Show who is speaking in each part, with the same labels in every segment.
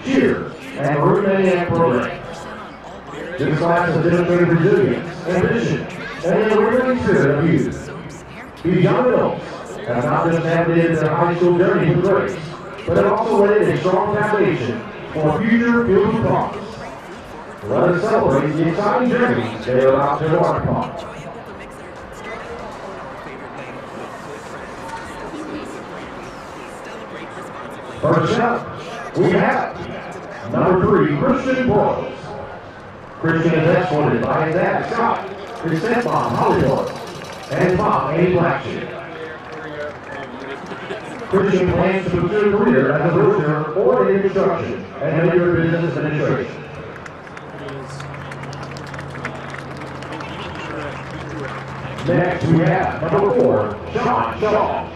Speaker 1: cheer, and marine maniac program. This class has demonstrated resilience, ambition, and the enduring spirit of youth. These young adults have not just navigated their high school journey with grace, but have also laid a strong foundation for a future filled with promise. Let us celebrate the exciting journey they are about to embark upon. First up, we have number 3, Christian Boyles. Christian is escorted by his dad, Scott, his stepmom, Holly Boyles, and his mom, Amy Blackshear. Christian plans to pursue a career as a broker or in construction and major business administration. Next, we have number 4, Sean Shaw.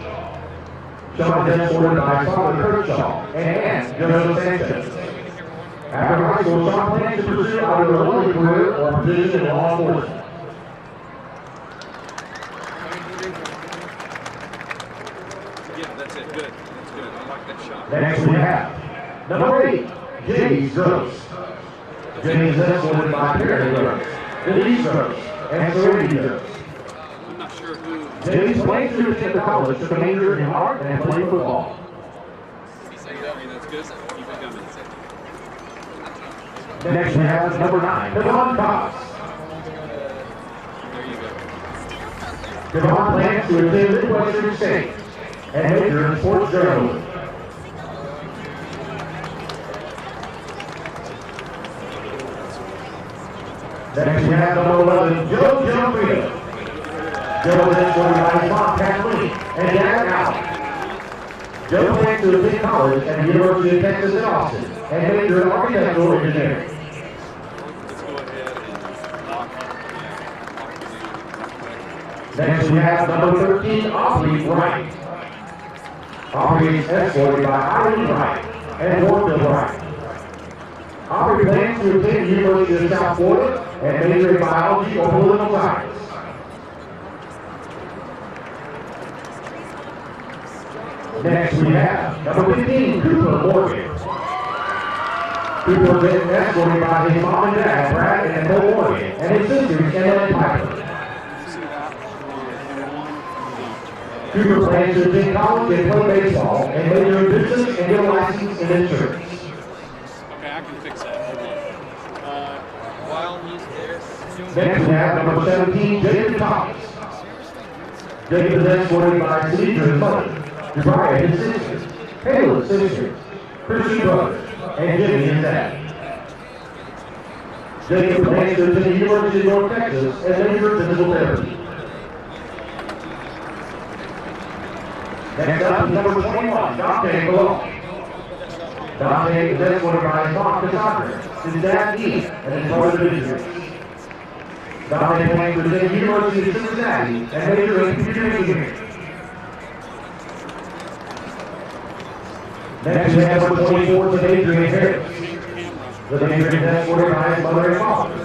Speaker 1: Sean is escorted by his father, Kurt Shaw, and aunt, Joseph Sanchez. After high school, Sean plans to pursue either a lawyer career or a position in law enforcement.
Speaker 2: Yeah, that's it. Good. That's good. I like that shot.
Speaker 1: Next, we have number 8, James Gross. James is escorted by Perry Gross, Denise Gross, and Serenity Gross.
Speaker 2: I'm not sure who.
Speaker 1: James plans to attend the college to major in art and play football.
Speaker 2: That's good. Keep it coming.
Speaker 1: Next we have number 9, Devon Cox.
Speaker 2: There you go.
Speaker 1: Devon plans to attend Midwestern State and major in sports journalism. Next we have number 11, Joe Jumfield. Joe is escorted by his mom, Kathleen, and dad, Al. Joe plans to attend college at the University of Texas in Austin and major in architectural engineering.
Speaker 2: Let's go ahead and lock it.
Speaker 1: Next we have number 13, Aubrey Wright. Aubrey is escorted by Irene Wright and Warfield Wright. Aubrey plans to attend the University of South Florida and major in biology or political science. Next we have number 15, Cooper Morgan. Cooper is escorted by his mom and dad, Brad and Nicole Morgan, and his sisters, Emma and Piper. Cooper plans to attend college and play baseball and major in business and get a license in insurance.
Speaker 2: Okay, I can fix that. Hold on. While he's there.
Speaker 1: Next we have number 17, Jacob Thomas. Jacob is escorted by Cedric mother, Jabari his sister, Caleb's sister, Christian brother, and Jimmy his dad. Jacob plans to attend the University of North Texas and major in physical therapy. Next up is number 21, Dante Malone. Dante is escorted by his mom, Cassandra, his dad, Ian, and his brother, Vinicius. Dante plans to attend the University of Cincinnati and major in computer engineering. Next we have number 24, Adrian Harris. The major is escorted by his mother and father.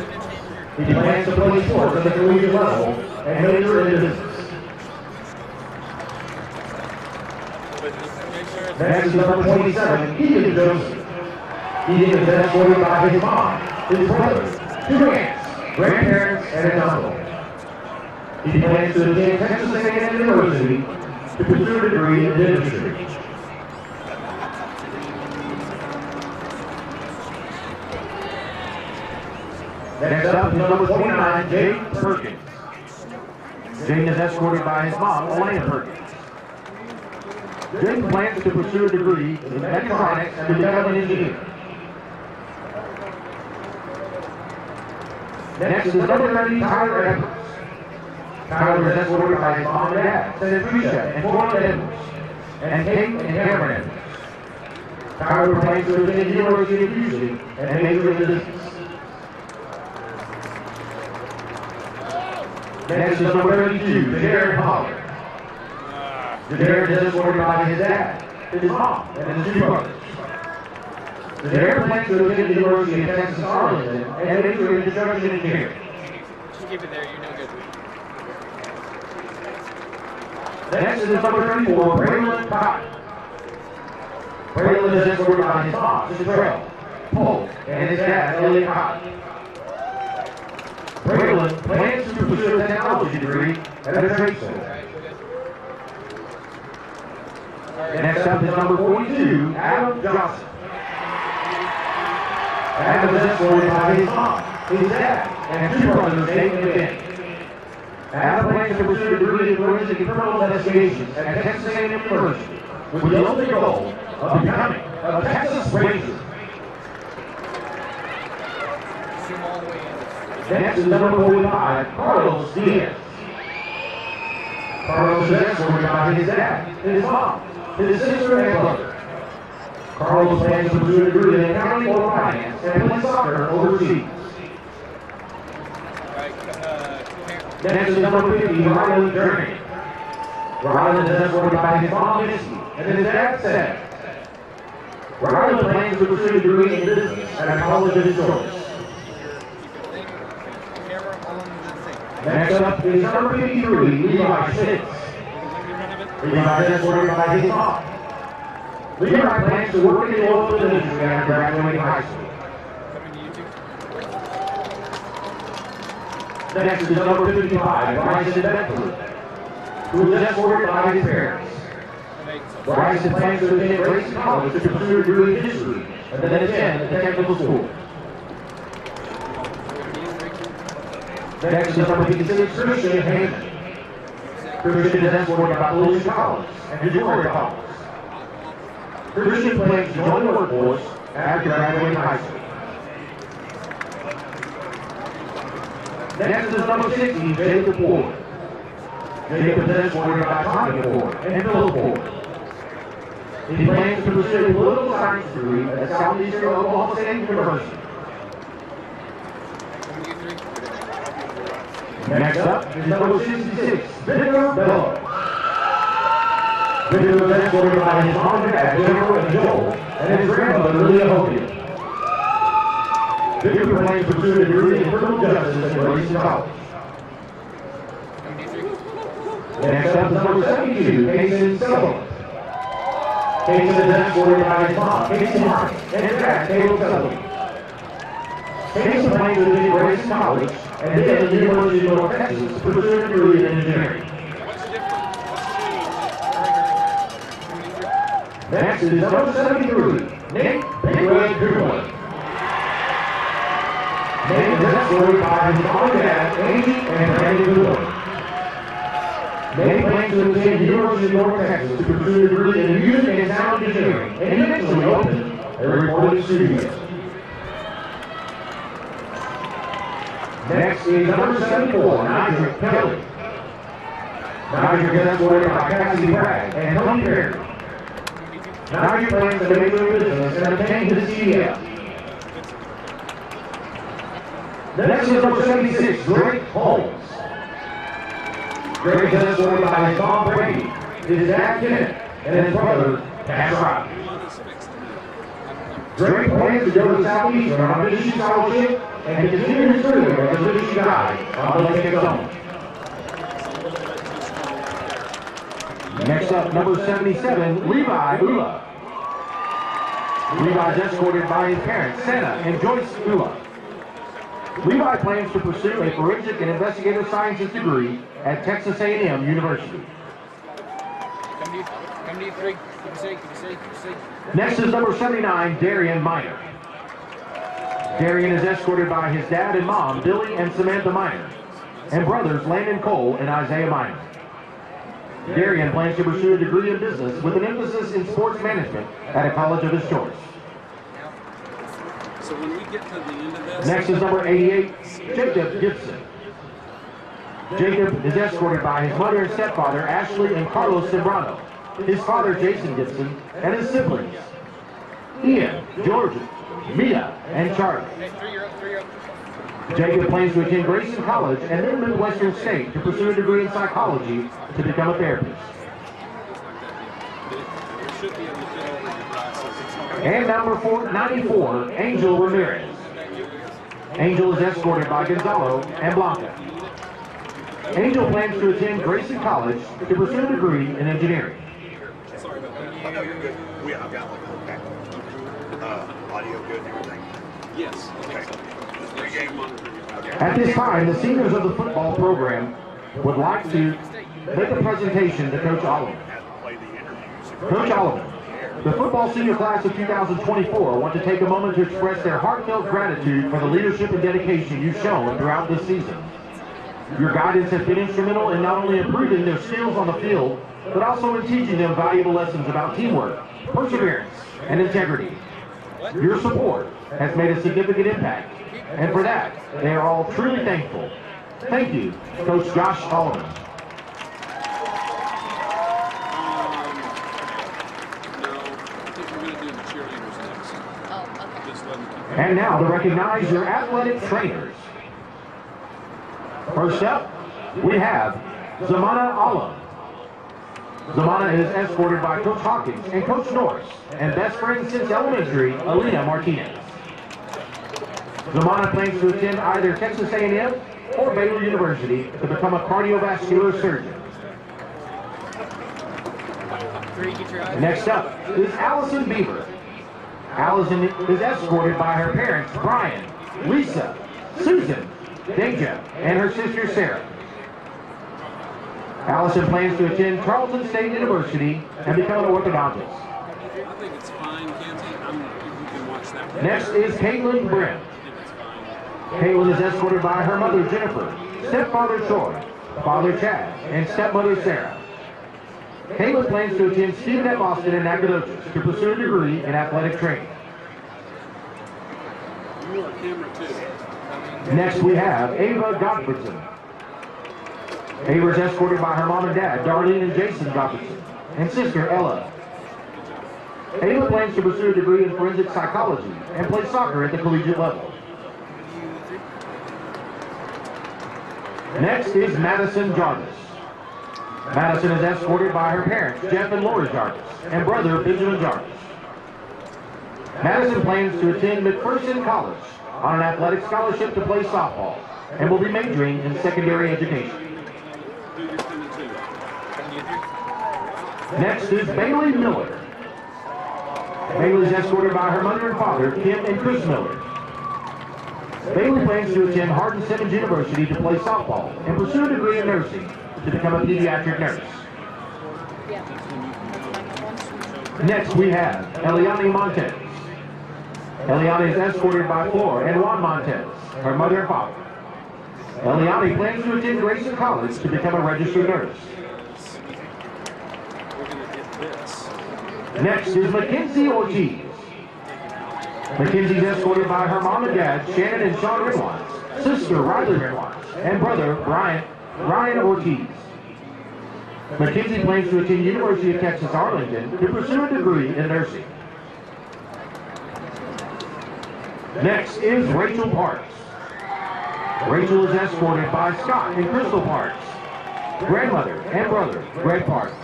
Speaker 1: He plans to play sports at the collegiate level and major in business. Next is number 27, Keegan Joseph. Keegan is escorted by his mom, his brother, 2 aunts, grandparents, and an uncle. He plans to attend Texas A&M University to pursue a degree in dentistry. Next up is number 29, Jane Perkins. Jane is escorted by his mom, Elena Perkins. Jane plans to pursue a degree in mechatronics and become an engineer. Next is number 30, Tyler Edwards. Tyler is escorted by his mom and dad, Senator Tricia and Florence Edwards, and Kate and Cameron Edwards. Tyler plans to attend the University of Houston and major in business. Next is number 32, Jared Holler. Jared is escorted by his dad, his mom, and his 2 brothers. Jared plans to attend the University of Texas Arlington and major in construction engineering.
Speaker 2: Just keep it there, you're no good.
Speaker 1: Next is number 34, Braylon Cotton. Braylon is escorted by his mom, Citrell, Polk, and his dad, Elliot Hott. Braylon plans to pursue a technology degree at a trade center. Next up is number 42, Adam Johnson. Adam is escorted by his mom, his dad, and two brothers, Nate and Ben. Adam plans to pursue a degree in forensic and criminal investigations at Texas A&M University, with the ultimate goal of becoming a Texas Ranger. Next is number 45, Carlos Diaz. Carlos is escorted by his dad, his mom, his sister, and brother. Carlos plans to pursue a degree in accounting or finance and play soccer overseas. Next is number 50, Ryland Journey. Ryland is escorted by his mom, Missy, and his dad, Seth. Ryland plans to pursue a degree in business at a college of his choice. Next up is number 53, Levi Six. Levi is escorted by his mom. Levi plans to work in the oil industry after graduating high school. Next is number 55, Bryson Bedford, who is escorted by his parents. Bryson plans to attend Grayson College to pursue a degree in history and then attend a technical school. Next is number 56, Christian Hammond. Christian is escorted by Volusia College and DeJoy College. Christian plans to join the workforce after graduating high school. Next is number 60, Jacob Ford. Jacob is escorted by Tommy Ford and Philip Ford. He plans to pursue a political science degree at Southeastern Oklahoma State University. Next up is number 66, Victor Bello. Victor was escorted by his mom and dad, Jennifer and Joel, and his grandmother, Leah Hogan. Victor plans to pursue a degree in criminal justice at Grayson College. Next up is number 72, Kason Sullivan. Kason is escorted by his mom, Casey Martin, and his dad, Caleb Sullivan. Kason plans to attend Grayson College and then the University of North Texas to pursue a degree in engineering. Next is number 73, Nate Big Red Goodwin. Nate is escorted by his mom and dad, Angie and Brandon Goodwin. Nate plans to attend the University of North Texas to pursue a degree in music and sound engineering and eventually open a recording studio. Next is number 74, Nigel Kelly. Nigel is escorted by Cassidy Bragg and Tony Perry. Nigel plans to major in business and obtain his CDL. Next is number 76, Greg Holmes. Greg is escorted by his mom, Brady, his dad, Kenneth, and his brother, Pat Rock. Greg plans to go to Southeastern on a Michigan scholarship and continue his career as a Michigan guide on Lake Arizona. Next up, number 77, Levi Ula. Levi is escorted by his parents, Santa and Joyce Ula. Levi plans to pursue a forensic and investigative sciences degree at Texas A&M University. Next is number 79, Darian Minor. Darian is escorted by his dad and mom, Billy and Samantha Minor, and brothers Landon Cole and Isaiah Minor. Darian plans to pursue a degree in business with an emphasis in sports management at a college of his choice.
Speaker 2: So when we get to the end of this...
Speaker 1: Next is number 88, Jacob Gibson. Jacob is escorted by his mother and stepfather, Ashley and Carlos Sembrano, his father, Jason Gibson, and his siblings, Ian, Georgia, Mia, and Charlie. Jacob plans to attend Grayson College and then Midwestern State to pursue a degree in psychology to become a therapist. And number 94, Angel Ramirez. Angel is escorted by Gonzalo and Blanca. Angel plans to attend Grayson College to pursue a degree in engineering.
Speaker 3: Sorry about that. Oh, no, you're good. I've got one. Okay. audio good and everything?
Speaker 2: Yes.
Speaker 3: Okay.
Speaker 2: Pregame monitoring.
Speaker 1: At this time, the seniors of the football program would like to make a presentation to Coach Oliver. Coach Oliver, the football senior class of 2024 want to take a moment to express their heartfelt gratitude for the leadership and dedication you've shown throughout this season. Your guidance has been instrumental in not only improving their skills on the field, but also in teaching them valuable lessons about teamwork, perseverance, and integrity. Your support has made a significant impact, and for that, they are all truly thankful. Thank you, Coach Josh Oliver.
Speaker 2: No, I think we're going to do the cheerleaders next.
Speaker 4: Oh, okay.
Speaker 2: Just let them keep
Speaker 1: And now to recognize your athletic trainers. First up, we have Zamana Allah. Zamana is escorted by Coach Hawkins and Coach Norris, and best friend since elementary, Alina Martinez. Zamana plans to attend either Texas A&M or Baylor University to become a cardiovascular surgeon. Next up is Allison Beaver. Allison is escorted by her parents, Brian, Lisa, Susan, Deja, and her sister, Sarah. Allison plans to attend Tarleton State University and become an orthodontist.
Speaker 2: I think it's fine, Kenzie. You can watch that.
Speaker 1: Next is Caitlin Brim.
Speaker 2: I think it's fine.
Speaker 1: Caitlin is escorted by her mother, Jennifer, stepfather, Troy, father, Chad, and stepmother, Sarah. Caitlin plans to attend Stephen F. Austin in Nacogdoches to pursue a degree in athletic training.
Speaker 2: You are camera too.
Speaker 1: Next, we have Ava Godfredson. Ava is escorted by her mom and dad, Darlene and Jason Godfredson, and sister, Ella. Ava plans to pursue a degree in forensic psychology and play soccer at the collegiate level. Next is Madison Jarvis. Madison is escorted by her parents, Jeff and Lori Jarvis, and brother, Benjamin Jarvis. Madison plans to attend McPherson College on an athletic scholarship to play softball and will be majoring in secondary education. Next is Bailey Miller. Bailey is escorted by her mother and father, Kim and Chris Miller. Bailey plans to attend Hardin Simmons University to play softball and pursue a degree in nursing to become a pediatric nurse. Next, we have Eliani Montez. Eliani is escorted by Flora and Juan Montez, her mother and father. Eliani plans to attend Grayson College to become a registered nurse. Next is Mackenzie Ortiz. Mackenzie is escorted by her mom and dad, Shannon and Sean Renwatts, sister Riley Renwatts, and brother Ryan Ortiz. Mackenzie plans to attend University of Texas Arlington to pursue a degree in nursing. Next is Rachel Parks. Rachel is escorted by Scott and Crystal Parks, grandmother and brother, Greg Parks.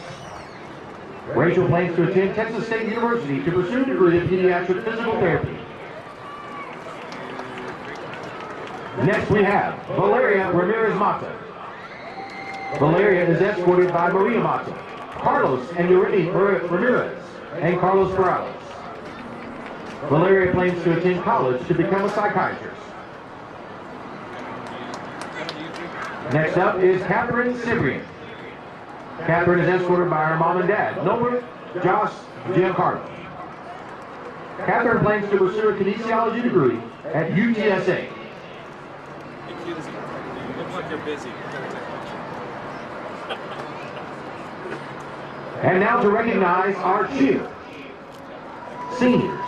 Speaker 1: Rachel plans to attend Texas State University to pursue a degree in pediatric physical therapy. Next we have Valeria Ramirez Mata. Valeria is escorted by Maria Mata, Carlos and Yurimi Ramirez, and Carlos Morales. Valeria plans to attend college to become a psychiatrist. Next up is Catherine Cibrian. Catherine is escorted by her mom and dad, Norbert, Josh, Giancarlo. Catherine plans to pursue a kinesiology degree at UTSA.
Speaker 2: Hey, kids, you look like they're busy.
Speaker 1: And now to recognize our cheer seniors.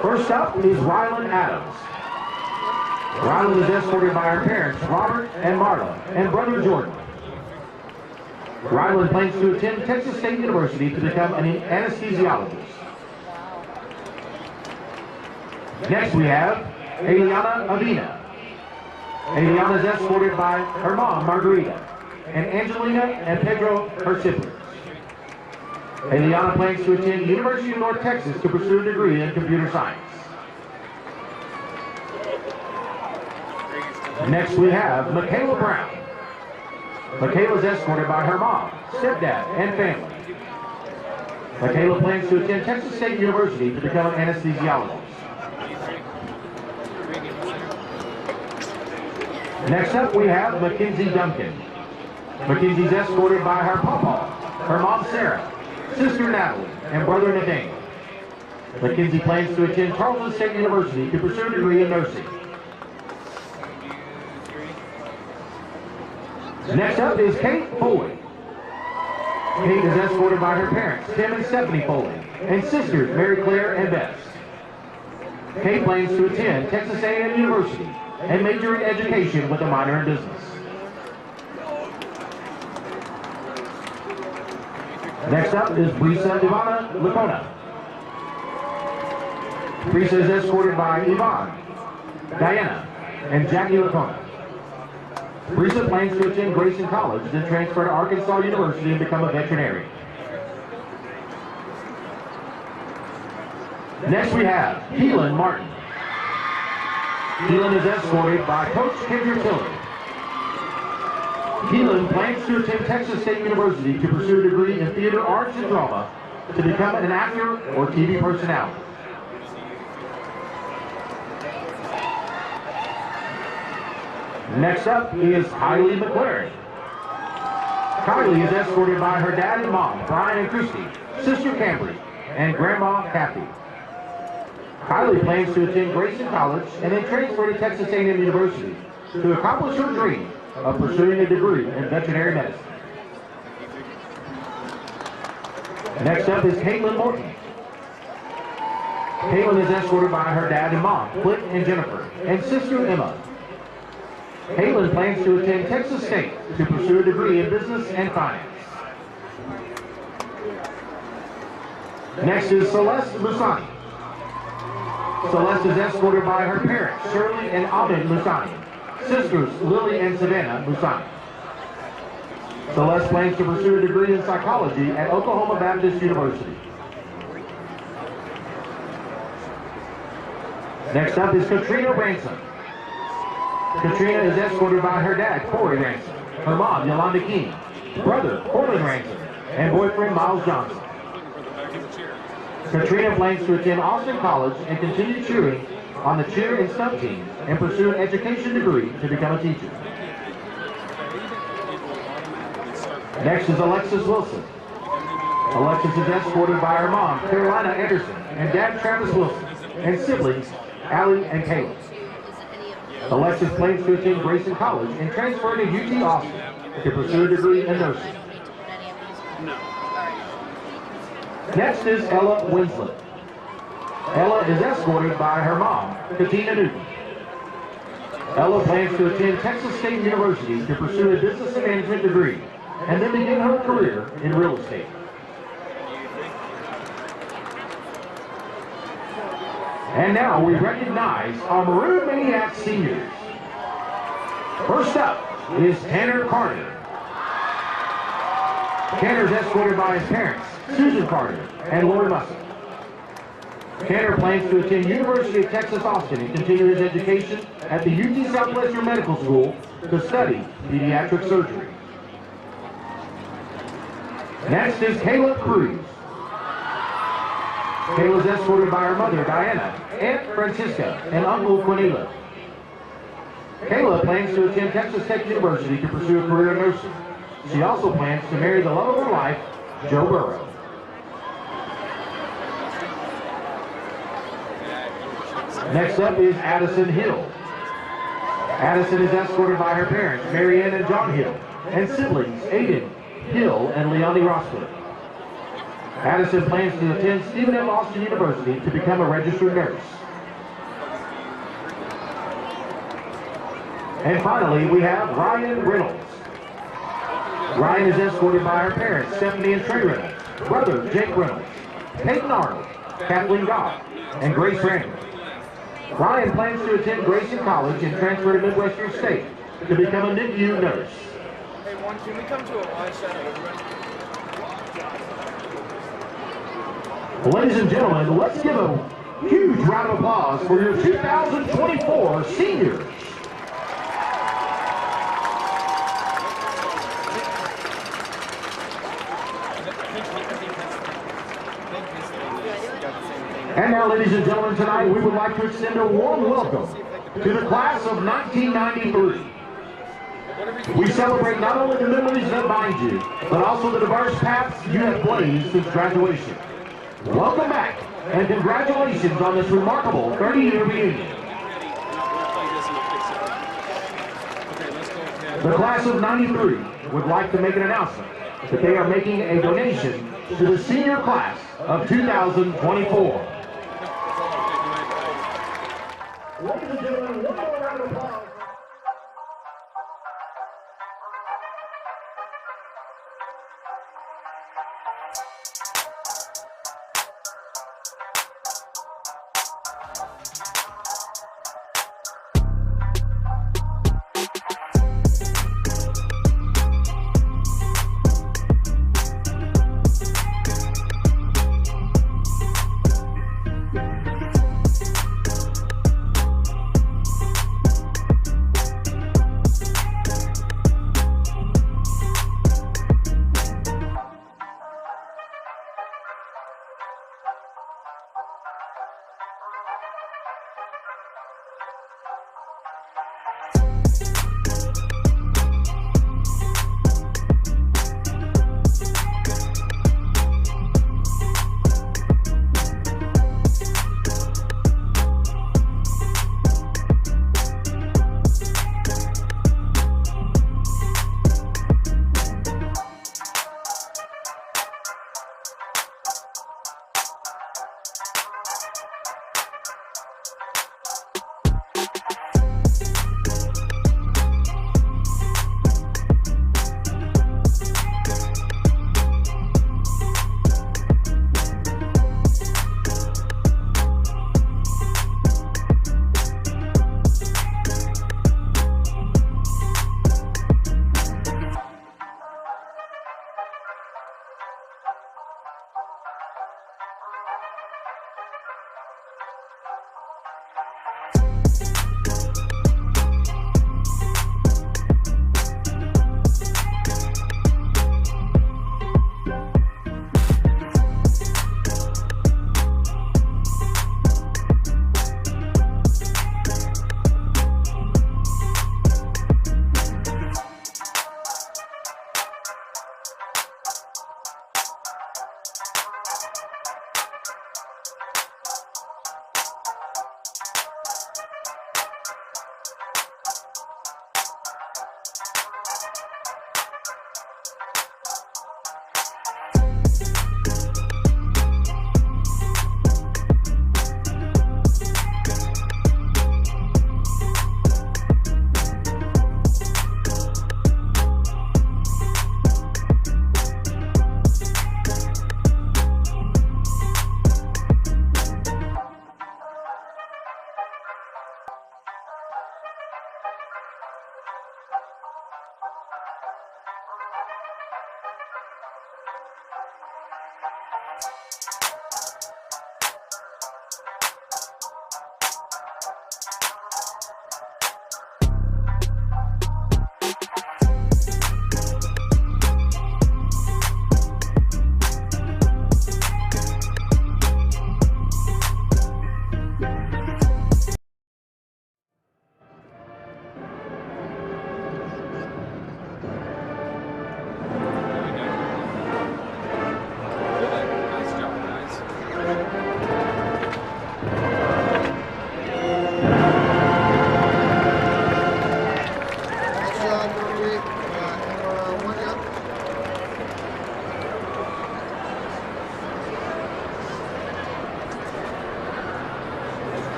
Speaker 1: First up is Rylan Adams. Rylan is escorted by her parents, Robert and Marla, and brother Jordan. Rylan plans to attend Texas State University to become an anesthesiologist. Next we have Eliana Avina. Eliana is escorted by her mom, Margarita, and Angelina and Pedro, her siblings. Eliana plans to attend University of North Texas to pursue a degree in computer science. Next we have Michaela Brown. Michaela is escorted by her mom, stepdad, and family. Michaela plans to attend Texas State University to become an anesthesiologist. Next up, we have Mackenzie Duncan. Mackenzie's escorted by her pawpaw, her mom Sarah, sister Natalie, and brother Nadine. Mackenzie plans to attend Charleston State University to pursue a degree in nursing. Next up is Kate Foley. Kate is escorted by her parents, Tim and Stephanie Foley, and sisters Mary Claire and Bess. Kate plans to attend Texas A&M University and major in education with a minor in business. Next up is Brisa Ivana Lacona. Brisa is escorted by Yvonne, Diana, and Jackie Lacona. Brisa plans to attend Grayson College, then transfer to Arkansas University and become a veterinarian. Next we have Keelan Martin. Keelan is escorted by Coach Kendra Tiller. Keelan plans to attend Texas State University to pursue a degree in theater arts and drama to become an actor or TV personality. Next up is Kylie McLaren. Kylie is escorted by her dad and mom, Brian and Christy, sister Cambry, and grandma Kathy. Kylie plans to attend Grayson College and then transfer to Texas A&M University to accomplish her dream of pursuing a degree in veterinary medicine. Next up is Caitlin Morton. Caitlin is escorted by her dad and mom, Clint and Jennifer, and sister Emma. Caitlin plans to attend Texas State to pursue a degree in business and finance. Next is Celeste Lusani. Celeste is escorted by her parents, Shirley and Ahmed Lusani, sisters Lily and Savannah Lusani. Celeste plans to pursue a degree in psychology at Oklahoma Baptist University. Next up is Katrina Ransom. Katrina is escorted by her dad, Corey Ransom, her mom, Yolanda King, brother, Corlin Ransom, and boyfriend, Miles Johnson. Katrina plans to attend Austin College and continue cheering on the cheer and stunt teams and pursue an education degree to become a teacher. Next is Alexis Wilson. Alexis is escorted by her mom, Carolina Anderson, and dad, Travis Wilson, and siblings, Allie and Caleb. Alexis plans to attend Grayson College and transfer to UT Austin to pursue a degree in nursing. Next is Ella Winslet. Ella is escorted by her mom, Katina Newton. Ella plans to attend Texas State University to pursue a business and management degree and then begin her career in real estate. And now we recognize our Maroon Maniac seniors. First up is Tanner Carter. Tanner is escorted by his parents, Susan Carter and Lori Muscle. Tanner plans to attend University of Texas Austin and continue his education at the UT Southwestern Medical School to study pediatric surgery. Next is Caleb Cruz. Kayla is escorted by her mother, Diana, Aunt Francisca, and Uncle Quinila. Kayla plans to attend Texas Tech University to pursue a career in nursing. She also plans to marry the love of her life, Joe Burrow. Next up is Addison Hill. Addison is escorted by her parents, Marianne and John Hill, and siblings, Aiden Hill and Leonie Rosswood. Addison plans to attend Stephen F. Austin University to become a registered nurse. And finally, we have Ryan Reynolds. Ryan is escorted by her parents, Stephanie and Trey Reynolds, brother Jake Reynolds, Peyton Arnold, Kathleen Goff, and Grace Randall. Ryan plans to attend Grayson College and transfer to Midwestern State to become a NICU nurse.
Speaker 2: Hey, can we come to a live set?
Speaker 1: Ladies and gentlemen, let's give a huge round of applause for your 2024 seniors. And now, ladies and gentlemen, tonight we would like to extend a warm welcome to the class of 1993. We celebrate not only the memories that bind you, but also the diverse paths you have blazed since graduation. Welcome back, and congratulations on this remarkable 30-year reunion. The class of 93 would like to make an announcement that they are making a donation to the senior class of 2024. Ladies and gentlemen, one more round of applause.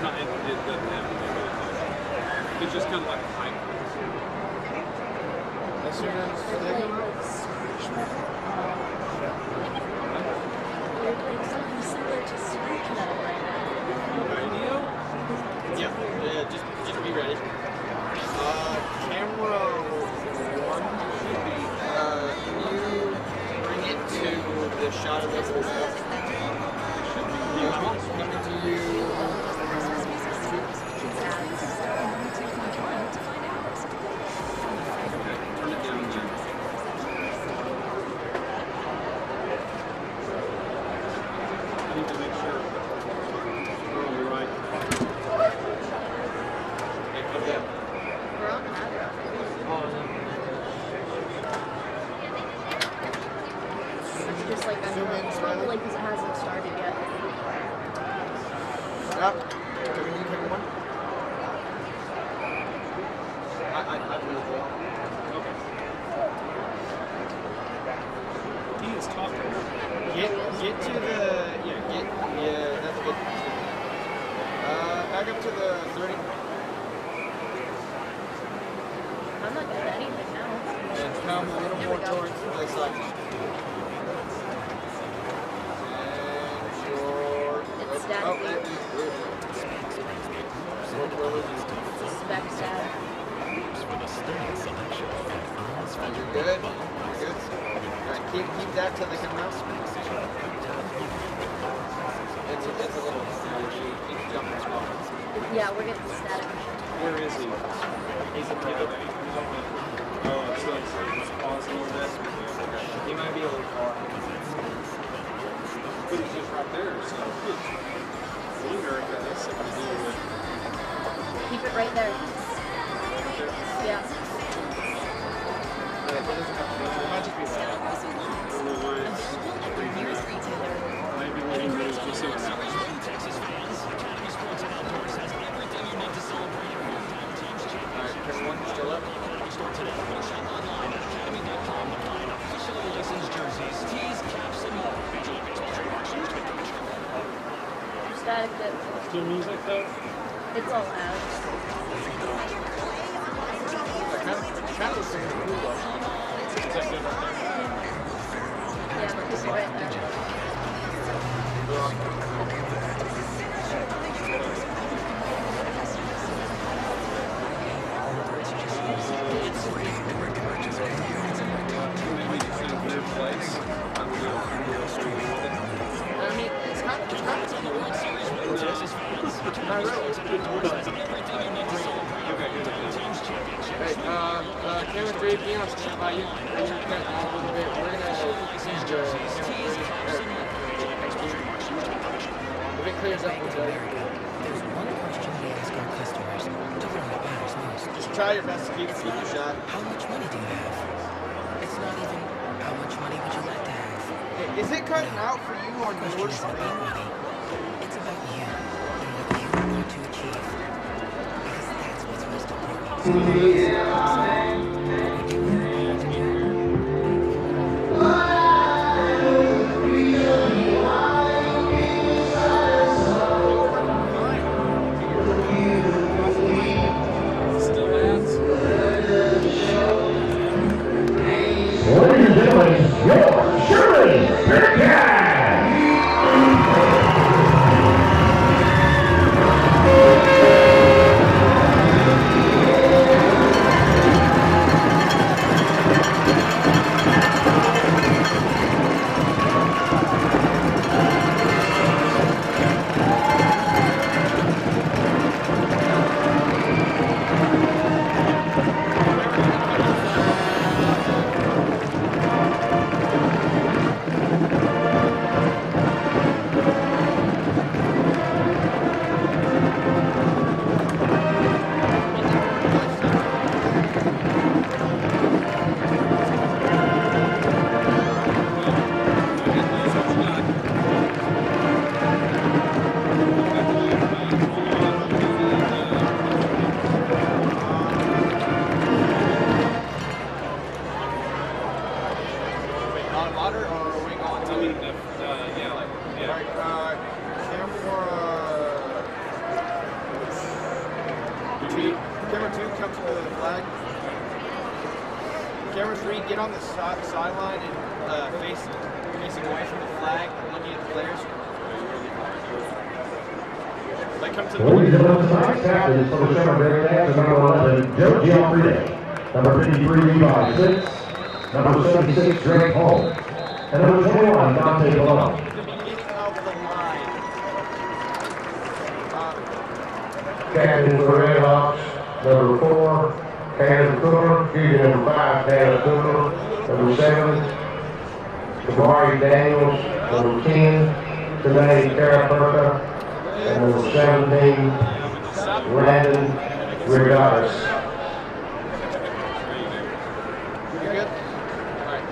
Speaker 2: not, it doesn't have to be really close. It's just kind of like a pipe.
Speaker 3: That's your name?
Speaker 2: Radio?
Speaker 3: Yeah, just be ready. Camera 1, can you bring it to the shot of this? Coming to you.
Speaker 2: Turn it down again. I need to make sure we're on the right. Okay, come down.
Speaker 4: We're on that. It's just like probably because it hasn't started yet.
Speaker 3: Stop. Can you pick one? I really will.
Speaker 2: Okay. He is talking.
Speaker 3: Get to the that's good. Back up to the 30.
Speaker 4: I'm not good at anything now.
Speaker 3: And come a little more towards this side. And your
Speaker 4: It's static. Spec stat.
Speaker 3: You're good. You're good. Alright, keep that till they come out. It's a little keep jumping as well.
Speaker 4: Yeah, we're getting static.
Speaker 2: Where is he? He's at the other end. Oh, so it's pause a little bit.
Speaker 3: He might be a little far.
Speaker 2: But he's just right there, so good. Wonder if that has something to do with
Speaker 4: Keep it right there.
Speaker 2: right there.
Speaker 4: Yeah.
Speaker 3: It doesn't have to be. It might just be that.
Speaker 2: I don't know why it's maybe when he moves, we'll see what happens.
Speaker 3: Alright, everyone still up.
Speaker 4: Static bit.
Speaker 2: Still music though?
Speaker 4: It's all out.
Speaker 3: Kind of the same as cool though.
Speaker 2: Is that good right there?
Speaker 4: Yeah, but keep it right there.
Speaker 2: Maybe just in a weird place. I don't know.
Speaker 3: I mean, it's not on the World Series with Texas fans. Not really. Hey, camera 3, be on standby. You're cutting out a little bit. We're gonna use the if it clears up, we'll tell you.
Speaker 5: There's one question we ask our customers to learn what matters most.
Speaker 3: Just try your best to keep your shot.
Speaker 5: How much money do you have? It's not even how much money would you like to have.
Speaker 3: Hey, is it cutting out for you on
Speaker 5: The question
Speaker 3: your
Speaker 5: isn't about
Speaker 3: screen?
Speaker 5: money. It's about you and what you want to achieve. Because that's what's most important.
Speaker 1: Ladies and gentlemen, your Sherman Bearcats!
Speaker 3: 2, come to the flag. Camera 3, get on the sideline and facing away from the flag, looking at the players. Like come to the
Speaker 1: Ladies and gentlemen, tonight's captains for the Sherman Bearcats are number 11, Joe Gianfride, number 53, Levi 6, number 76, Greg Hall, and number 21, Dante Below.
Speaker 3: the beginning of the line.
Speaker 6: Captain for Red Hawks, number 4, Cannon Cooper, number 5, Cannon Cooper, number 7, Kamari Daniels, number 10, today, Kara Perka, and number 17, Landon Regatas.
Speaker 3: You good? Alright.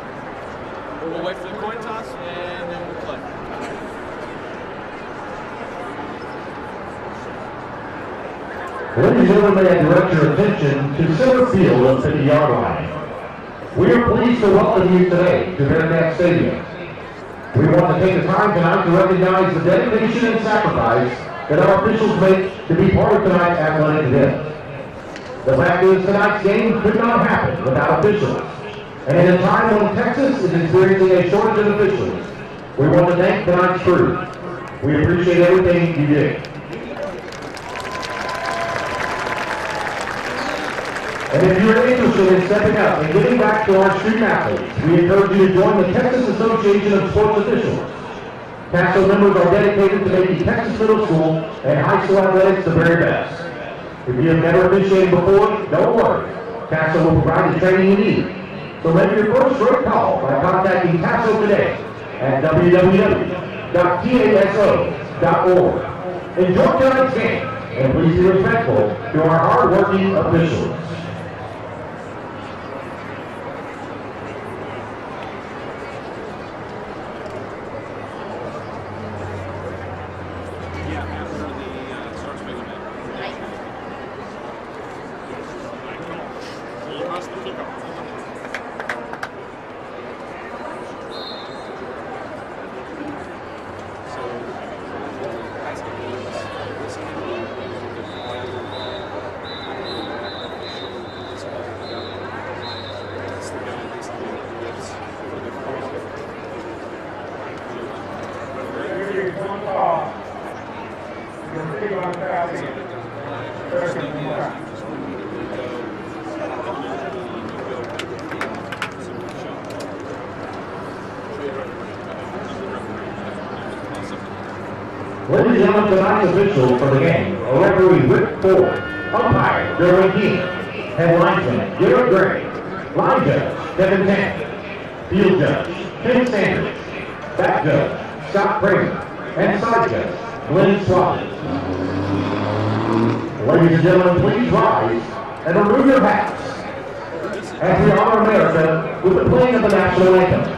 Speaker 3: We'll wait for the coin toss and then we'll play.
Speaker 1: Ladies and gentlemen, may I direct your attention to center field of the 50-yard line. We are pleased to welcome you today to Bearcat Stadium. We want to take the time tonight to recognize the dedication and sacrifice that our officials make to be part of tonight's athletic event. The fact is, tonight's game could not happen without officials. And in a time when Texas is experiencing a shortage of officials, we want to thank tonight's crew. We appreciate everything you did. And if you're interested in stepping up and giving back to our student athletes, we encourage you to join the Texas Association of Sports Officials. CASO members are dedicated to making Texas middle school and high school athletics the very best. If you have never officiated before, don't worry. CASO will provide the training you need. So make your first great call by contacting CASO today at www.taso.org. Enjoy tonight's game, and please be respectful to our hard-working officials. Ladies and gentlemen, tonight's officials for the game are referee Rick Ford, umpire Jeremy King, head linesman Garrett Gray, line judge Kevin Tanner, field judge Ken Sanders, back judge Scott Pregame, and side judge Glenn Swafford. Ladies and gentlemen, please rise and remove your hats as we honor America with the playing of the national anthem.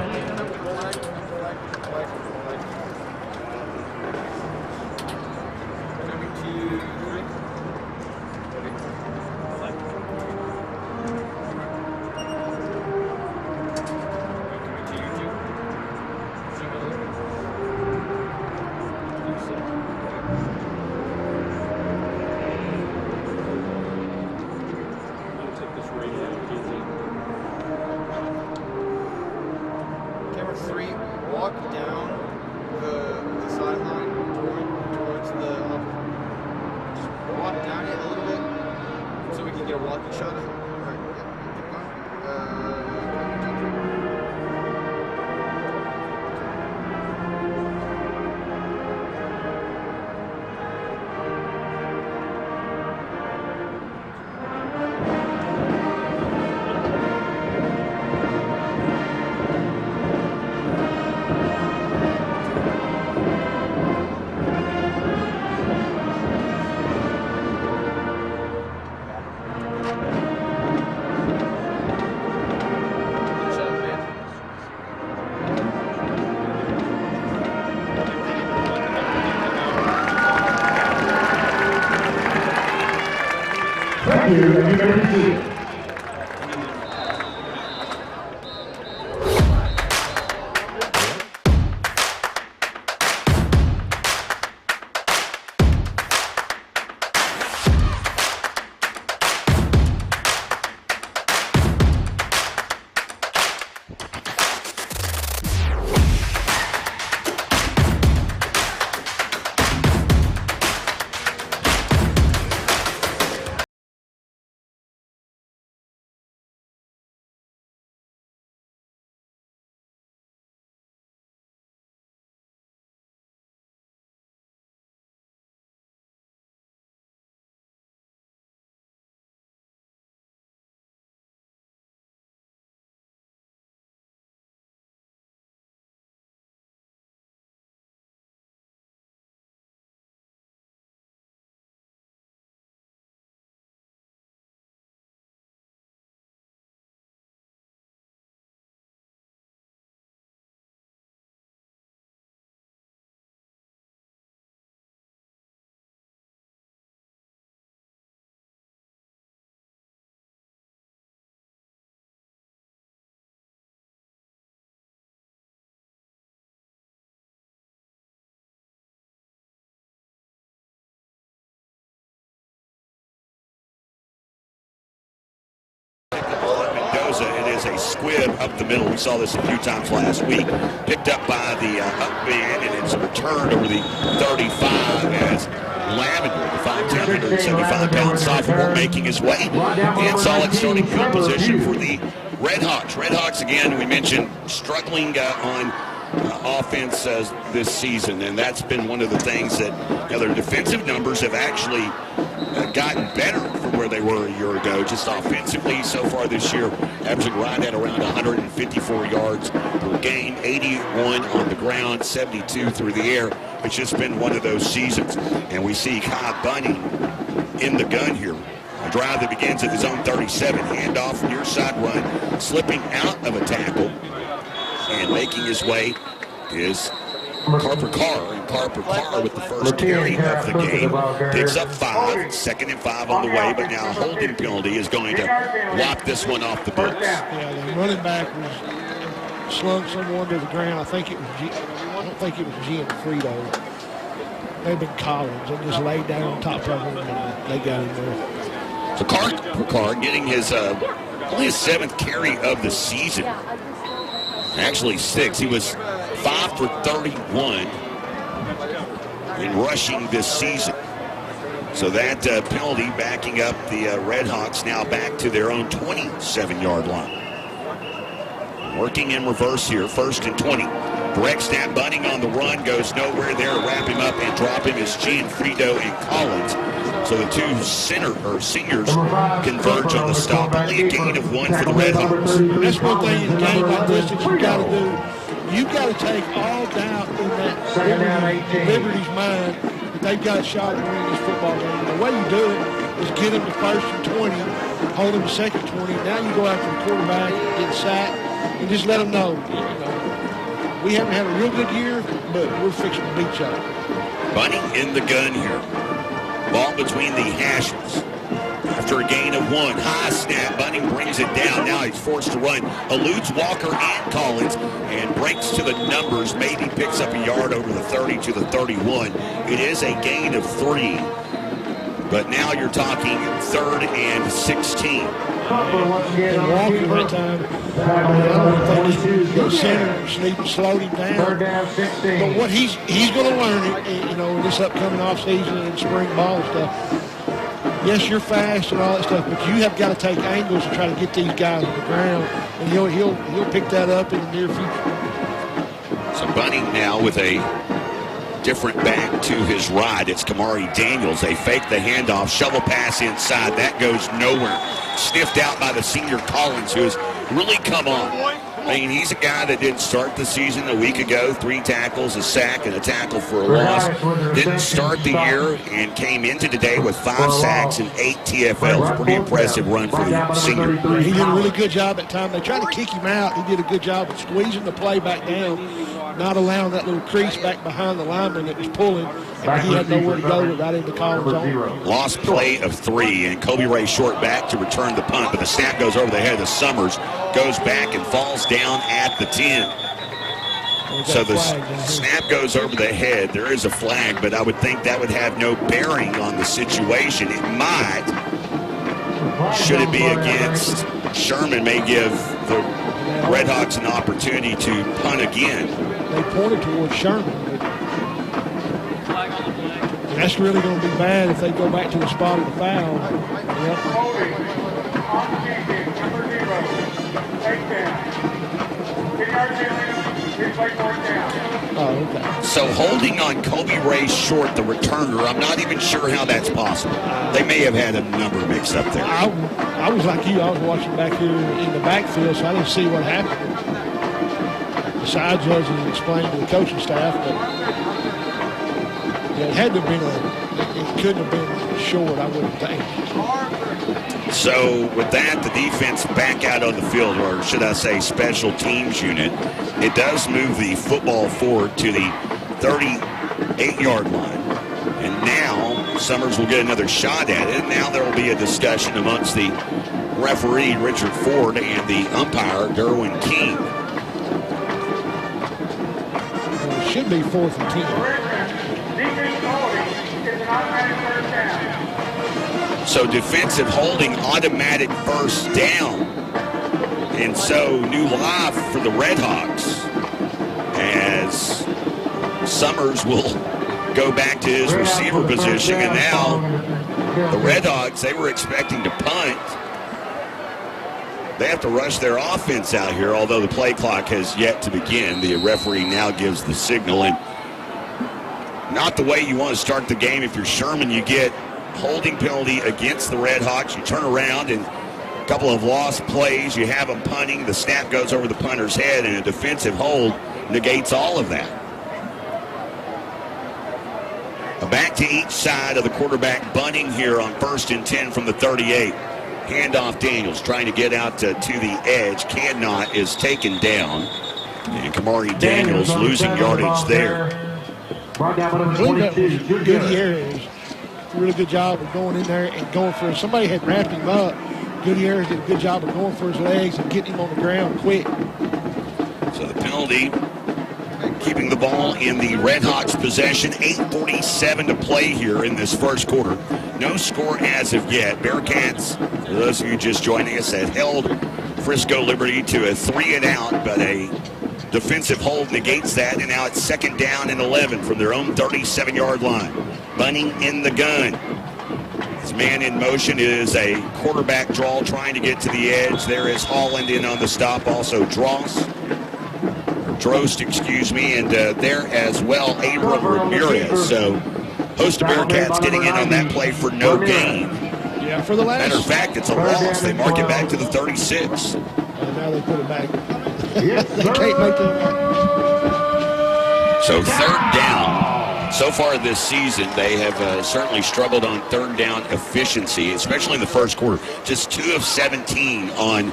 Speaker 1: Thank you, and you may be seated.
Speaker 7: Mendoza, it is a squib up the middle. We saw this a few times last week. Picked up by the up man, and it's returned over the 35 as Lavender, the 5'10", 175-pound sophomore, making his way in solid starting field position for the Redhawks. Redhawks, again, we mentioned, struggling on offense this season, and that's been one of the things that their defensive numbers have actually gotten better from where they were a year ago. Just offensively so far this year, averaging right at around 154 yards per game, 81 on the ground, 72 through the air. It's just been one of those seasons, and we see Kai Bunning in the gun here. A drive that begins at his own 37, handoff, near side run, slipping out of a tackle, and making his way is Carper Carr. And Carper Carr with the first carry of the game picks up 5, 2nd and 5 on the way, but now a holding penalty is going to lock this one off the books.
Speaker 8: Yeah, the running back was slung someone to the ground. I don't think it was Jim Frito. Maybe Collins. They just laid down on top of him and they got him there.
Speaker 7: So Carr getting his only his 7th carry of the season. Actually 6. He was 5 for 31 in rushing this season. So that penalty backing up the Redhawks now back to their own 27-yard line. Working in reverse here, 1st and 20. Direct snap, Bunning on the run, goes nowhere there. Wrap him up and drop him is Gianfrido and Collins. So the two seniors converge on the stop. Only a gain of 1 for the Redhawks.
Speaker 8: That's one thing in a game like this that you've got to do. You've got to take all doubt in that Liberty's mind that they've got a shot at winning this football game. And the way you do it is get them to 1st and 20, hold them to 2nd 20. Now you go after the quarterback, get sacked, and just let them know, we haven't had a real good year, but we're fixing to beat y'all.
Speaker 7: Bunning in the gun here. Ball between the hashes. After a gain of 1, high snap, Bunning brings it down. Now he's forced to run. Eludes Walker and Collins and breaks to the numbers. Maybe picks up a yard over the 30 to the 31. It is a gain of 3. But now you're talking 3rd and 16.
Speaker 8: And Walker that time, I think the center slowed him down. But what he's going to learn, in this upcoming offseason and spring ball and stuff. Yes, you're fast and all that stuff, but you have got to take angles to try to get these guys on the ground, and he'll pick that up in the near future.
Speaker 7: So Bunning now with a different back to his right. It's Kamari Daniels. They fake the handoff, shovel pass inside. That goes nowhere. Sniffed out by the senior Collins, who has really come on. I mean, he's a guy that didn't start the season a week ago. 3 tackles, a sack, and a tackle for a loss. Didn't start the year and came into today with 5 sacks and 8 TFLs. Pretty impressive run for the senior.
Speaker 8: He did a really good job at time. They tried to kick him out. He did a good job of squeezing the play back down, not allowing that little crease back behind the lineman that was pulling, and he had nowhere to go without him to call his own.
Speaker 7: Lost play of 3, and Kobe Ray short back to return the punt, but the snap goes over the head of Summers, goes back and falls down at the 10. So the snap goes over the head. There is a flag, but I would think that would have no bearing on the situation. It might. Should it be against Sherman, may give the Redhawks an opportunity to punt again.
Speaker 8: They pointed towards Sherman. And that's really going to be bad if they go back to the spot of the foul. Oh, okay.
Speaker 7: So holding on Kobe Ray Short, the returner, I'm not even sure how that's possible. They may have had a number mixed up there.
Speaker 8: I was like you. I was watching back here in the backfield, so I didn't see what happened. The side judges explained to the coaching staff, but it had to have been it couldn't have been short, I wouldn't think.
Speaker 7: So with that, the defense back out on the field, or should I say special teams unit. It does move the football forward to the 38-yard line. And now Summers will get another shot at it. And now there will be a discussion amongst the referee, Richard Ford, and the umpire, Derwin King.
Speaker 8: Well, it should be 4th and 10.
Speaker 7: So defensive holding, automatic first down. And so new life for the Red Hawks as Summers will go back to his receiver position. And now the Red Hawks, they were expecting to punt. They have to rush their offense out here, although the play clock has yet to begin. The referee now gives the signal. And not the way you want to start the game. If you're Sherman, you get holding penalty against the Red Hawks. You turn around and a couple of lost plays. You have them punting. The snap goes over the punter's head, and a defensive hold negates all of that. Back to each side of the quarterback bunting here on 1st and 10 from the 38. Handoff Daniels trying to get out to the edge. Cannot is taken down. And Kamari Daniels losing yardage there.
Speaker 8: Gutierrez did a really good job of going in there and going for it. Somebody had wrapped him up. Gutierrez did a good job of going for his legs and getting him on the ground quick.
Speaker 7: So the penalty, keeping the ball in the Red Hawks' possession. 8:47 to play here in this first quarter. No score as of yet. Bearcats, for those of you just joining us, had held Frisco Liberty to a 3-and-out, but a defensive hold negates that, and now it's 2nd down and 11 from their own 37-yard line. Bunting in the gun. His man in motion is a quarterback draw trying to get to the edge. There is Holland in on the stop, also Drost, excuse me, and there as well, Abram Ramirez. So, host of Bearcats getting in on that play for no gain.
Speaker 8: Yeah, for the last.
Speaker 7: Matter of fact, it's a loss. They mark it back to the 36.
Speaker 8: And now they put it back. They can't make it.
Speaker 7: So 3rd down. So far this season, they have certainly struggled on 3rd down efficiency, especially in the first quarter. Just 2 of 17 on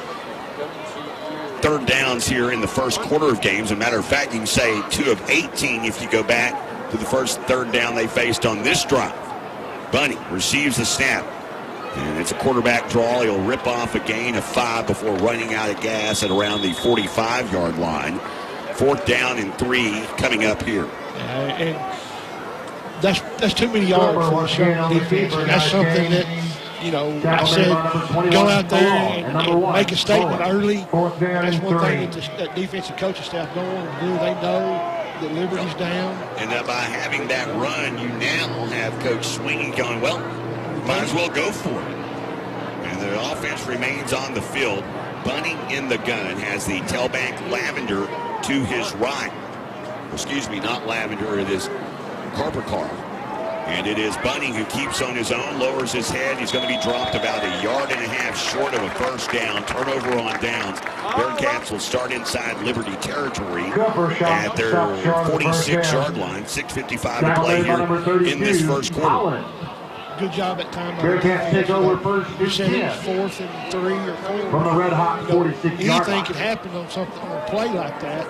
Speaker 7: 3rd downs here in the first quarter of games. As a matter of fact, you can say 2 of 18 if you go back to the first 3rd down they faced on this drive. Bunny receives the snap, and it's a quarterback draw. He'll rip off a gain of 5 before running out of gas at around the 45-yard line. 4th down and 3 coming up here.
Speaker 8: And that's too many yards for the Sherman defense. And that's something that, you know, I said, go out there and make a statement early. That's one thing that defensive coaching staff don't want to do. They know that Liberty's down.
Speaker 7: And by having that run, you now have Coach Sweeney going, well, might as well go for it. And the offense remains on the field. Bunting in the gun has the tailback Lavender to his right. Excuse me, not Lavender, it is Carper. And it is Bunting who keeps on his own, lowers his head. He's going to be dropped about 1.5 yards short of a first down. Turnover on downs. Bearcats will start inside Liberty territory at their 46-yard line. 6:55 to play here in this first quarter.
Speaker 8: Good job at time.
Speaker 1: Bearcats take over 1st and 10.
Speaker 8: 4th and 3 or 4.
Speaker 1: From the Red Hawk 46-yard line.
Speaker 8: Anything can happen on a play like that.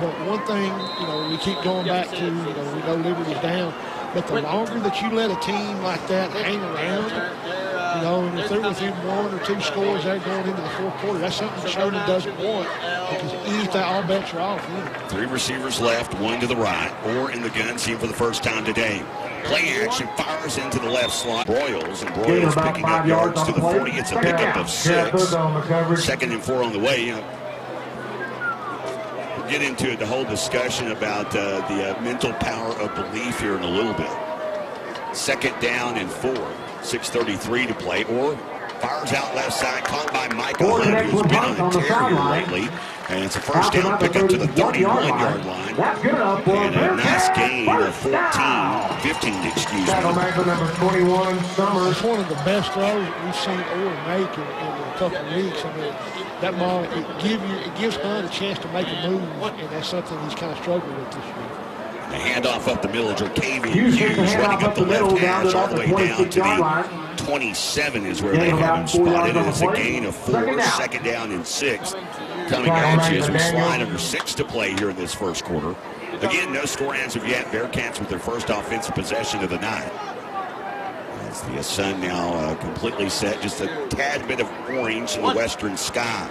Speaker 8: But one thing, you know, we keep going back to, you know, we know Liberty's down. But the longer that you let a team like that hang around, you know, and if they're within 1 or 2 scores, they're going into the 4th quarter. That's something Sherman doesn't want, because anything, all bets are off.
Speaker 7: 3 receivers left, 1 to the right, or in the gun, seen for the first time today. Play action, fires into the left slot. Broyles picking up yards to the 40. It's a pickup of 6. 2nd and 4 on the way. You know, we'll get into the whole discussion about the mental power of belief here in a little bit. 2nd down and 4. 6:33 to play. Or fires out left side, caught by Micah Hunt, who's been on a tear here lately. And it's a first down pickup to the 31-yard line. And a nice gain of 15, excuse me.
Speaker 6: Number 21, Summers.
Speaker 8: It's one of the best throws that we've seen Orr make in a couple of weeks. I mean, that ball, it gives Hunt a chance to make a move, and that's something he's kind of struggled with this year.
Speaker 7: A handoff up the middle, Jerkavian Hughes running up the left hash all the way down to the 27 is where they have him spotted. It is a gain of 4, 2nd down and 6. Coming at you as we slide under 6 to play here in this first quarter. Again, no score as of yet. Bearcats with their first offensive possession of the night. As the sun now completely set, just a tad bit of orange in the western sky.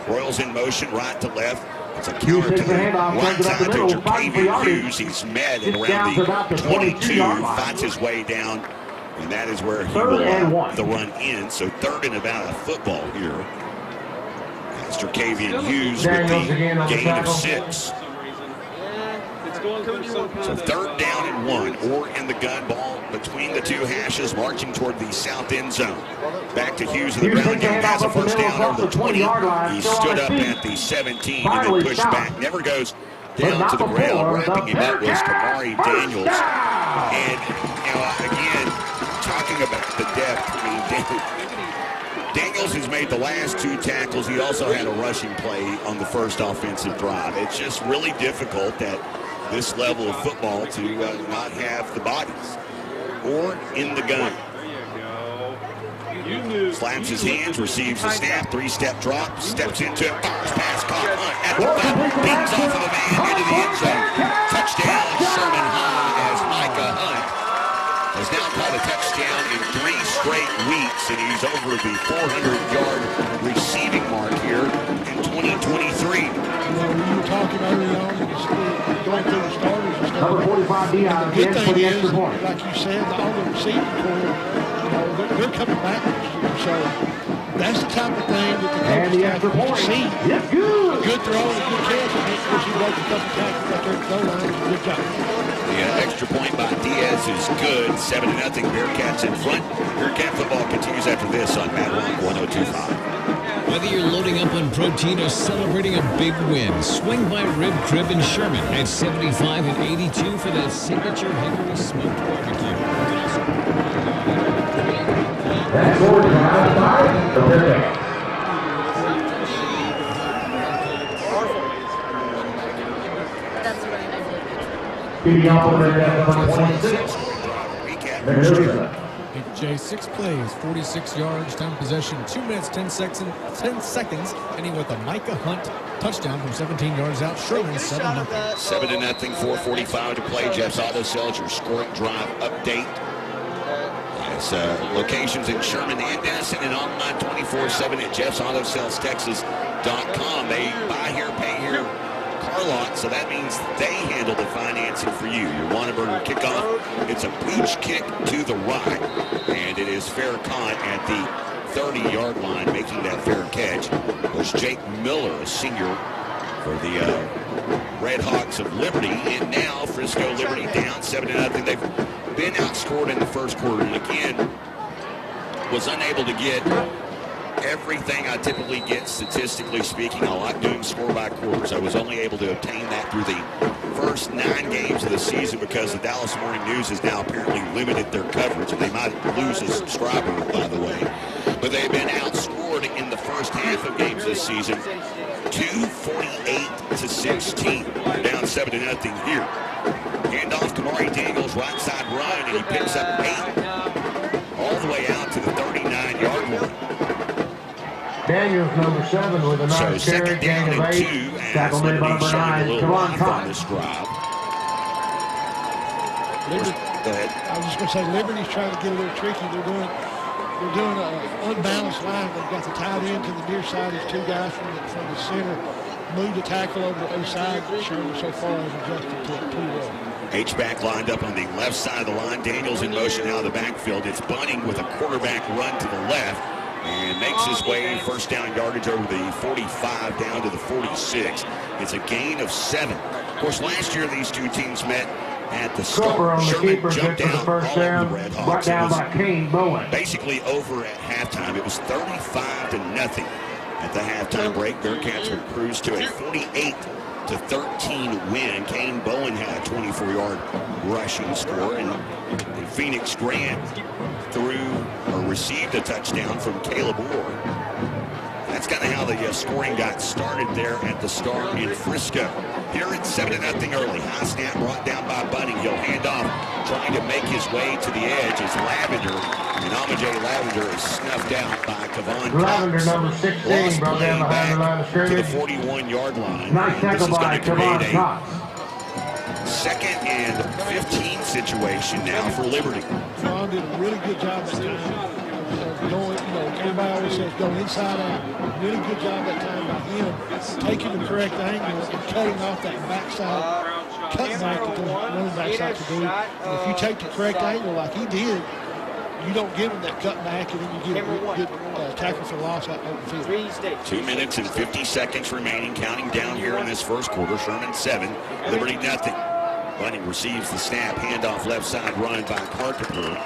Speaker 7: Royals in motion, right to left. It's a counter to the right side to Jerkavian Hughes. He's met at around the 22, finds his way down And that is where he
Speaker 1: Third and
Speaker 7: will
Speaker 1: one.
Speaker 7: the run in. So third and about a football here. As Tercavian Hughes with
Speaker 6: Daniels
Speaker 7: the
Speaker 6: again on the
Speaker 7: gain of
Speaker 6: tackle.
Speaker 7: 6.
Speaker 2: It's going through something.
Speaker 7: So third down and 1, or in the gun, ball between the two hashes, marching toward the south end zone. Back to Hughes in the ground game, has a first down over the 20. He stood up at the 17 and then pushed back. Never goes down to the ground. Wrapping him up was Kamari Daniels. And, you know, again, talking about the depth, I mean, Daniels has made the last 2 tackles. He also had a rushing play on the first offensive drive. It's just really difficult at this level of football to not have the bodies. Or in the gun. Slaps his hands, receives the snap, 3-step drop, steps into it, fires pass, caught Hunt at the back, beats off of the man into the end zone. Touchdown, Sherman High, as Micah Hunt has now caught a touchdown in 3 straight weeks, and he's over the 400-yard receiving mark here in 2023.
Speaker 8: You know, we were talking early on, going through the starters and stuff.
Speaker 1: Number 45 Dion
Speaker 8: The good
Speaker 1: again for
Speaker 8: thing
Speaker 1: the
Speaker 8: is,
Speaker 1: extra point.
Speaker 8: like you said, all the receiving corps, you know, they're coming back next year. So that's the type of thing that the
Speaker 1: And
Speaker 8: coaches
Speaker 1: the
Speaker 8: have
Speaker 1: extra
Speaker 8: to
Speaker 1: point.
Speaker 8: see.
Speaker 1: It's good.
Speaker 8: A good throw and a good catch, and of course he broke a couple tackles right there at the goal line. Good job.
Speaker 7: The extra point by Diaz is good. 7-0 Bearcats in front. Bearcat football continues after this on Mad Rock 102.5.
Speaker 9: Whether you're loading up on protein or celebrating a big win, swing by Rib Crib in Sherman at 75 and 82 for that signature Hickory smoked barbecue.
Speaker 1: That's forward from outside the Bearcats.
Speaker 4: That's what I did.
Speaker 1: Beating off the Bearcats number 26. Mendoza.
Speaker 10: Big J, 6 plays, 46 yards, time possession, 2 minutes, 10 seconds, ending with a Micah Hunt touchdown from 17 yards out. Sherman 7-0.
Speaker 7: 7-0, 4:45 to play. Jeff's Auto Sales, your scoring drive update. Yes, locations in Sherman and Denison and online 24/7 at jeffsautosalestexas.com. They buy here, pay here, car lot, so that means they handle the financing for you. Your Whataburger kickoff, it's a pooch kick to the right, and it is fair caught at the 30-yard line. Making that fair catch was Jake Miller, a senior for the Red Hawks of Liberty. And now Frisco Liberty down 7-0. They've been outscored in the first quarter, and again was unable to get everything I typically get, statistically speaking. I like doing score by quarters. I was only able to obtain that through the first 9 games of the season because the Dallas Morning News has now apparently limited their coverage, and they might lose a subscriber, by the way. But they've been outscored in the first half of games this season, 248-16. Down 7-0 here. Handoff to Kamari Daniels, right side run, and he picks up 8 all the way out to the 39-yard line.
Speaker 6: Daniels, number 7, with a nice
Speaker 7: So
Speaker 6: carry,
Speaker 7: second down
Speaker 6: gain of
Speaker 7: and
Speaker 6: 8.
Speaker 7: 2, as
Speaker 1: Tackle made by
Speaker 7: Liberty
Speaker 1: number
Speaker 7: showing a
Speaker 1: 9,
Speaker 7: little
Speaker 1: Kevon
Speaker 7: life
Speaker 1: Cox.
Speaker 7: on this drive. Go ahead.
Speaker 8: I was just going to say, Liberty's trying to get a little tricky. They're doing an unbalanced line. They've got the tight end to the near side. These 2 guys from the center move the tackle over to the other side. Sherman so far has adjusted to it pretty well.
Speaker 7: H-back lined up on the left side of the line. Daniels in motion out of the backfield. It's Bunning with a quarterback run to the left and makes his way first down yardage over the 45 down to the 46. It's a gain of 7. Of course, last year these two teams met at the
Speaker 1: Cooper on
Speaker 7: start.
Speaker 1: the
Speaker 7: Sherman
Speaker 1: keeper,
Speaker 7: jumped
Speaker 1: good for the
Speaker 7: down
Speaker 1: first
Speaker 7: all over
Speaker 1: down.
Speaker 7: the Red
Speaker 1: Brought
Speaker 7: Hawks. It
Speaker 1: down
Speaker 7: was
Speaker 1: by Kane Bowen.
Speaker 7: basically over at halftime. It was 35-0 at the halftime break. Bearcats would cruise to a 48-13 win. Kane Bowen had a 24-yard rushing score, and Phoenix Grant received a touchdown from Caleb Orr. That's kind of how the scoring got started there at the start in Frisco. Here it's 7-0 early. High snap brought down by Bunning. He'll hand off, trying to make his way to the edge is Lavender. And Amajay Lavender is snuffed out by Kevon Cox.
Speaker 6: Lavender, number 16, brought down behind the line of
Speaker 7: to the
Speaker 6: scrimmage.
Speaker 7: 41-yard line.
Speaker 1: Nice tackle by Kevon Cox.
Speaker 7: Second and 15 situation now for Liberty.
Speaker 8: John did a really good job that time. Going, everybody always says go inside out. Really good job that time by him taking the correct angle and cutting off that backside cutback that the running backs like to do. And if you take the correct angle like he did, you don't give them that cut back, and then you get a good tackle for loss out over the field.
Speaker 7: 2 minutes and 50 seconds remaining, counting down here in this first quarter. Sherman 7, Liberty nothing. Bunning receives the snap, handoff left side run by Carpenter.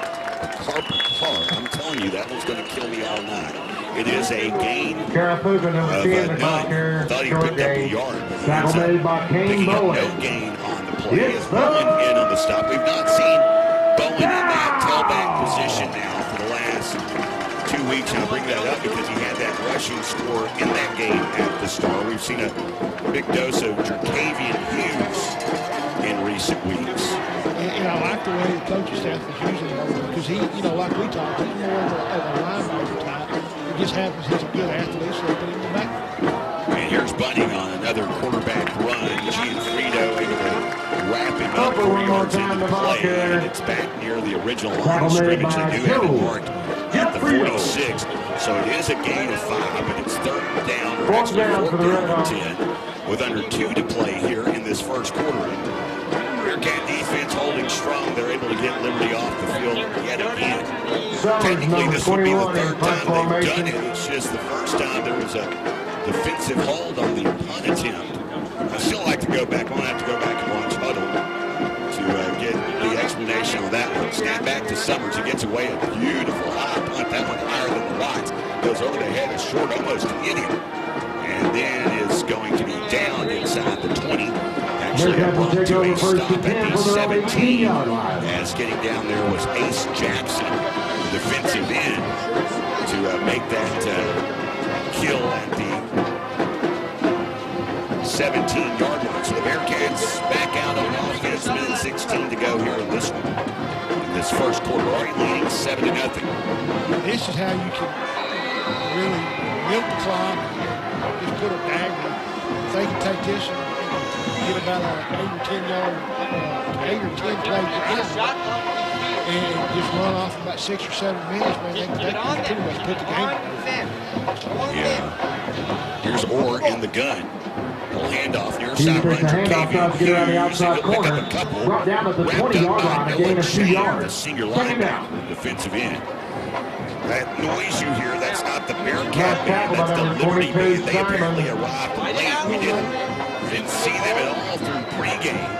Speaker 7: I'm telling you, that one's going to kill me all night. It is a gain of none. Thought he picked up a yard, but he ends up picking up no gain on the play. Is Bowen in on the stop? We've not seen Bowen in that tailback position now for the last 2 weeks. And I bring that up because he had that rushing score in that game at the start. We've seen a big dose of Jertavian Hughes in recent weeks.
Speaker 8: And I like the way the coaching staff is using him because he, like we talked, he's more of a linebacker type. It just happens he's a good athlete, so they put him in the back.
Speaker 7: And here's Bunning on another quarterback run. Gianfrido able to wrap him up 4 yards into the play, and it's back near the original line of scrimmage. They do have it marked at the 46, so it is a gain of 5, but it's third down, or actually 4th down and 10, with under 2 to play here in this first quarter. Bearcat defense holding strong. They're able to get Liberty off the field yet again. Technically, this would be the third time they've done it. It's just the first time there was a defensive hold on the punt attempt. I still like to go back. I'm going to have to go back and watch Huddle to get the explanation on that one. Snap back to Summers. He gets away a beautiful high punt. That one higher than the Watts. Goes over the head of short, almost hit him. And then is going to be down inside the 20. Actually, brought to a stop at the 17, as getting down there was Ace Jackson, the defensive end, to make that kill at the 17-yard line. So the Bearcats back out on offense, minute 16 to go here in this one. In this first quarter, already leading 7-0.
Speaker 8: This is how you can really milk the clock, just put a dagger. If they can take this and get about 8 or 10 plays and just run off about 6 or 7 minutes, man, they can pretty much put the game.
Speaker 7: Yeah. Here's Orr in the gun. Little handoff near side run. Jertavian Hughes. He'll pick up a couple.
Speaker 1: Brought down at the 20-yard line, a gain of 2 yards.
Speaker 7: The senior linebacker, defensive end. That noise you hear, that's not the Bearcat band, that's the Liberty band. They apparently arrived late. We didn't see them at all through pregame.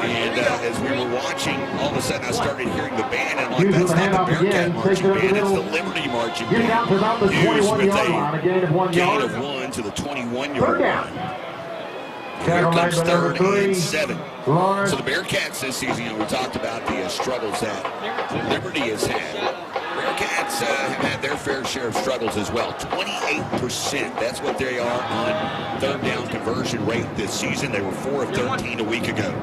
Speaker 7: And as we were watching, all of a sudden I started hearing the band, and like, that's not the Bearcat marching band, it's the Liberty marching band. Hughes with a gain of 1 to the 21-yard line. Here comes 3rd and 7. So the Bearcats this season, we talked about the struggles that Liberty has had. Bearcats have had their fair share of struggles as well. 28%, that's what they are on third down conversion rate this season. They were 4 of 13 a week ago.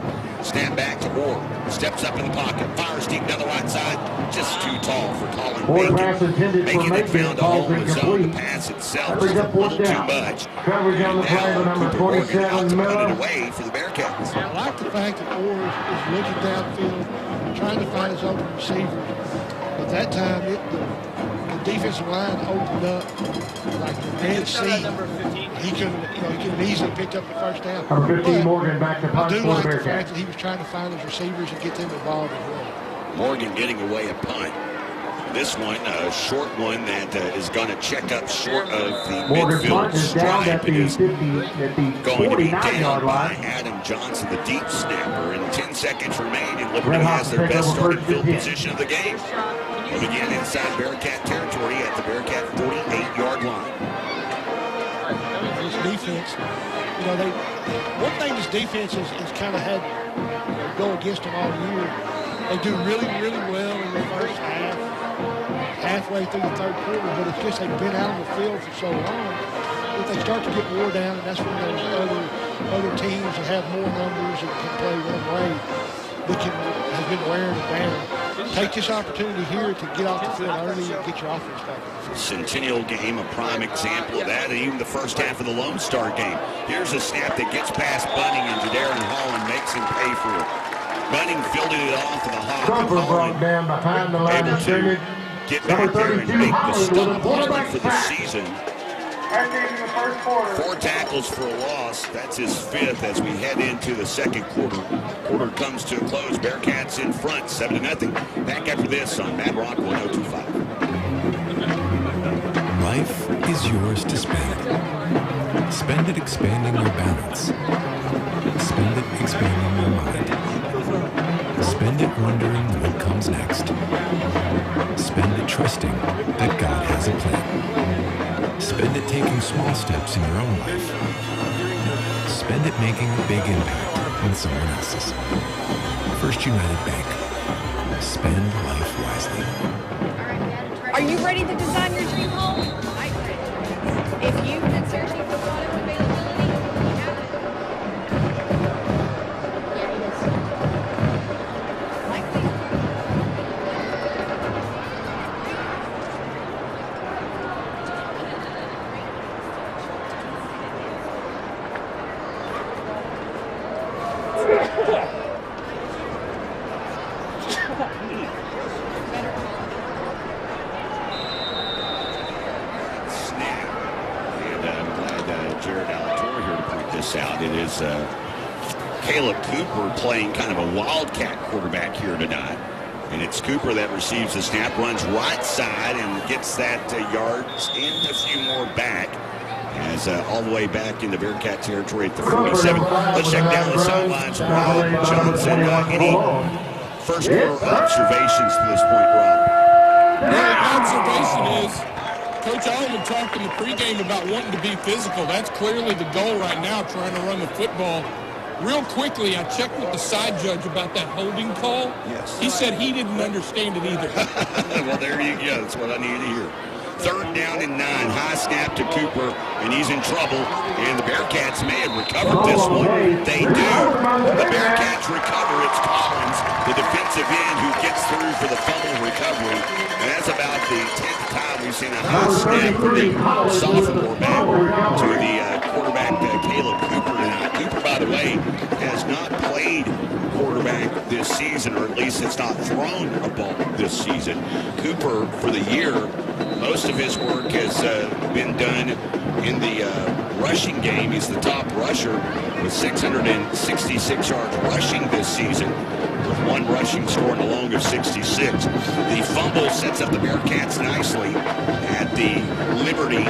Speaker 7: Snap back to Orr. Steps up in the pocket. Fires deep down the right side. Just too tall for Colin Bacon. Bacon had found a hole in his own. The pass itself was a little too much.
Speaker 1: Coverage on the play for number 27, Miller.
Speaker 7: It away for the Bearcats.
Speaker 8: I like the fact that Orr is looking downfield, trying to find his open receiver. But that time, the defensive line opened up like the Red Sea. He could have easily picked up the first down.
Speaker 1: Number 15, Morgan, back to punt
Speaker 8: I do
Speaker 1: for
Speaker 8: like
Speaker 1: the
Speaker 8: the
Speaker 1: Bearcats.
Speaker 8: fact that he was trying to find his receivers and get them involved as well.
Speaker 7: Morgan getting away a punt. This one, a short one that is going to check up short of the
Speaker 1: Morgan's punt
Speaker 7: midfield
Speaker 1: is down
Speaker 7: stripe.
Speaker 1: at
Speaker 7: It
Speaker 1: the
Speaker 7: is
Speaker 1: 50, at the
Speaker 7: going to be
Speaker 1: 49-yard
Speaker 7: down by
Speaker 1: line.
Speaker 7: Adam Johnson, the deep snapper. And 10 seconds remain, and Liberty
Speaker 1: Red
Speaker 7: has
Speaker 1: Hawks
Speaker 7: their
Speaker 1: take
Speaker 7: best
Speaker 1: over
Speaker 7: starting
Speaker 1: first
Speaker 7: field
Speaker 1: and 10.
Speaker 7: position of the game. We'll begin inside Bearcat territory at the Bearcat 48-yard line.
Speaker 8: This defense, one thing this defense has kind of had go against them all year. They do really, really well in the first half, halfway through the third quarter, but it's just they've been out on the field for so long that they start to get wore down, and that's when those other teams that have more numbers and can play one way have been wearing it down. Take this opportunity here to get off the field early and get your offense back.
Speaker 7: Centennial game, a prime example of that, and even the first half of the Lone Star game. Here's a snap that gets past Bunning, and Jadaron Holland makes him pay for it. Bunning fielded it off of the hop.
Speaker 1: Trumper brought down behind the line of scrimmage.
Speaker 7: Get back there and make the stop for the season. 4 tackles for a loss. That's his 5th as we head into the second quarter. Quarter comes to a close. Bearcats in front, 7-0. Back after this on Mad Rock 102.5.
Speaker 11: Life is yours to spend. Spend it expanding your balance. Spend it expanding your mind. Spend it wondering what comes next. Spend it trusting that God has a plan. Spend it taking small steps in your own life. Spend it making a big impact on someone else's. First United Bank. Spend life wisely.
Speaker 12: Are you ready to design your dream home? If you've been searching for product availability, you have it. Yeah, it is.
Speaker 7: Out. It is Caleb Cooper playing kind of a wildcat quarterback here tonight. And it's Cooper that receives the snap, runs right side, and gets that yards and a few more back. As all the way back into Bearcat territory at the 47. Let's check down the sidelines. Rob Johnson. Any first quarter observations to this point, Rob?
Speaker 13: Well, the observation is Coach Allen talked in the pregame about wanting to be physical. That's clearly the goal right now, trying to run the football. Real quickly, I checked with the side judge about that holding call.
Speaker 7: Yes.
Speaker 13: He said he didn't understand it either.
Speaker 7: Well, there you go. That's what I needed to hear. 3rd down and 9. High snap to Cooper, and he's in trouble. And the Bearcats may have recovered this one. They do. The Bearcats recover. It's Collins, the defensive end, who gets through for the fumble recovery. And that's about the 10th time we've seen a high snap from the sophomore back to the quarterback, Caleb Cooper. And Cooper, by the way, has not played quarterback this season, or at least has not thrown a ball this season. Cooper, for the year, most of his work has been done in the rushing game. He's the top rusher with 666 yards rushing this season, with 1 rushing score and a long of 66. The fumble sets up the Bearcats nicely at the Liberty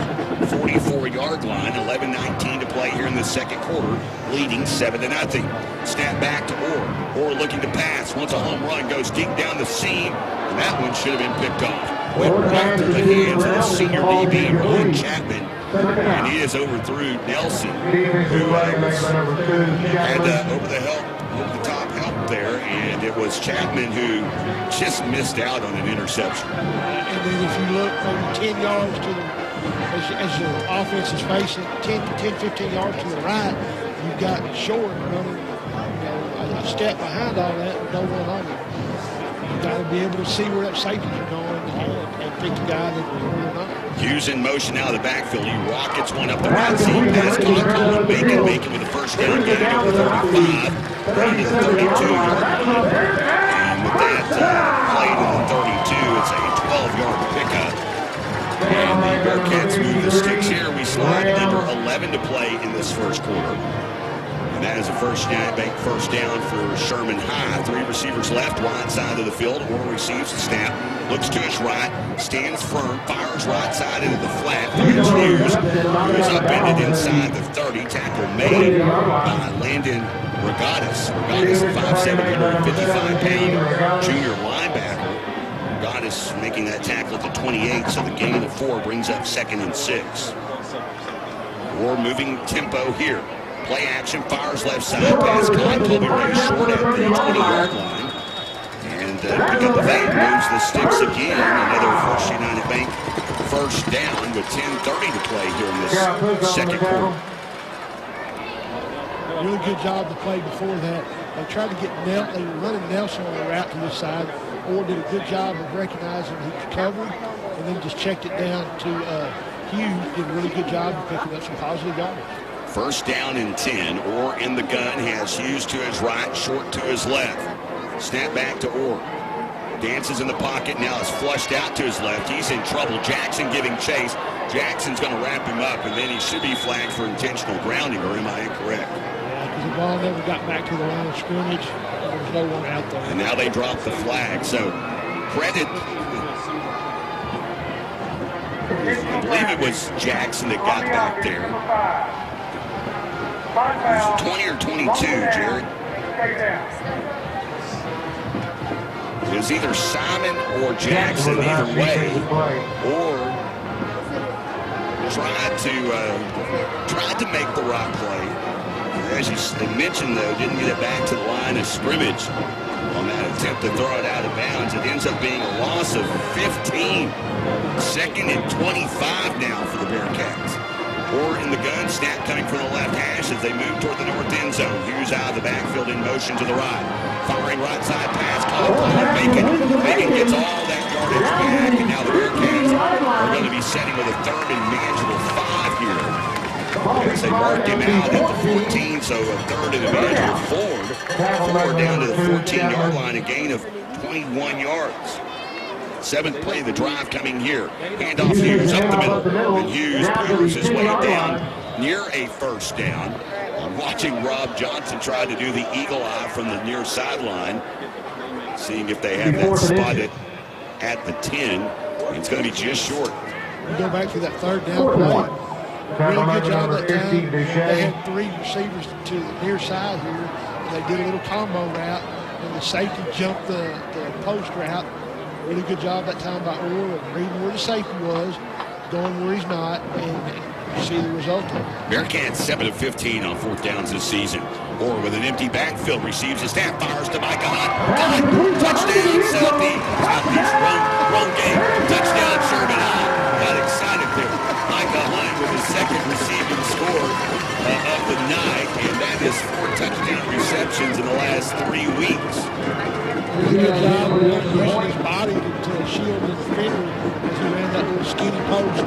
Speaker 7: 44-yard line. 11:19 to play here in the second quarter, leading 7-0. Snap back to Orr. Orr looking to pass. Once a home run, goes deep down the seam, and that one should have been picked off. Went right through the hands of the senior DB, Ron Chapman, and he has overthrew Nelson, who had over the top help there, and it was Chapman who just missed out on an interception.
Speaker 8: And then if you look maybe 10 yards to the, as the offense is facing, 10-15 yards to the right, you've got Short running, a step behind all that with no one on it. You've got to be able to see where that safeties are going and pick the guy that they're not.
Speaker 7: Hughes in motion out of the backfield. He rockets one up the right seam. Pass caught. Colin Bacon with the first down. Getting up to 35. Down to the 32-yard line. And with that play to the 32, it's a 12-yard pickup. And the Bearcats move the sticks here. We slide under 11 to play in this first quarter. And that is a first down for Sherman High. 3 receivers left, wide side of the field. Orr receives the snap, looks to his right, stands firm, fires right side into the flat. The Engineers, who is upended inside the 30. Tackle made by Landon Regattas. Regattas, 5'7", 155-pound junior linebacker. Regattas making that tackle at the 28, so the gain of 4 brings up 2nd and 6. Orr moving tempo here. Play action, fires left side, pass caught. Toby Ray short at the 20-yard line. And pick up the bank, moves the sticks again. Another First United Bank first down with 10:30 to play here in this second quarter.
Speaker 8: Really good job to play before that. They tried to get they were running Nelson on the route to this side. Orr did a good job of recognizing he was covered and then just checked it down to Hughes. Did a really good job of picking up some positive yards.
Speaker 7: First down and 10. Orr in the gun, has Hughes to his right, Short to his left. Snap back to Orr. Dances in the pocket, now is flushed out to his left. He's in trouble. Jackson giving chase. Jackson's going to wrap him up, and then he should be flagged for intentional grounding, or am I incorrect?
Speaker 8: Yeah, because the ball never got back to the line of scrimmage. There was no one out there.
Speaker 7: And now they drop the flag. So credit. I believe it was Jackson that got back there. It was 20 or 22, Jared. It was either Simon or Jackson, either way, or tried to make the right play. As you mentioned, though, didn't get it back to the line of scrimmage on that attempt to throw it out of bounds. It ends up being a loss of 15. Second and 25 now for the Bearcats. Or in the gun, snap coming from the left hash as they move toward the north end zone. Hughes out of the backfield in motion to the right. Firing right side pass, caught by Bacon gets all that yardage back, and now the Bearcats are going to be setting with a third and manageable 5 here. As they mark him out at the 14, so a third and a manageable 4 down to the 14-yard line, a gain of 21 yards. 7th play of the drive coming here. Handoff Hughes up the middle. And Hughes powers his way down near a first down. I'm watching Rob Johnson try to do the eagle eye from the near sideline, seeing if they have that spotted at the 10. It's going to be just short.
Speaker 8: You go back to that third down play. Really good job that time. They had 3 receivers to the near side here. And they did a little combo route, and the safety jumped the post route. Really good job that time by Orr of reading where the safety was, going where he's not, and you see the result of it.
Speaker 7: Bearcats 7 of 15 on 4th downs this season. Orr with an empty backfield receives a snap, fires to Micah Hunt. Touchdown, Southeast run game. Touchdown, Sherman High. Got excited there. Micah Hunt with his second receiving score of the night, and that is 4 touchdown receptions in the last 3 weeks.
Speaker 8: Really good job of using his body to shield the defender as he ran that little skinny post. A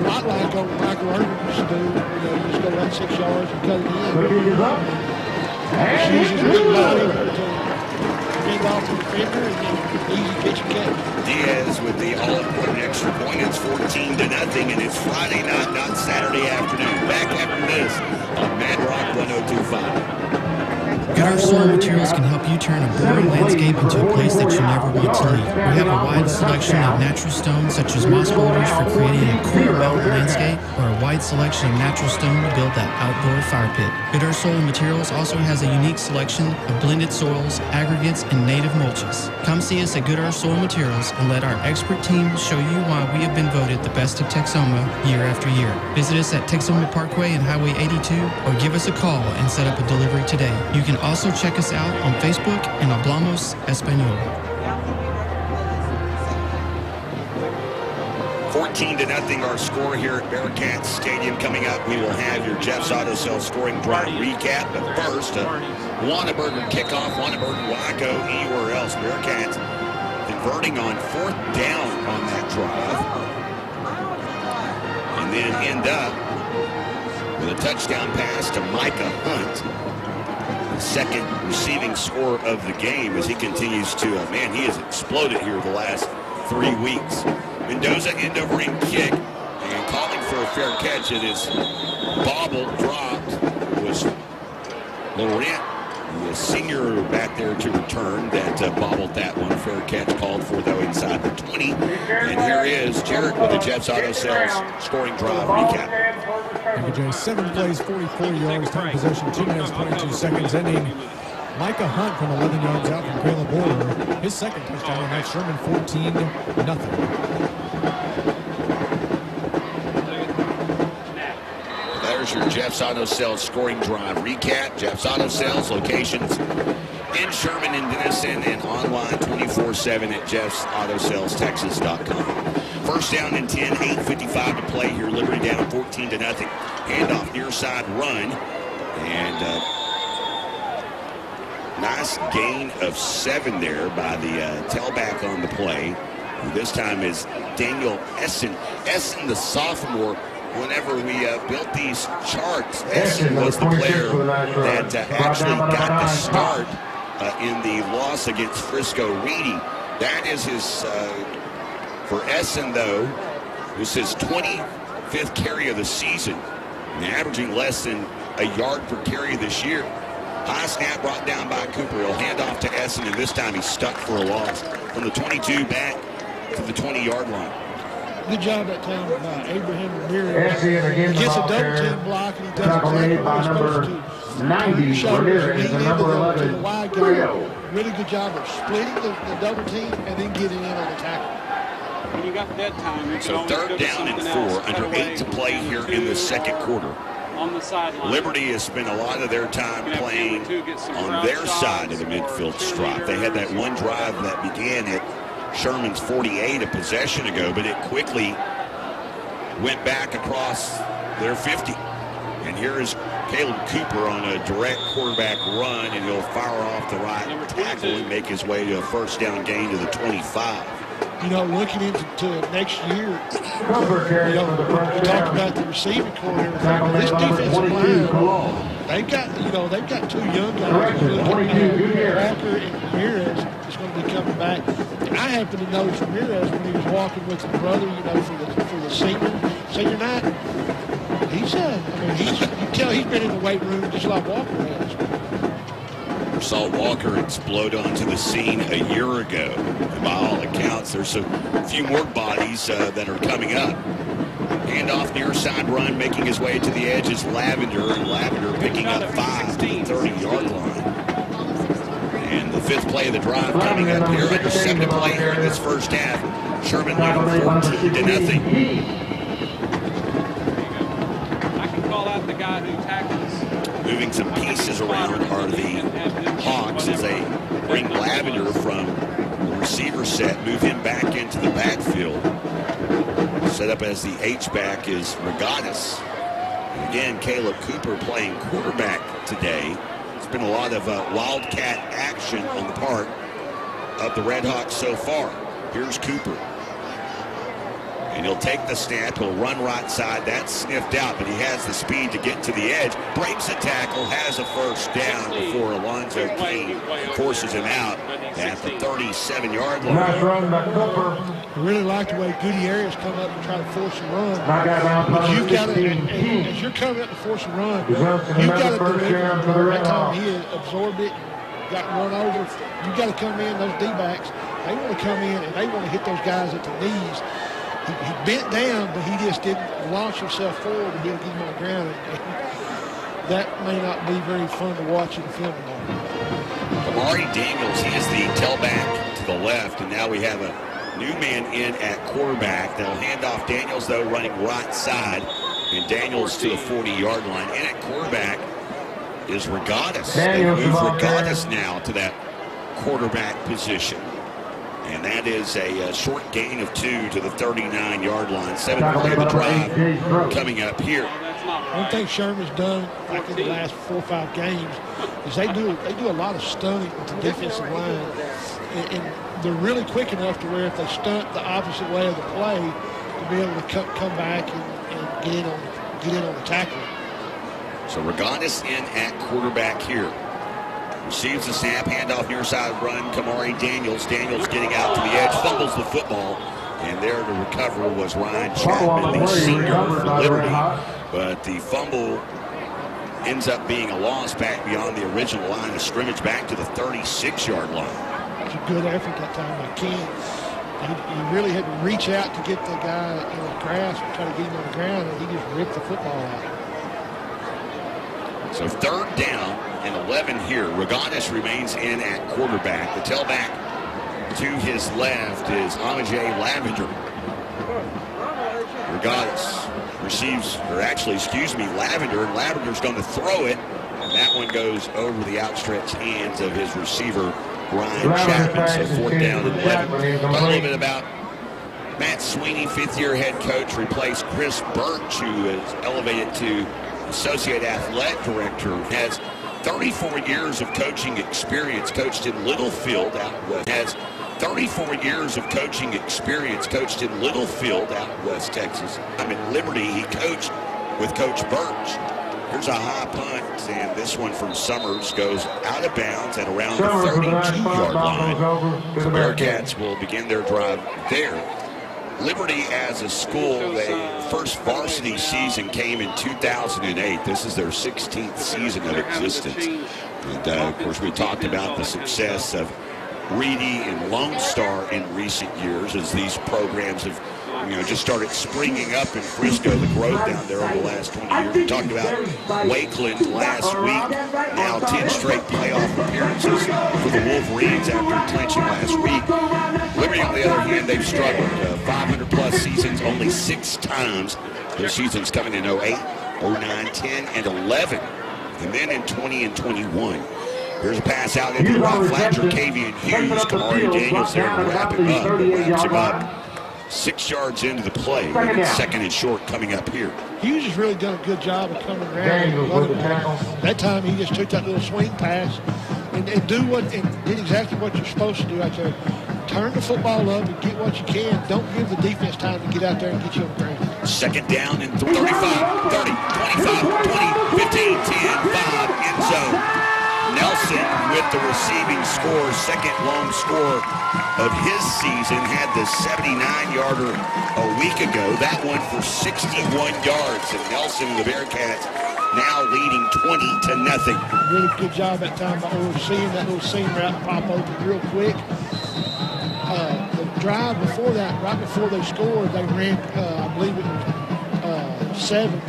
Speaker 8: lot like old Michael Irvin used to do. You just go run 6 yards and cut it in. Just use his big body to get off the defender and then easy catch and catch.
Speaker 7: Diaz with the all-important extra point. It's 14-0, and it's Friday night, not Saturday afternoon. Back after this on Mad Rock 102.5.
Speaker 14: Good Soil Materials can help you turn a boring landscape into a place that you never want to leave. We have a wide selection of natural stones such as moss boulders for creating a cool mountain landscape, or a wide selection of natural stone to build that outdoor fire pit. Good Soil Materials also has a unique selection of blended soils, aggregates, and native mulches. Come see us at Good Soil Materials and let our expert team show you why we have been voted the best of Texoma year after year. Visit us at Texoma Parkway and Highway 82, or give us a call and set up a delivery today. You can also check us out on Facebook and Hablamos Español.
Speaker 7: 14-0 our score here at Bearcat Stadium. Coming up, we will have your Jeff's Auto Sales scoring drive recap. But first, Wannaburger kickoff. Wannaburger, Waco, anywhere else. Bearcats converting on 4th down on that drive. And then end up with a touchdown pass to Micah Hunt. Second receiving score of the game as he continues to, he has exploded here the last 3 weeks. Mendoza end over end kick and calling for a fair catch. It is bobbled, dropped. It was Laurent, the senior back there to return, that bobbled that one. Fair catch called for, though, inside the 20. And here is Jared with the Jeff's Auto Sales scoring drive recap.
Speaker 10: Thank you, Jay. 7 plays, 44 yards, time possession, 2 minutes, 22 seconds, ending Micah Hunt from 11 yards out from Caleb Orr. His second touchdown on that, Sherman 14-0.
Speaker 7: There's your Jeff's Auto Sales scoring drive recap. Jeff's Auto Sales locations in Sherman and Denison, and online 24/7 at jeffsautosales.texas.com. First down and 10, 8:55 to play here. Liberty down 14-0. Handoff near side run, and nice gain of 7 there by the tailback on the play. Who this time is Daniel Essen. Essen, the sophomore. Whenever we built these charts, Essen was the player that actually got the start in the loss against Frisco Reedy That is his, for Essen, though, this is his 25th carry of the season, and averaging less than a yard per carry this year. High snap brought down by Cooper. He'll hand off to Essen, and this time he's stuck for a loss from the 22 back to the 20-yard line.
Speaker 8: Good job that time by Abraham Ramirez.
Speaker 6: Essen
Speaker 8: Gets a double
Speaker 6: there.
Speaker 8: team block, and he does
Speaker 6: Tackled
Speaker 8: exactly what he's
Speaker 6: by
Speaker 8: supposed
Speaker 6: number
Speaker 8: to.
Speaker 6: 90,
Speaker 8: Shoulders
Speaker 6: Ramirez,
Speaker 8: leading
Speaker 6: and
Speaker 8: into
Speaker 6: number
Speaker 8: to
Speaker 6: 11,
Speaker 8: the wide guy.
Speaker 6: Frisco.
Speaker 8: Really good job of splitting the double team and then getting in on the tackle.
Speaker 2: When you got dead time, you
Speaker 7: So third down and 4, under 8 to play here in the second quarter.
Speaker 2: On the sideline.
Speaker 7: Liberty has spent a lot of their time playing on their side of the midfield stripe. They had that one drive that began at Sherman's 48 a possession ago, but it quickly went back across their 50. And here is Caleb Cooper on a direct quarterback run, and he'll fire off the right tackle and make his way to a first down gain to the 25.
Speaker 8: You know, looking into next year,
Speaker 6: Cooper,
Speaker 8: you know, we talked about the receiving core and everything. This defensive line, they've got two young guys. Walker and Ramirez is going to be coming back. And I happen to notice Ramirez when he was walking with his brother, you know, for the senior night. He's you can tell he's been in the weight room just like Walker has.
Speaker 7: Saw Walker explode onto the scene a year ago. And by all accounts, there's a few more bodies that are coming up. Handoff near side run, making his way to the edge is Lavender, and Lavender picking up 5 to the 30-yard line. And the 5th play of the drive coming up here. Under 7 to play here in this first half. Sherman leading 14-0.
Speaker 2: I can call out the guy who tackles.
Speaker 7: Moving some pieces around are the Hawks as they bring Lavender from the receiver set, move him back into the backfield. Set up as the H-back is Regatas. And again, Caleb Cooper playing quarterback today. It's been a lot of wildcat action on the part of the Red Hawks so far. Here's Cooper. And he'll take the snap, he'll run right side. That's sniffed out, but he has the speed to get to the edge. Breaks a tackle, has a first down before Alonzo King forces him out at the 37-yard line.
Speaker 6: Nice run by Cooper.
Speaker 8: I really like the way Gutierrez come up and try to force a run.
Speaker 6: But
Speaker 8: you've got to, as you're coming up to force a run, you've got to deliver. That time he absorbed it, got run over. You've got to come in, those D-backs, they want to come in and they want to hit those guys at the knees. He bent down, but he just didn't launch himself forward to be able to get him on the ground. That may not be very fun to watch in the film tomorrow.
Speaker 7: Amari Daniels, he is the tailback to the left, and now we have a new man in at quarterback. They'll hand off Daniels, though, running right side, and Daniels to the 40-yard line. In at quarterback is Regatas. They move Regatas now to that quarterback position. And that is a short gain of 2 to the 39-yard line. 7th play of the drive coming up here.
Speaker 8: One thing Sherman's done, like in the last 4 or 5 games, is they do a lot of stunting with the defensive line, and they're really quick enough to where if they stunt the opposite way of the play, to be able to come back and get in on the tackle.
Speaker 7: So Regatas in at quarterback here. Receives the snap, handoff near side run, Kamari Daniels. Daniels getting out to the edge, fumbles the football, and there to recover was Ryan Chapman, the senior for Liberty. But the fumble ends up being a loss back beyond the original line of scrimmage, back to the 36-yard line.
Speaker 8: It's a good effort that time by King. He really had to reach out to get the guy in the grass and try to get him on the ground, and he just ripped the football out.
Speaker 7: So third down and 11 here. Regatas remains in at quarterback. The tailback to his left is Amajay Lavender. Regatas receives, Lavender, and Lavender's going to throw it, and that one goes over the outstretched hands of his receiver, Ryan Chapman. So fourth down and 11. A little bit about Matt Sweeney, 5th-year head coach, replaced Chris Birch, who is elevated to Associate Athletic Director, has 34 years of coaching experience, coached in Littlefield out west. Has 34 years of coaching experience, coached in Littlefield out west Texas. I'm at Liberty. He coached with Coach Birch. Here's a high punt, and this one from Summers goes out of bounds at around the 32-yard line. The Bearcats will begin their drive there. Liberty as a school, their first varsity season came in 2008. This is their 16th season of existence. And, of course, we talked about the success of Reedy and Lone Star in recent years as these programs have just started springing up in Frisco, the growth down there over the last 20 years. We talked about Wakeland last week. Now 10 straight playoff appearances for the Wolverines after clinching last week. Liberty, on the other hand, they've struggled. 500-plus seasons, only 6 times. Their seasons coming in 08, 09, 10, and 11. And then in 20 and 21. Here's a pass out into the right flat for Kavian Hughes. Kamari Daniels there to wrap him up. Wraps him up 6 yards into the play. Second and short coming up here.
Speaker 8: Hughes has really done a good job of coming around. That time he just took that little swing pass and did exactly what you're supposed to do out there. Turn the football up and get what you can. Don't give the defense time to get out there and get you on the ground.
Speaker 7: Second down and 35, 30, 25, 20, 15, 10, 5, end zone. Nelson with the receiving score, second long score of his season, had the 79-yarder a week ago. That one for 61 yards, and Nelson and the Bearcats now leading 20-0.
Speaker 8: Really good job that time by overseeing that little seam route pop open real quick. The drive before that, right before they scored, they ran, I believe it was 7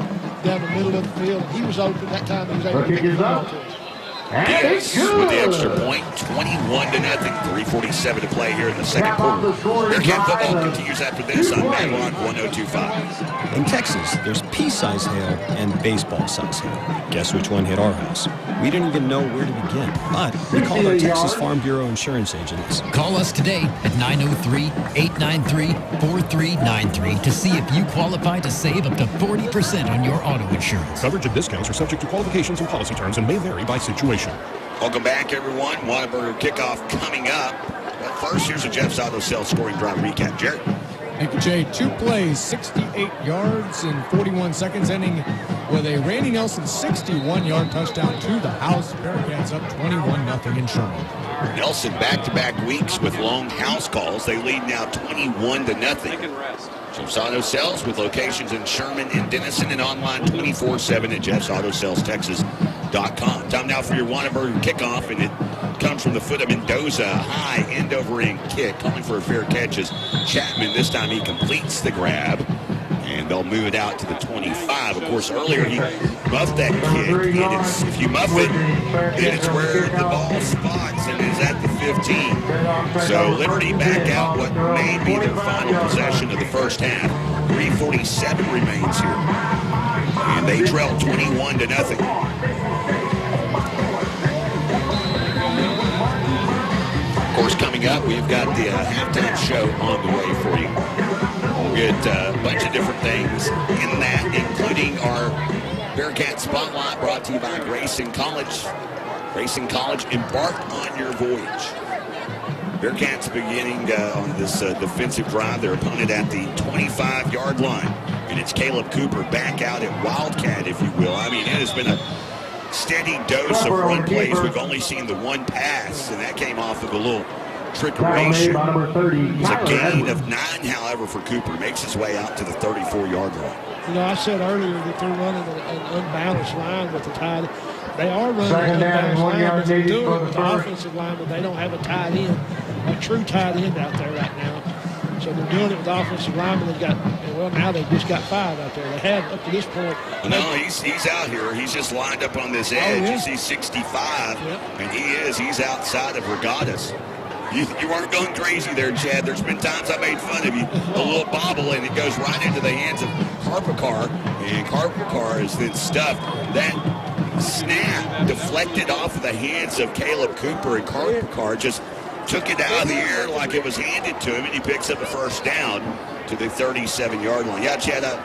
Speaker 8: down the middle of the field. He was open that time. He was able to get it out to us.
Speaker 7: Yes, with the extra point, 21-0. 3:47 to play here in the second quarter. Bearcat football continues after this on Madlock 1025.
Speaker 15: In Texas, there's pea-size hail and baseball-size hail. Guess which one hit our house? We didn't even know where to begin, but we called our Texas Farm Bureau insurance agents.
Speaker 16: Call us today at 903-893-4393 to see if you qualify to save up to 40% on your auto insurance.
Speaker 17: Coverage and discounts are subject to qualifications and policy terms and may vary by situation.
Speaker 7: Welcome back, everyone. Whataburger kickoff coming up. But first, here's a Jeff's Auto Sales scoring drive recap. Jared.
Speaker 10: Thank you, Jay. 2 plays, 68 yards in 41 seconds, ending with a Randy Nelson 61-yard touchdown to the house. Bearcats up 21-0 in Sherman.
Speaker 7: Nelson back-to-back weeks with long house calls. They lead now 21-0. Jeff's Auto Sales with locations in Sherman and Denison and online 24/7 at jeffsautosalestexas.com. Time now for your Whataburger kickoff, and it comes from the foot of Mendoza. High end-over-end kick, calling for a fair catch as Chapman. This time he completes the grab, and they'll move it out to the 25. Of course, earlier he muffed that kick, and if you muff it, then it's where the ball spots and is at the 15. So Liberty back out what may be their final possession of the first half. 3:47 remains here, and they trail 21-0. Of course, coming up, we've got the halftime show on the way for you. We'll get a bunch of different things in that, including our Bearcat Spotlight brought to you by Grayson College. Grayson College, embark on your voyage. Bearcats beginning on this defensive drive, their opponent at the 25-yard line. And it's Caleb Cooper back out at Wildcat, if you will. I mean, it has been a steady dose of run plays. We've only seen the one pass, and that came off of a little trickeration. It's a gain of 9, however, for Cooper. Makes his way out to the 34-yard line.
Speaker 8: You know, I said earlier that they're running an unbalanced line with the tight end. They are running an unbalanced line, but they're doing it with the offensive line, but they don't have a tight end, a true tight end out there right now. So they're doing it with the offensive line, but they've got, well, now they've just got 5 out there. They have up to this point.
Speaker 7: No, he's out here. He's just lined up on this edge. You see 65, and he's outside of Regattas. You weren't going crazy there, Chad. There's been times I made fun of you. A little bobble, and it goes right into the hands of Carpakar, and Carpakar is then stuffed. That snap deflected off of the hands of Caleb Cooper, and Carpakar just took it out of the air like it was handed to him, and he picks up a first down to the 37-yard line. Yeah, Chad, I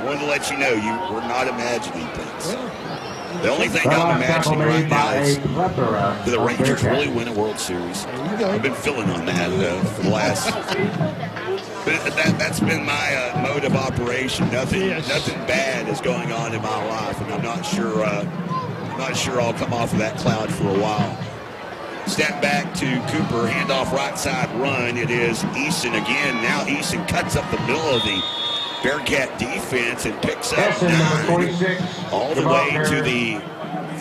Speaker 7: wanted to let you know we're not imagining things. The only thing I'm imagining right now is do the Rangers really win a World Series? I've been filling on that for the last That's been my mode of operation. Nothing bad is going on in my life, and I'm not sure I'll come off of that cloud for a while. Step back to Cooper, handoff right side run. It is Eason again. Now Eason cuts up the middle of the Bearcat defense and picks up 9 all the way to the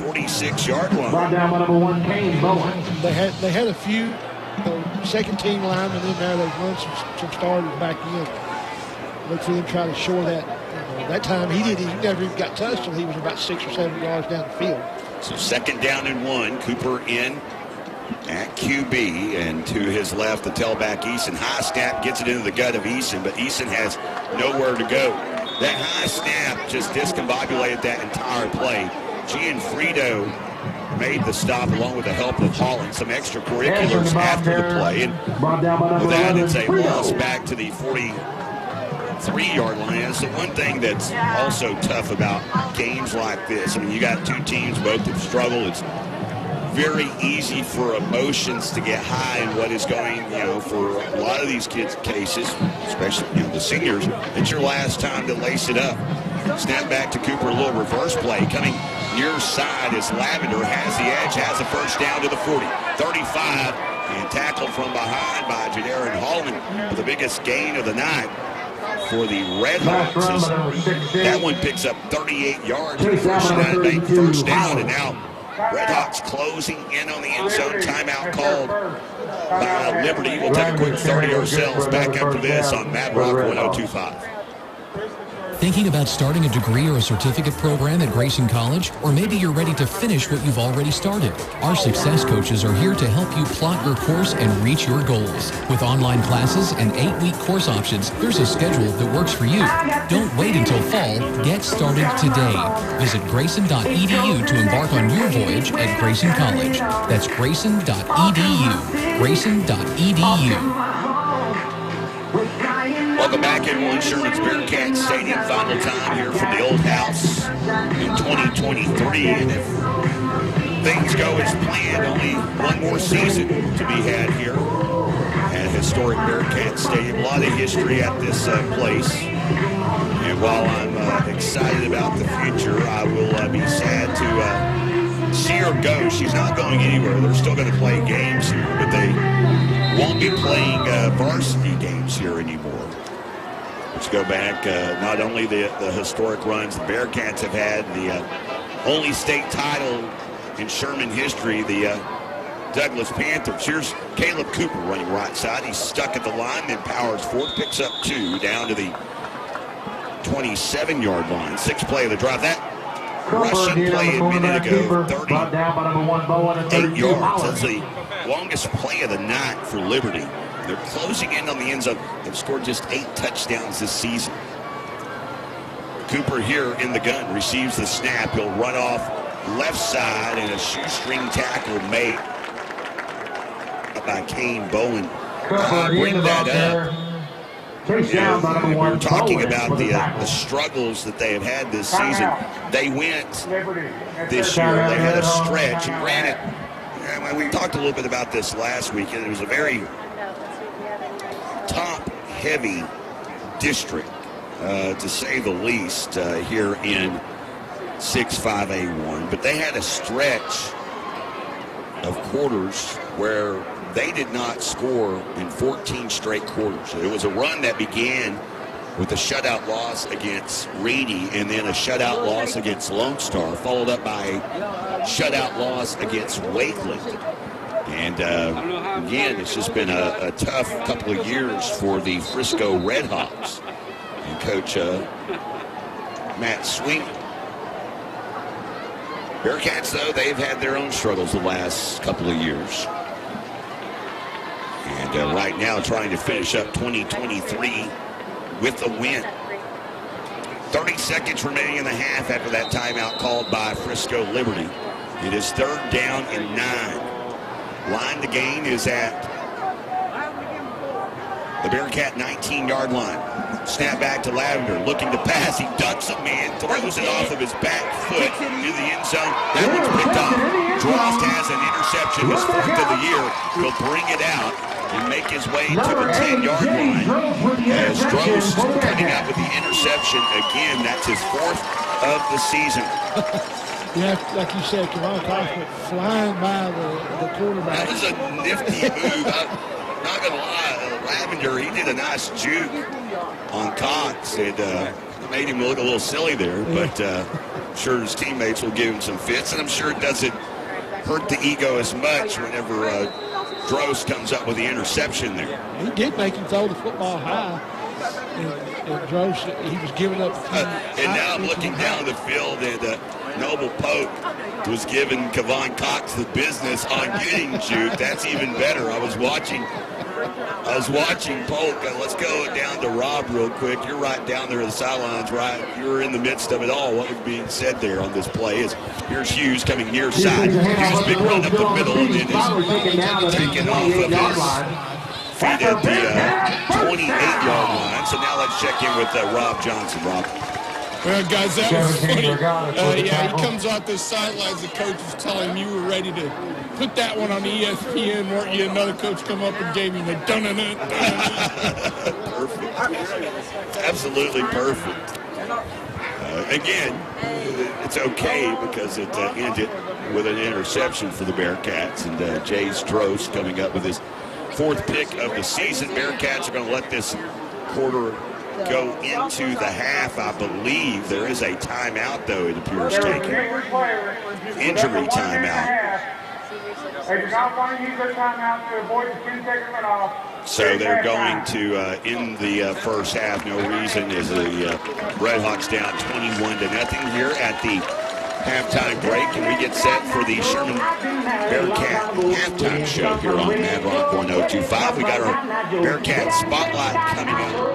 Speaker 7: 46-yard line.
Speaker 1: Brought down by number 1, Kane Bowen.
Speaker 8: They had a few second team linemen in there. They've run some starters back in. Look for them trying to shore that. That time he never even got touched until he was about 6 or 7 yards down the field.
Speaker 7: So 2nd down and 1. Cooper in at QB, and to his left, the tailback Eason. High snap gets it into the gut of Eason, but Eason has nowhere to go. That high snap just discombobulated that entire play. Gianfrido made the stop along with the help of Holland. Some extracurriculars after the play, and with that, it's a loss back to the 43-yard line. That's the one thing that's also tough about games like this. I mean, you got two teams, both have struggled. It's very easy for emotions to get high in what is going, for a lot of these kids' cases, especially, the seniors. It's your last time to lace it up. Snap back to Cooper, a little reverse play. Coming near side as Lavender has the edge, has a first down to the 40, 35, and tackled from behind by Jadarin Holland for the biggest gain of the night for the Red Hawks. That one picks up 38 yards for first down, and now Redhawks closing in on the end zone. Timeout called by Liberty. We'll take a quick 30 ourselves. Back after this on Mad Rock 1025.
Speaker 16: Thinking about starting a degree or a certificate program at Grayson College? Or maybe you're ready to finish what you've already started. Our success coaches are here to help you plot your course and reach your goals. With online classes and 8-week course options, there's a schedule that works for you. Don't wait until fall. Get started today. Visit grayson.edu to embark on your voyage at Grayson College. That's grayson.edu. grayson.edu.
Speaker 7: Welcome back, everyone. Sherman's Bearcat Stadium, final time here from the old house in 2023. And if things go as planned, only one more season to be had here at historic Bearcat Stadium. A lot of history at this place. And while I'm excited about the future, I will be sad to see her go. She's not going anywhere. They're still going to play games here, but they won't be playing varsity games here anymore. Let's go back, not only the historic runs the Bearcats have had, the only state title in Sherman history, the Douglas Panthers. Here's Caleb Cooper running right side. He's stuck at the line, then powers forward, picks up 2 down to the 27-yard line. 6th play of the drive. That rushing play a minute ago, 38 yards. That's the longest play of the night for Liberty. They're closing in on the end zone. They've scored just 8 touchdowns this season. Cooper here in the gun receives the snap. He'll run off left side, and a shoestring tackle made by Kane Bowen. Bring that up. We were talking about the struggles that they have had this season. They went this year. They had a stretch. And granted, we talked a little bit about this last week, and it was a very top-heavy district, to say the least, here in 6-5A1. But they had a stretch of quarters where they did not score in 14 straight quarters. It was a run that began with a shutout loss against Reedy and then a shutout loss against Lone Star, followed up by a shutout loss against Wakeland. And again, it's just been a tough couple of years for the Frisco Redhawks and Coach Matt Sweeney. Bearcats, though, they've had their own struggles the last couple of years. And right now trying to finish up 2023 with a win. 30 seconds remaining in the half after that timeout called by Frisco Liberty. It is 3rd down and 9. Line to gain is at the Bearcat 19-yard line. Snap back to Lavender, looking to pass. He ducks a man, throws it off of his back foot into the end zone. That one's picked off. Drost has an interception, his 4th of the year. He'll bring it out and make his way to the 10-yard line as Drost coming out with the interception again. That's his 4th of the season.
Speaker 8: Yeah, like you said, Kevon Cox went flying by the quarterback.
Speaker 7: That was a nifty move. I'm not going to lie, Lavender, he did a nice juke on Cox. It made him look a little silly there, but I'm sure his teammates will give him some fits, and I'm sure it doesn't hurt the ego as much whenever Drost comes up with the interception there.
Speaker 8: He did make him throw the football high, and Drost, he was giving up.
Speaker 7: And now I'm looking down the field, and Noble Pope was giving Kevon Cox the business on getting juked. That's even better. I was watching Polk. Let's go down to Rob real quick. You're right down there at the sidelines, right? You're in the midst of it all. What was being said there on this play is here's Hughes coming near side. Hughes big run up the middle and then is taken off of his feet at the 28-yard line. So now let's check in with Rob Johnson. Rob.
Speaker 13: Well, guys, that was funny. Yeah, he comes off the sidelines. The coach is telling him you were ready to put that one on ESPN, weren't you? Another coach come up and gave him the dun-dun-dun.
Speaker 7: Perfect. Absolutely perfect. Again, it's okay because it ended with an interception for the Bearcats, and Jace Drost coming up with his 4th pick of the season. Bearcats are going to let this quarter go into the half. I believe there is a timeout, though, it appears taken. Injury timeout.
Speaker 18: They do not want to use their timeout to avoid the 2-second runoff.
Speaker 7: So they're going to end the first half. No reason is the Redhawks down 21-0 here at the halftime break, and we get set for the Sherman Bearcat halftime show here on Mad Rock 1025. We got our Bearcat Spotlight coming up.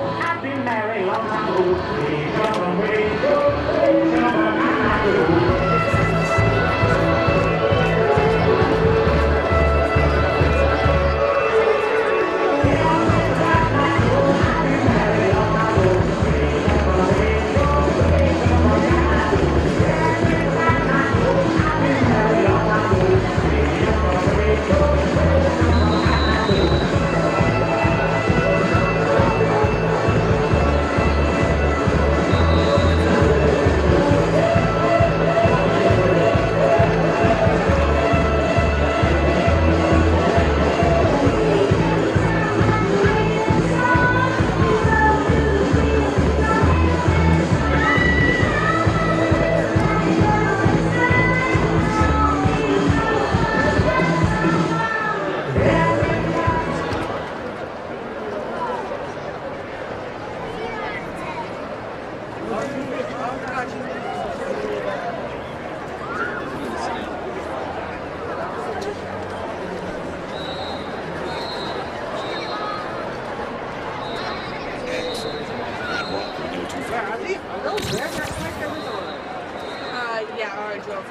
Speaker 3: Yeah, orange wolf.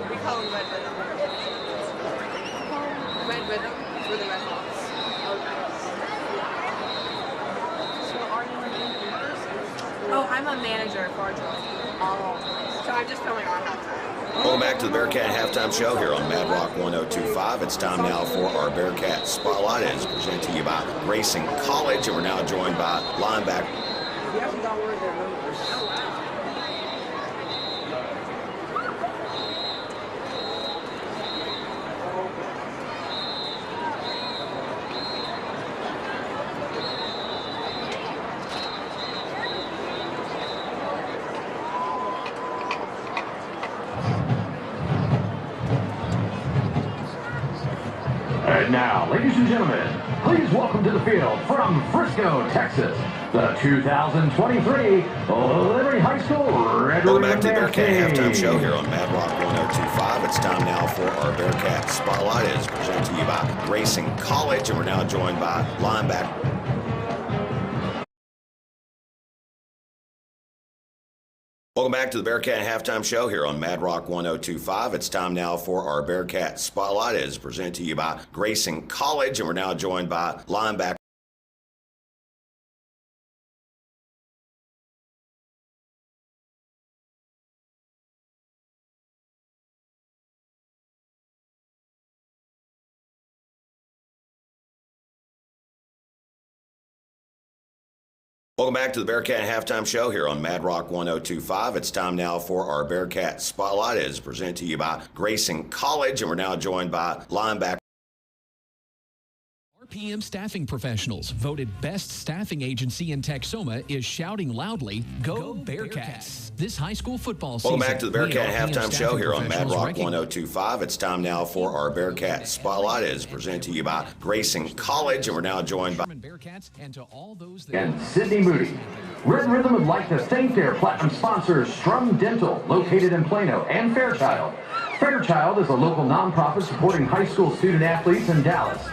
Speaker 3: We call them red rhythm. Red rhythm for the Red Hawks. Oh, I'm a manager for our drill. Oh, so I'm just filming our halftime.
Speaker 19: Welcome back to the Bearcat Halftime Show here on Mad Rock 1025. It's time now for our Bearcat Spotlight. It is presented to you by Racing College, and we're now joined by linebacker.
Speaker 3: You haven't got word their numbers. Oh, wow.
Speaker 1: And now, ladies and gentlemen, please welcome to the field from Frisco, Texas, the 2023 Liberty High School Red
Speaker 19: Welcome back to the Bearcat Halftime Show here on Mad Rock 1025. It's time now for our Bearcat Spotlight. It is presented to you by Racing College, and we're now joined by linebacker. Welcome back to the Bearcat Halftime Show here on Mad Rock 1025. It's time now for our Bearcat Spotlight. It is presented to you by Racing College, and we're now joined by linebacker. Welcome back to the Bearcat Halftime Show here on Mad Rock 1025. It's time now for our Bearcat Spotlight. It is presented to you by Grayson College, and we're now joined by linebacker.
Speaker 16: RPM Staffing Professionals, voted best staffing agency in Texoma, is shouting loudly, Go Bearcats! This high school football season.
Speaker 19: Welcome back to the Bearcat Halftime Show here on Mad Rock 1025. It's time now for our Bearcat Spotlight. It is presented to you by Grayson College, and we're now joined by
Speaker 16: Bearcats and to all those that
Speaker 1: and Sydney Moody. Red Rhythm would like to thank their platinum sponsors, Strum Dental, located in Plano, and Fairchild. Fairchild is a local nonprofit supporting high school student athletes in Dallas.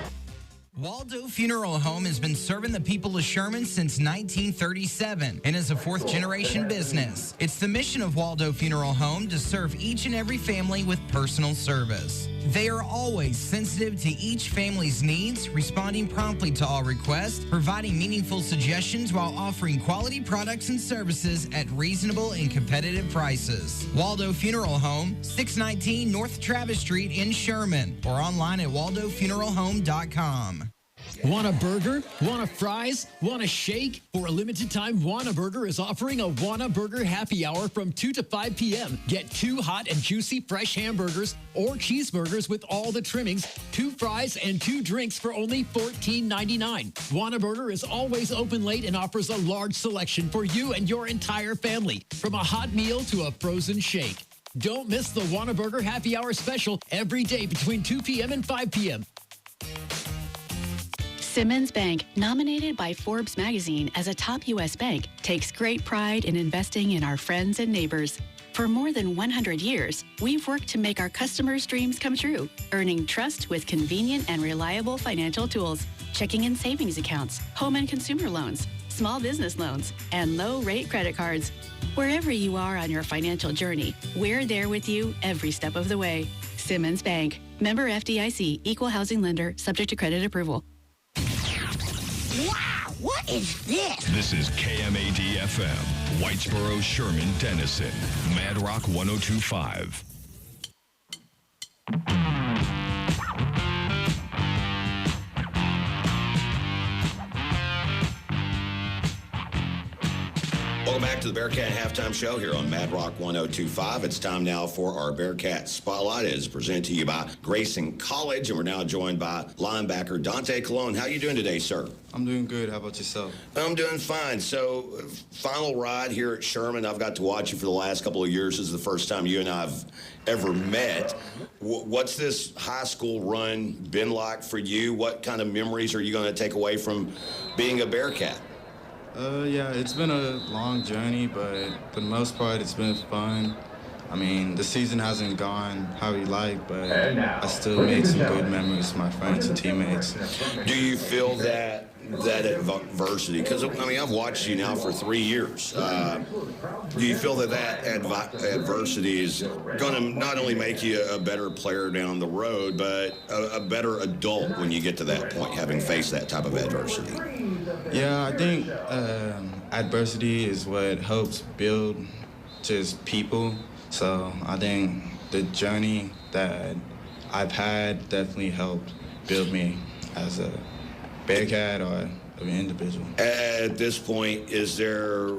Speaker 20: Waldo Funeral Home has been serving the people of Sherman since 1937 and is a fourth-generation business. It's the mission of Waldo Funeral Home to serve each and every family with personal service. They are always sensitive to each family's needs, responding promptly to all requests, providing meaningful suggestions while offering quality products and services at reasonable and competitive prices. Waldo Funeral Home, 619 North Travis Street in Sherman, or online at waldofuneralhome.com.
Speaker 9: Want a burger? Want a fries? Want a shake? For a limited time, Whataburger is offering a Whataburger happy hour from 2 to 5 p.m. Get 2 hot and juicy fresh hamburgers or cheeseburgers with all the trimmings, 2 fries, and 2 drinks for only $14.99. Whataburger is always open late and offers a large selection for you and your entire family, from a hot meal to a frozen shake. Don't miss the Whataburger happy hour special every day between 2 p.m. and 5 p.m.
Speaker 21: Simmons Bank, nominated by Forbes magazine as a top U.S. bank, takes great pride in investing in our friends and neighbors. For more than 100 years, we've worked to make our customers' dreams come true, earning trust with convenient and reliable financial tools, checking and savings accounts, home and consumer loans, small business loans, and low-rate credit cards. Wherever you are on your financial journey, we're there with you every step of the way. Simmons Bank, member FDIC, equal housing lender, subject to credit approval.
Speaker 22: Wow, what is this?
Speaker 17: This is KMAD-FM, Whitesboro, Sherman, Denison, Mad Rock 1025.
Speaker 19: Welcome back to the Bearcat Halftime Show here on Mad Rock 1025. It's time now for our Bearcat Spotlight. It is presented to you by Grayson College, and we're now joined by linebacker Dante Colon. How are you doing today, sir?
Speaker 23: I'm doing good. How about yourself?
Speaker 19: I'm doing fine. So, final ride here at Sherman. I've got to watch you for the last couple of years. This is the first time you and I have ever met. What's this high school run been like for you? What kind of memories are you going to take away from being a Bearcat?
Speaker 23: Yeah, it's been a long journey, but for the most part, it's been fun. I mean, the season hasn't gone how we like, but I still made some good memories with my friends and teammates.
Speaker 19: Do you feel that adversity? Because, I mean, I've watched you now for 3 years. Do you feel that adversity is going to not only make you a better player down the road, but a better adult when you get to that point, having faced that type of adversity?
Speaker 23: Yeah, I think adversity is what helps build just people. So I think the journey that I've had definitely helped build me as a Bearcat or an individual.
Speaker 19: At this point, is there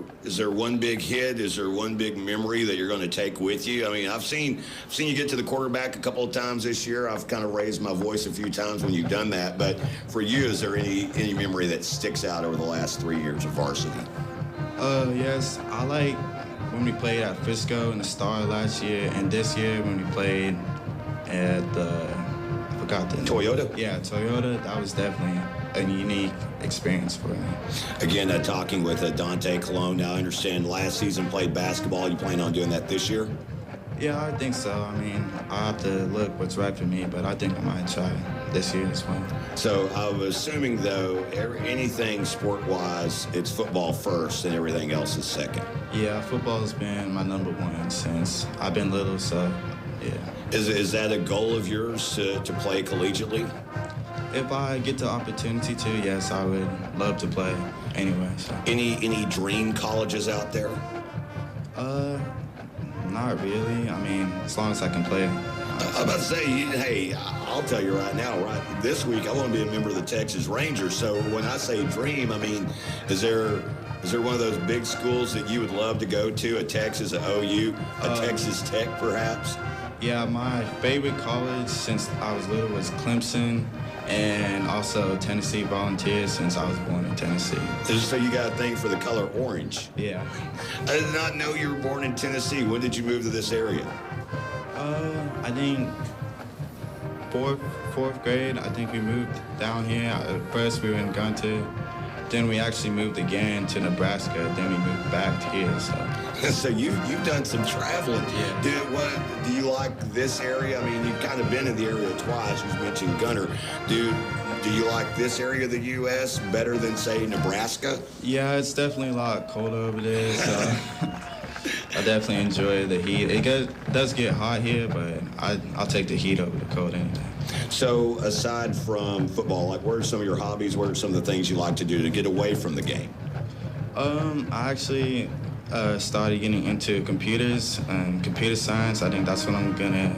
Speaker 19: one big hit? Is there one big memory that you're going to take with you? I mean, I've seen you get to the quarterback a couple of times this year. I've kind of raised my voice a few times when you've done that. But for you, is there any memory that sticks out over the last 3 years of varsity?
Speaker 23: Yes, I like when we played at Frisco in the Star last year, and this year when we played at I forgot the
Speaker 19: Toyota?
Speaker 23: Yeah, Toyota. That was definitely a unique experience for me.
Speaker 19: Again, talking with Dante Colon. Now, I understand last season played basketball. You plan on doing that this year?
Speaker 23: Yeah, I think so. I mean, I have to look what's right for me, but I think I might try this year as well.
Speaker 19: So I'm assuming, though, anything sport-wise, it's football first and everything else is second.
Speaker 23: Yeah, football's been my number one since I've been little, so yeah.
Speaker 19: Is that a goal of yours to play collegiately?
Speaker 23: If I get the opportunity to, yes, I would love to play anyway. So.
Speaker 19: Any dream colleges out there?
Speaker 23: Not really. I mean, as long as I can play.
Speaker 19: I'm about to say, hey, I'll tell you right now, right this week, I want to be a member of the Texas Rangers. So when I say dream, I mean, is there Is there one of those big schools that you would love to go to? A Texas, a OU, a Texas Tech, perhaps?
Speaker 23: Yeah, my favorite college since I was little was Clemson, and also Tennessee Volunteers since I was born in Tennessee.
Speaker 19: So you got a thing for the color orange?
Speaker 23: Yeah.
Speaker 19: I did not know you were born in Tennessee. When did you move to this area?
Speaker 23: I think fourth grade. I think we moved down here. At first we were in Gunter. Then we actually moved again to Nebraska. Then we moved back to here.
Speaker 19: So you've done some traveling.
Speaker 23: Yeah.
Speaker 19: Do you like this area? I mean, you've kind of been in the area twice. You've mentioned Gunter. Do you like this area of the U.S. better than, say, Nebraska?
Speaker 23: Yeah, it's definitely a lot colder over there. So I definitely enjoy the heat. It does get hot here, but I'll take the heat over the cold any day.
Speaker 19: So aside from football, like, what are some of your hobbies? What are some of the things you like to do to get away from the game?
Speaker 23: I actually started getting into computers and computer science. I think that's what I'm gonna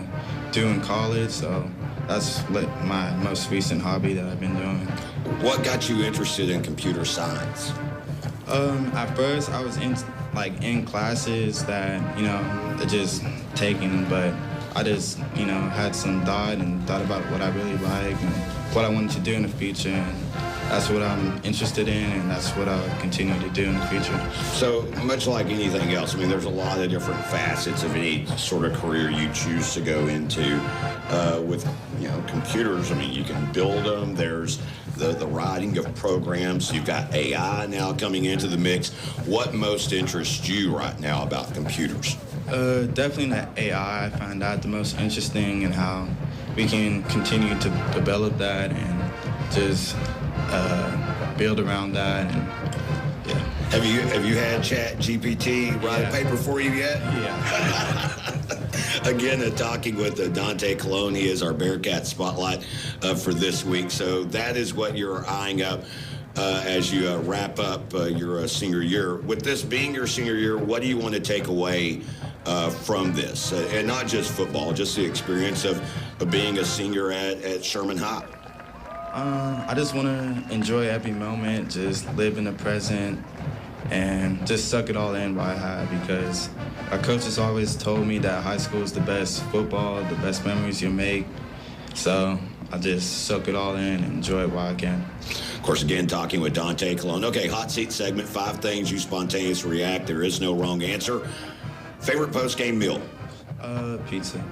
Speaker 23: do in college. So that's my most recent hobby that I've been doing.
Speaker 19: What got you interested in computer science?
Speaker 23: At first, I was in classes that just taking, but I just had some thought about what I really like and what I wanted to do in the future. And that's what I'm interested in, and that's what I'll continue to do in the future.
Speaker 19: So much like anything else, I mean, there's a lot of different facets of any sort of career you choose to go into. With computers, I mean, you can build them. There's the writing of programs. You've got AI now coming into the mix. What most interests you right now about computers?
Speaker 23: Definitely the AI. I find that the most interesting, and how we can continue to develop that and just build around that. And yeah.
Speaker 19: Have you had ChatGPT write a paper for you yet?
Speaker 23: Yeah.
Speaker 19: Again, talking with Dante Colon. He is our Bearcat Spotlight for this week. So that is what you're eyeing up as you wrap up your senior year. With this being your senior year, what do you want to take away from this? And not just football, just the experience of being a senior at Sherman High.
Speaker 23: I just want to enjoy every moment, just live in the present, and just suck it all in while I have, because our coaches always told me that high school is the best football, the best memories you'll make. So I just suck it all in and enjoy it while I can.
Speaker 19: Of course, again, talking with Dante Colon. Okay, hot seat segment, 5 things you spontaneously react. There is no wrong answer. Favorite post-game meal?
Speaker 23: Pizza.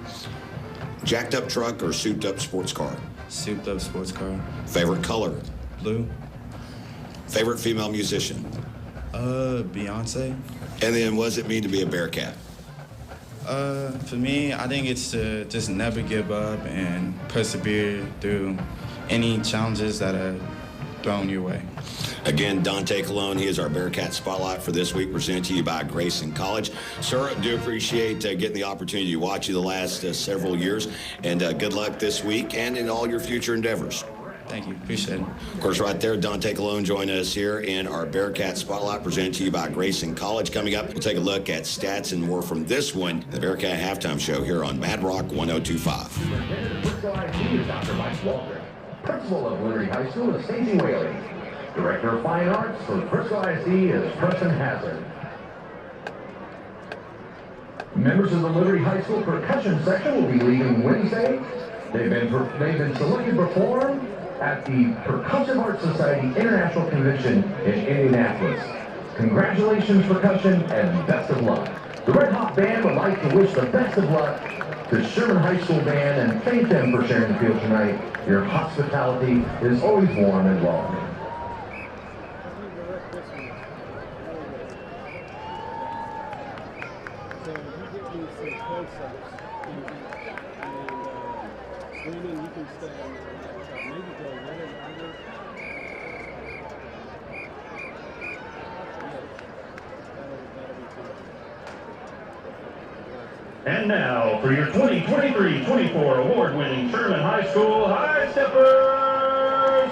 Speaker 19: Jacked up truck or souped up sports car?
Speaker 23: Souped up sports car.
Speaker 19: Favorite color?
Speaker 23: Blue.
Speaker 19: Favorite female musician?
Speaker 23: Beyonce.
Speaker 19: And then what does it mean to be a Bearcat?
Speaker 23: For me, I think it's to just never give up and persevere through any challenges that are thrown your way.
Speaker 19: Again, Dante Colon, he is our Bearcat Spotlight for this week, presented to you by Grayson College. Sir, I do appreciate getting the opportunity to watch you the last several years, and good luck this week and in all your future endeavors.
Speaker 23: Thank you. Appreciate it.
Speaker 19: Of course, right there, Dante Colon joining us here in our Bearcat Spotlight, presented to you by Grayson College. Coming up, we'll take a look at stats and more from this one, the Bearcat Halftime Show here on Mad Rock 102.5.
Speaker 1: Frisco IC is Dr. Mike Waldron, Principal of Liberty High School is Stacey Whaley. Director of Fine Arts for Frisco IC is Preston Hazard. Members of the Liberty High School percussion section will be leaving Wednesday. They've been selected to perform at the Percussive Arts Society International Convention in Indianapolis. Congratulations, percussion, and best of luck. The Red Hot Band would like to wish the best of luck to Sherman High School Band and thank them for sharing the field tonight. Your hospitality is always warm and welcoming.
Speaker 4: And now for your 2023-24 award-winning Sherman High School High Steppers.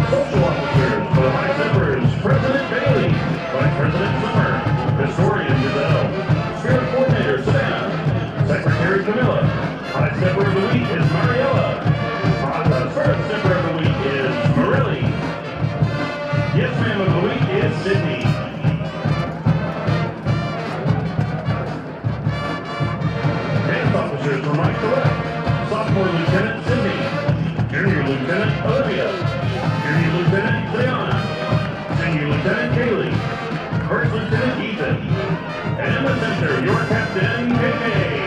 Speaker 1: Social officers for
Speaker 4: Sydney. Dance officers from right to left. Sophomore Lieutenant Sydney. Junior Lieutenant Olivia. Junior Lieutenant Leona. Senior Lieutenant Kaylee. First Lieutenant Ethan. And in the center, your captain, Pregame.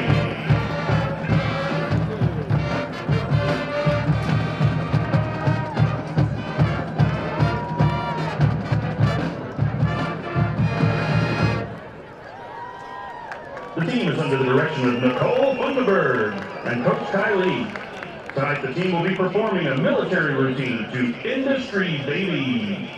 Speaker 4: The team is under the direction of Nicole Funderberg and Coach Kylie. Tonight, the team will be performing a military routine to Industry Baby.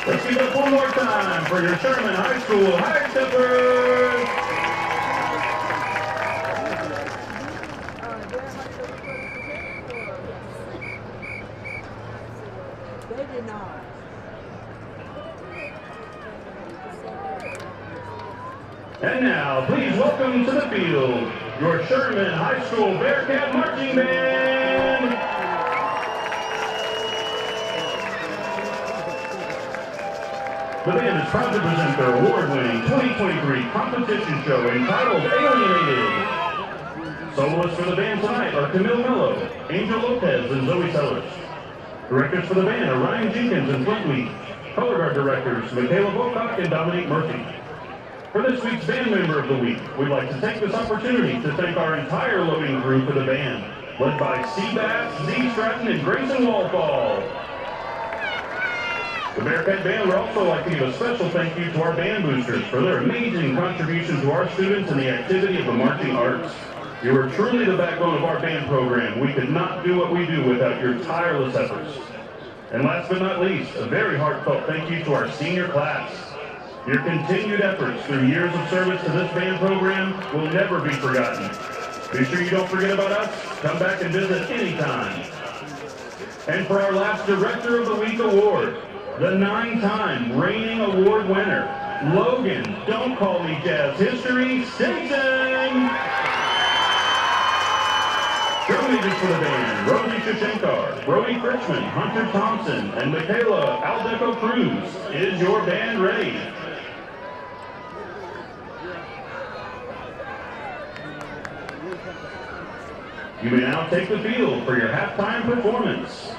Speaker 4: Let's give it up one more time for your Sherman High School High Steppers.
Speaker 5: They did not.
Speaker 4: And now, please welcome to the field your Sherman High School Bearcat Marching Band. The band is proud to present their award-winning 2023 competition show entitled Alienated. Soloists for the band tonight are Camille Mello, Angel Lopez, and Zoe Sellers. Directors for the band are Ryan Jenkins and Flint Wheat. Color guard directors, Michaela Bocock and Dominique Murphy. For this week's Band Member of the Week, we'd like to take this opportunity to thank our entire loading crew for the band, led by Seabass, Z Stratton, and Grayson Wallfall. The Bearcat Band would also like to give a special thank you to our band boosters for their amazing contribution to our students in the activity of the marching arts. You are truly the backbone of our band program. We could not do what we do without your tireless efforts. And last but not least, a very heartfelt thank you to our senior class. Your continued efforts through years of service to this band program will never be forgotten. Be sure you don't forget about us. Come back and visit anytime. And for our last Director of the Week award, the 9-time reigning award winner, Logan, Don't Call Me Jazz History, Stinson! Cheerleaders for the band, Rosie Shashenkar, Brody Frischman, Hunter Thompson, and Michaela Aldeco Cruz. Is your band ready? You may now take the field for your halftime performance.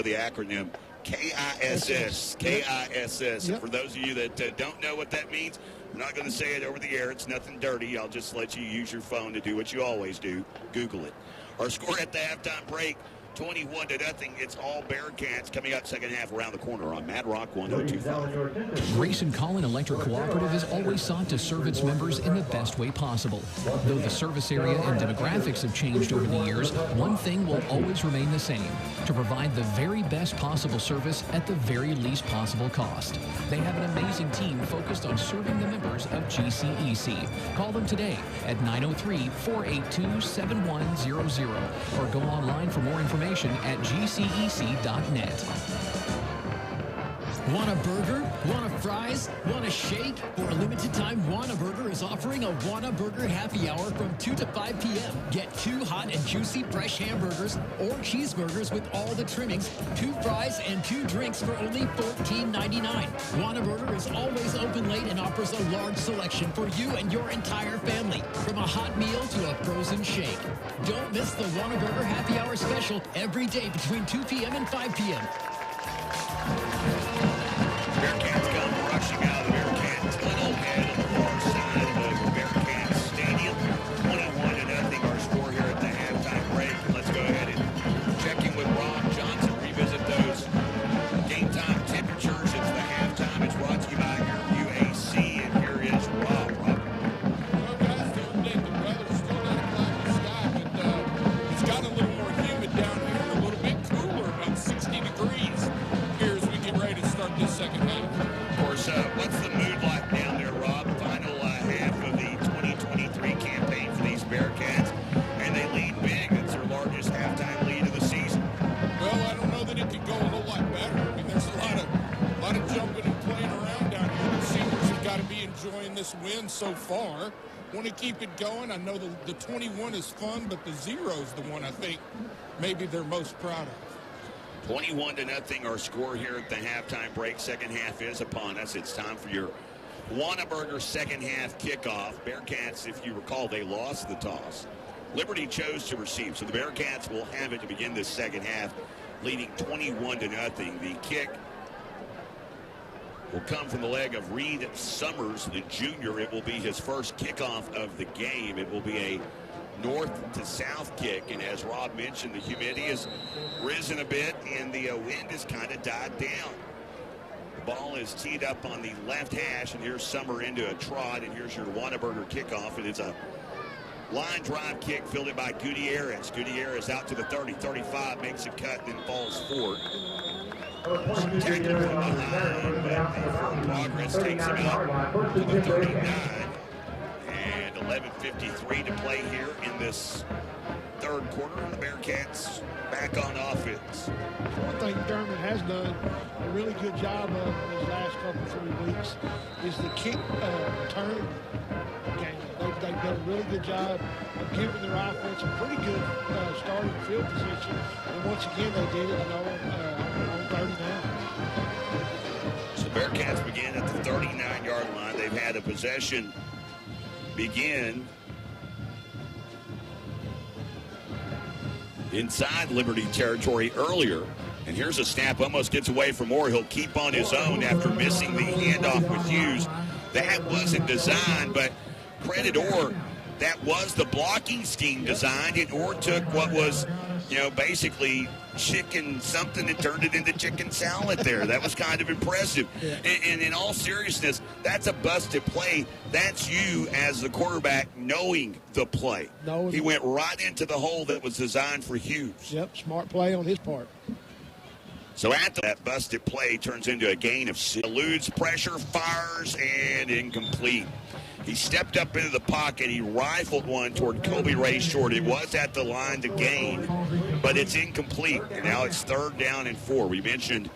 Speaker 7: know the acronym KISS. KISS.
Speaker 8: Yep.
Speaker 7: And for those of you that don't know what that means, I'm not going to say it over the air. It's nothing dirty. I'll just let you use your phone to do what you always do. Google it. Our score at the halftime break, 21-0. It's all Bearcats. Coming up second half around the corner on Mad Rock 102.5.
Speaker 16: Grayson Collin Electric Cooperative has always sought to serve its members in the best way possible. Though the service area and demographics have changed over the years, one thing will always remain the same: to provide the very best possible service at the very least possible cost. They have an amazing team focused on serving the members of GCEC. Call them today at 903-482-7100 or go online for more information at gcec.net.
Speaker 9: Want a burger? Want a fries? Want a shake? For a limited time, Whataburger is offering a Whataburger happy hour from 2 to 5 p.m. Get 2 hot and juicy fresh hamburgers or cheeseburgers with all the trimmings, 2 fries, and 2 drinks for only $14.99. Whataburger is always open late and offers a large selection for you and your entire family, from a hot meal to a frozen shake. Don't miss the Whataburger happy hour special every day between 2 p.m. and 5 p.m.
Speaker 7: Bearcats come rushing out of the Bearcat tunnel head on the far side of the Bearcat Stadium. 21-0 our score here at the halftime break. Let's go ahead and check in with Rob Johnson, revisit those game time temperatures. It's the halftime. It's brought to you by your UAC, and here is Rob.
Speaker 13: Well, guys, the weather's still not a cloudy sky, but it's got a little more humid down here and a little bit cooler, about 60 degrees here as we get ready to start this second half.
Speaker 7: Of course, what's the mood like down there, Rob? Final half of the 2023 campaign for these Bearcats, and they lead big. It's their largest halftime lead of the season.
Speaker 13: Well, I don't know that it could go a whole lot better. I mean, there's a lot of jumping and playing around down here. The seniors have got to be enjoying this win so far. Want to keep it going. I know the 21 is fun, but the 0 is the one I think maybe they're most proud of.
Speaker 7: 21-0 our score here at the halftime break. Second half is upon us. It's time for your Whataburger second half kickoff. Bearcats, if you recall, they lost the toss. Liberty chose to receive, so the Bearcats will have it to begin this second half, leading 21-0. The kick will come from the leg of Reed Summers, the junior. It will be his first kickoff of the game. It will be a north to south kick, and as Rob mentioned, the humidity has risen a bit and the wind has kind of died down. The ball is teed up on the left hash, and here's Summer into a trot, and here's your Whataburger kickoff, and it's a line drive kick fielded by Gutierrez. Gutierrez out to the 30, 35, makes a cut, then falls forward. Some technical behind, but progress takes him out to the 39. 11:53 to play here in this third quarter. The Bearcats back on offense.
Speaker 8: One thing Dermott has done a really good job of in these last couple 3 weeks is the kick return game. They've done a really good job of giving their offense a pretty good starting field position. And once again, they did it on 39.
Speaker 7: So the Bearcats begin at the 39-yard line. They've had a possession begin inside Liberty territory earlier, and here's a snap, almost gets away from Orr. He'll keep on his own after missing the handoff with Hughes. That wasn't designed, but credit Orr. That was the blocking scheme designed, and Orr took what was, basically chicken something and turned it into chicken salad there. That was kind of impressive. And in all seriousness, that's a busted play. That's you as the quarterback knowing the play. He went right into the hole that was designed for Hughes.
Speaker 8: Yep, smart play on his part.
Speaker 7: So after that busted play turns into a gain of 6. Eludes pressure, fires, and incomplete. He stepped up into the pocket. He rifled one toward Kobe Ray Short. It was at the line to gain, but it's incomplete. And now it's 3rd down and 4. We mentioned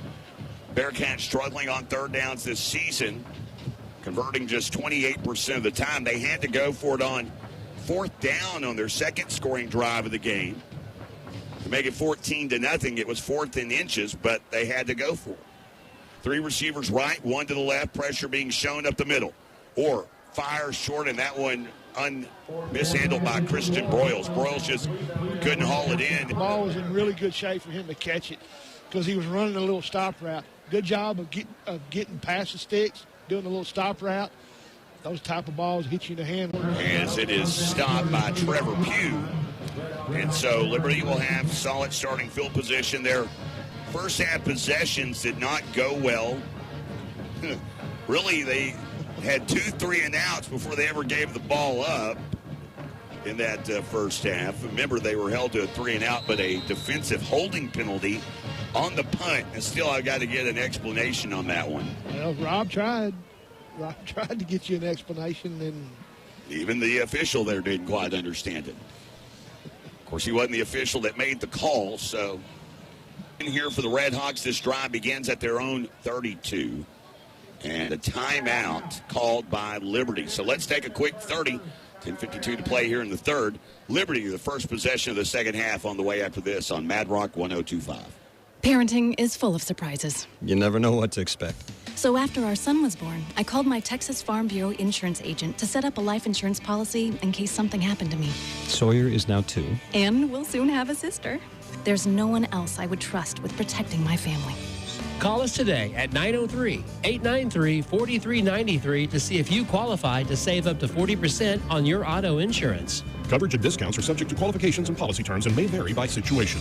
Speaker 7: Bearcats struggling on 3rd downs this season, converting just 28% of the time. They had to go for it on 4th down on their second scoring drive of the game to make it 14-0. It was 4th and inches, but they had to go for it. 3 receivers right, 1 to the left, pressure being shown up the middle. Or fires short, and that one mishandled by Christian Broyles. Broyles just couldn't haul it in.
Speaker 8: The ball was in really good shape for him to catch it, because he was running a little stop route. Good job of getting past the sticks, doing a little stop route. Those type of balls hit you in the hand.
Speaker 7: As it is stopped by Trevor Pugh. And so Liberty will have solid starting field position. Their first half possessions did not go well. Really, they had 2 3-and-outs before they ever gave the ball up in that first half. Remember, they were held to a 3-and-out, but a defensive holding penalty on the punt. And still, I've got to get an explanation on that one.
Speaker 8: Well, Rob tried to get you an explanation, and
Speaker 7: even the official there didn't quite understand it. Of course, he wasn't the official that made the call, so in here for the Red Hawks, this drive begins at their own 32, and a timeout called by Liberty. So let's take a quick 30. 10:52 to play here in the third. Liberty, the first possession of the second half, on the way after this on Mad Rock 102.5.
Speaker 11: Parenting is full of surprises.
Speaker 15: You never know what to expect.
Speaker 11: So after our son was born, I called my Texas Farm Bureau insurance agent to set up a life insurance policy in case something happened to me.
Speaker 15: Sawyer is now 2.
Speaker 11: And we'll soon have a sister. There's no one else I would trust with protecting my family.
Speaker 12: Call us today at 903-893-4393 to see if you qualify to save up to 40% on your auto insurance.
Speaker 22: Coverage and discounts are subject to qualifications and policy terms and may vary by situation.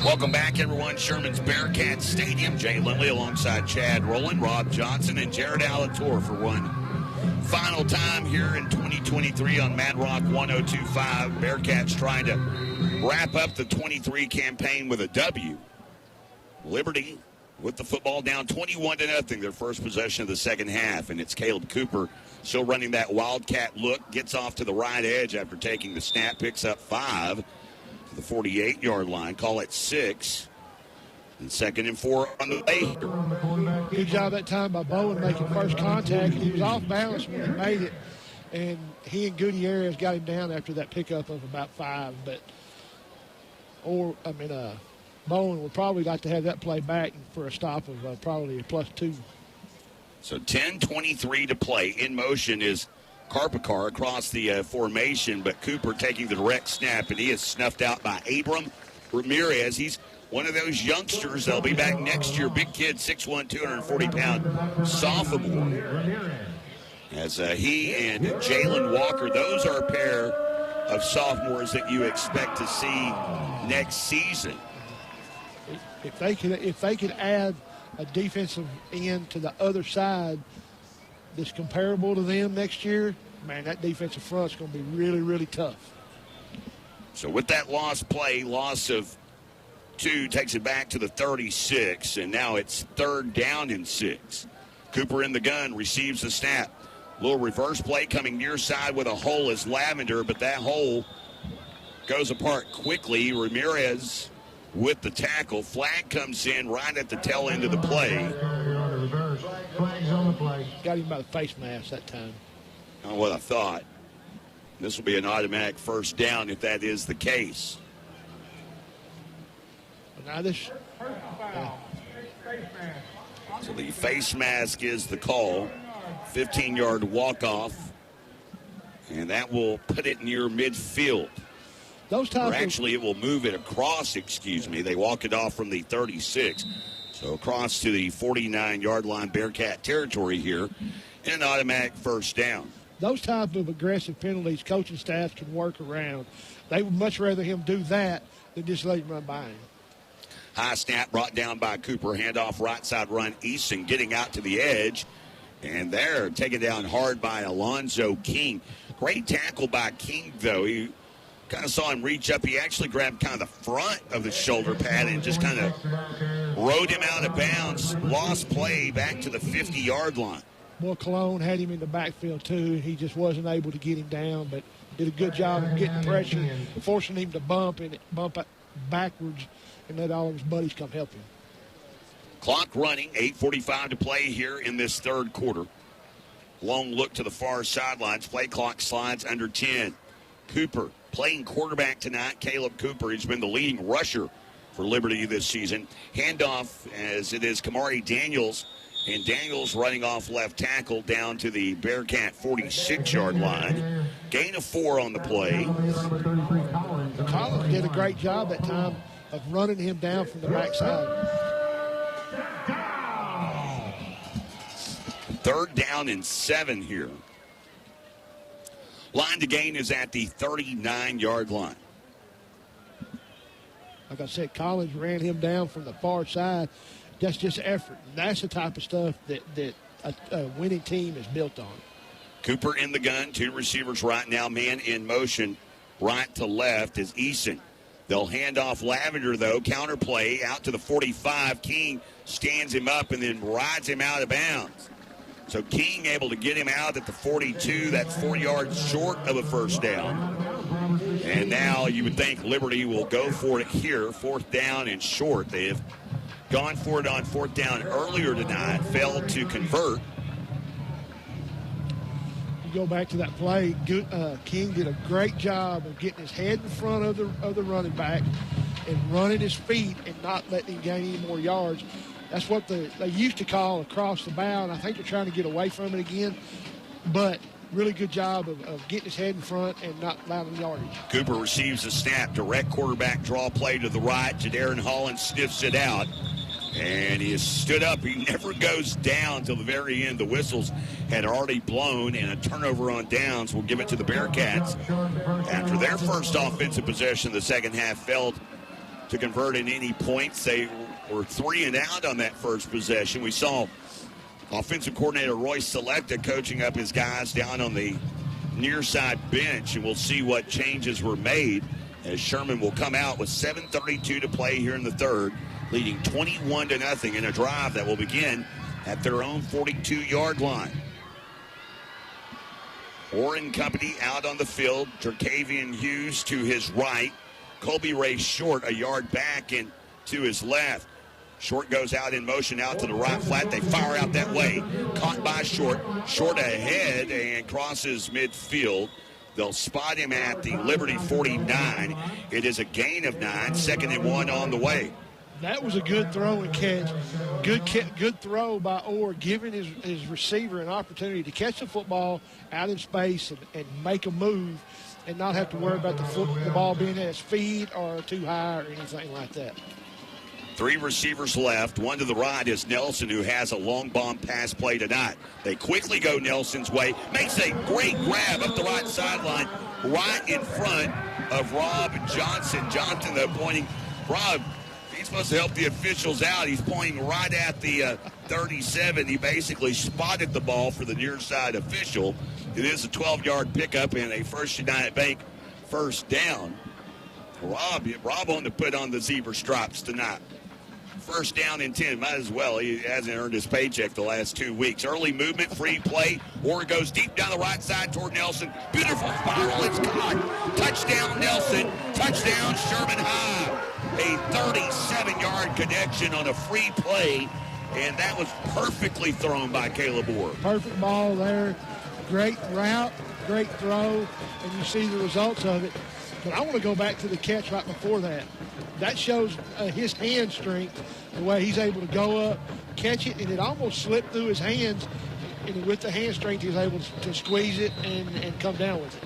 Speaker 7: Welcome back, everyone. Sherman's Bearcat Stadium. Jay Lindley alongside Chad Rowland, Rob Johnson, and Jared Alator for one final time here in 2023 on Mad Rock 102.5. Bearcats trying to wrap up the 23 campaign with a W. Liberty with the football down 21-0, their first possession of the second half, and it's Caleb Cooper still running that wildcat look, gets off to the right edge after taking the snap, picks up 5 to the 48-yard line, call it 6, and 2nd and 4 on the way.
Speaker 8: Good job that time by Bowen making first contact. He was off balance when he made it, and he and Gutierrez got him down after that pickup of about 5, Bowen would probably like to have that play back for a stop of probably a +2.
Speaker 7: So 10:23 to play. In motion is Carpakar across the formation, but Cooper taking the direct snap, and he is snuffed out by Abram Ramirez. He's one of those youngsters that'll be back next year. Big kid, 6'1", 240-pound sophomore. As he and Jalen Walker, those are a pair of sophomores that you expect to see next season.
Speaker 8: If they could add a defensive end to the other side that's comparable to them next year, man, that defensive front's going to be really, really tough.
Speaker 7: So with that loss of 2 takes it back to the 36, and now it's 3rd down and 6. Cooper in the gun, receives the snap. Little reverse play coming near side with a hole is Lavender, but that hole goes apart quickly. Ramirez with the tackle. Flag comes in right at the tail end of the play.
Speaker 8: Got him by the face mask that time.
Speaker 7: Not what I thought. This will be an automatic first down if that is the case.
Speaker 8: Now this.
Speaker 7: So the face mask is the call. 15-yard walk-off. And that will put it near midfield. It will move it across, They walk it off from the 36. So across to the 49-yard line, Bearcat territory here, and an automatic first down.
Speaker 8: Those type of aggressive penalties, coaching staff can work around. They would much rather him do that than just let him run by him.
Speaker 7: High snap brought down by Cooper. Handoff right side run. Easton getting out to the edge. And they're taken down hard by Alonzo King. Great tackle by King, though. He kind of saw him reach up. He actually grabbed kind of the front of the shoulder pad and just kind of rode him out of bounds. Lost play back to the 50-yard line.
Speaker 8: Well, Cologne had him in the backfield, too. He just wasn't able to get him down, but did a good job of getting pressure, forcing him to bump backwards and let all of his buddies come help him.
Speaker 7: Clock running, 8:45 to play here in this third quarter. Long look to the far sidelines. Play clock slides under 10. Cooper playing quarterback tonight. Caleb Cooper, he's been the leading rusher for Liberty this season. Handoff as it is Kamari Daniels. And Daniels running off left tackle down to the Bearcat 46-yard line. Gain of 4 on the play.
Speaker 8: Collins did a great job that time of running him down from the backside.
Speaker 7: 3rd down and 7 here. Line to gain is at the 39-yard line.
Speaker 8: Like I said, Collins ran him down from the far side. That's just effort. And that's the type of stuff that a winning team is built on.
Speaker 7: Cooper in the gun, 2 receivers right now, man in motion, right to left is Eason. They'll hand off Lavender, though, counter play out to the 45. King stands him up and then rides him out of bounds. So King able to get him out at the 42. That's 4 yards short of a first down. And now you would think Liberty will go for it here, 4th down and short. They have gone for it on 4th down earlier tonight, failed to convert.
Speaker 8: You go back to that play, King did a great job of getting his head in front of the running back and running his feet and not letting him gain any more yards. That's what they used to call across the bow, and I think they're trying to get away from it again. But really good job of getting his head in front and not allowing yardage.
Speaker 7: Cooper receives the snap. Direct quarterback draw play to the right. Jadarren Holland sniffs it out. And he has stood up. He never goes down till the very end. The whistles had already blown, and a turnover on downs will give it to the Bearcats. After their first offensive possession, the second half failed to convert in any points. They were 3 and out on that first possession. We saw offensive coordinator Royce Selecta coaching up his guys down on the near side bench, and we'll see what changes were made as Sherman will come out with 7:32 to play here in the third, leading 21-0 in a drive that will begin at their own 42-yard line. Warren Company out on the field. Jerkavian Hughes to his right. Colby Ray Short a yard back and to his left. Short goes out in motion out to the right flat. They fire out that way. Caught by Short. Short ahead and crosses midfield. They'll spot him at the Liberty 49. It is a gain of 9. 2nd and 1 on the way.
Speaker 8: That was a good throw and catch. Good throw by Orr, giving his receiver an opportunity to catch the football out in space and make a move and not have to worry about the ball being at his feet or too high or anything like that.
Speaker 7: 3 receivers left. One to the right is Nelson, who has a long bomb pass play tonight. They quickly go Nelson's way. Makes a great grab up the right sideline, right in front of Rob Johnson. Johnson, though, pointing. Rob, he's supposed to help the officials out. He's pointing right at the 37. He basically spotted the ball for the near side official. It is a 12-yard pickup and a First United Bank first down. Rob on to put on the zebra stripes tonight. First down and 10. Might as well. He hasn't earned his paycheck the last 2 weeks. Early movement, free play. Orr goes deep down the right side toward Nelson. Beautiful spiral. It's caught. Touchdown, Nelson. Touchdown, Sherman High. A 37-yard connection on a free play, and that was perfectly thrown by Caleb Orr.
Speaker 8: Perfect ball there. Great route, great throw, and you see the results of it. But I want to go back to the catch right before that. That shows his hand strength, the way he's able to go up, catch it, and it almost slipped through his hands. And with the hand strength, he was able to squeeze it and come down with it.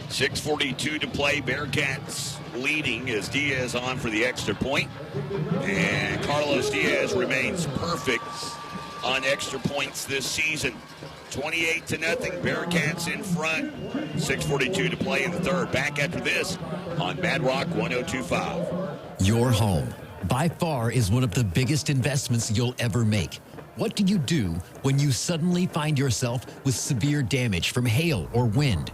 Speaker 7: 6:42 to play. Bearcats leading as Diaz on for the extra point. And Carlos Diaz remains perfect on extra points this season. 28-0. Bearcats in front. 6:42 to play in the third. Back after this on Mad Rock 102.5.
Speaker 9: Your home, by far, is one of the biggest investments you'll ever make. What do you do when you suddenly find yourself with severe damage from hail or wind?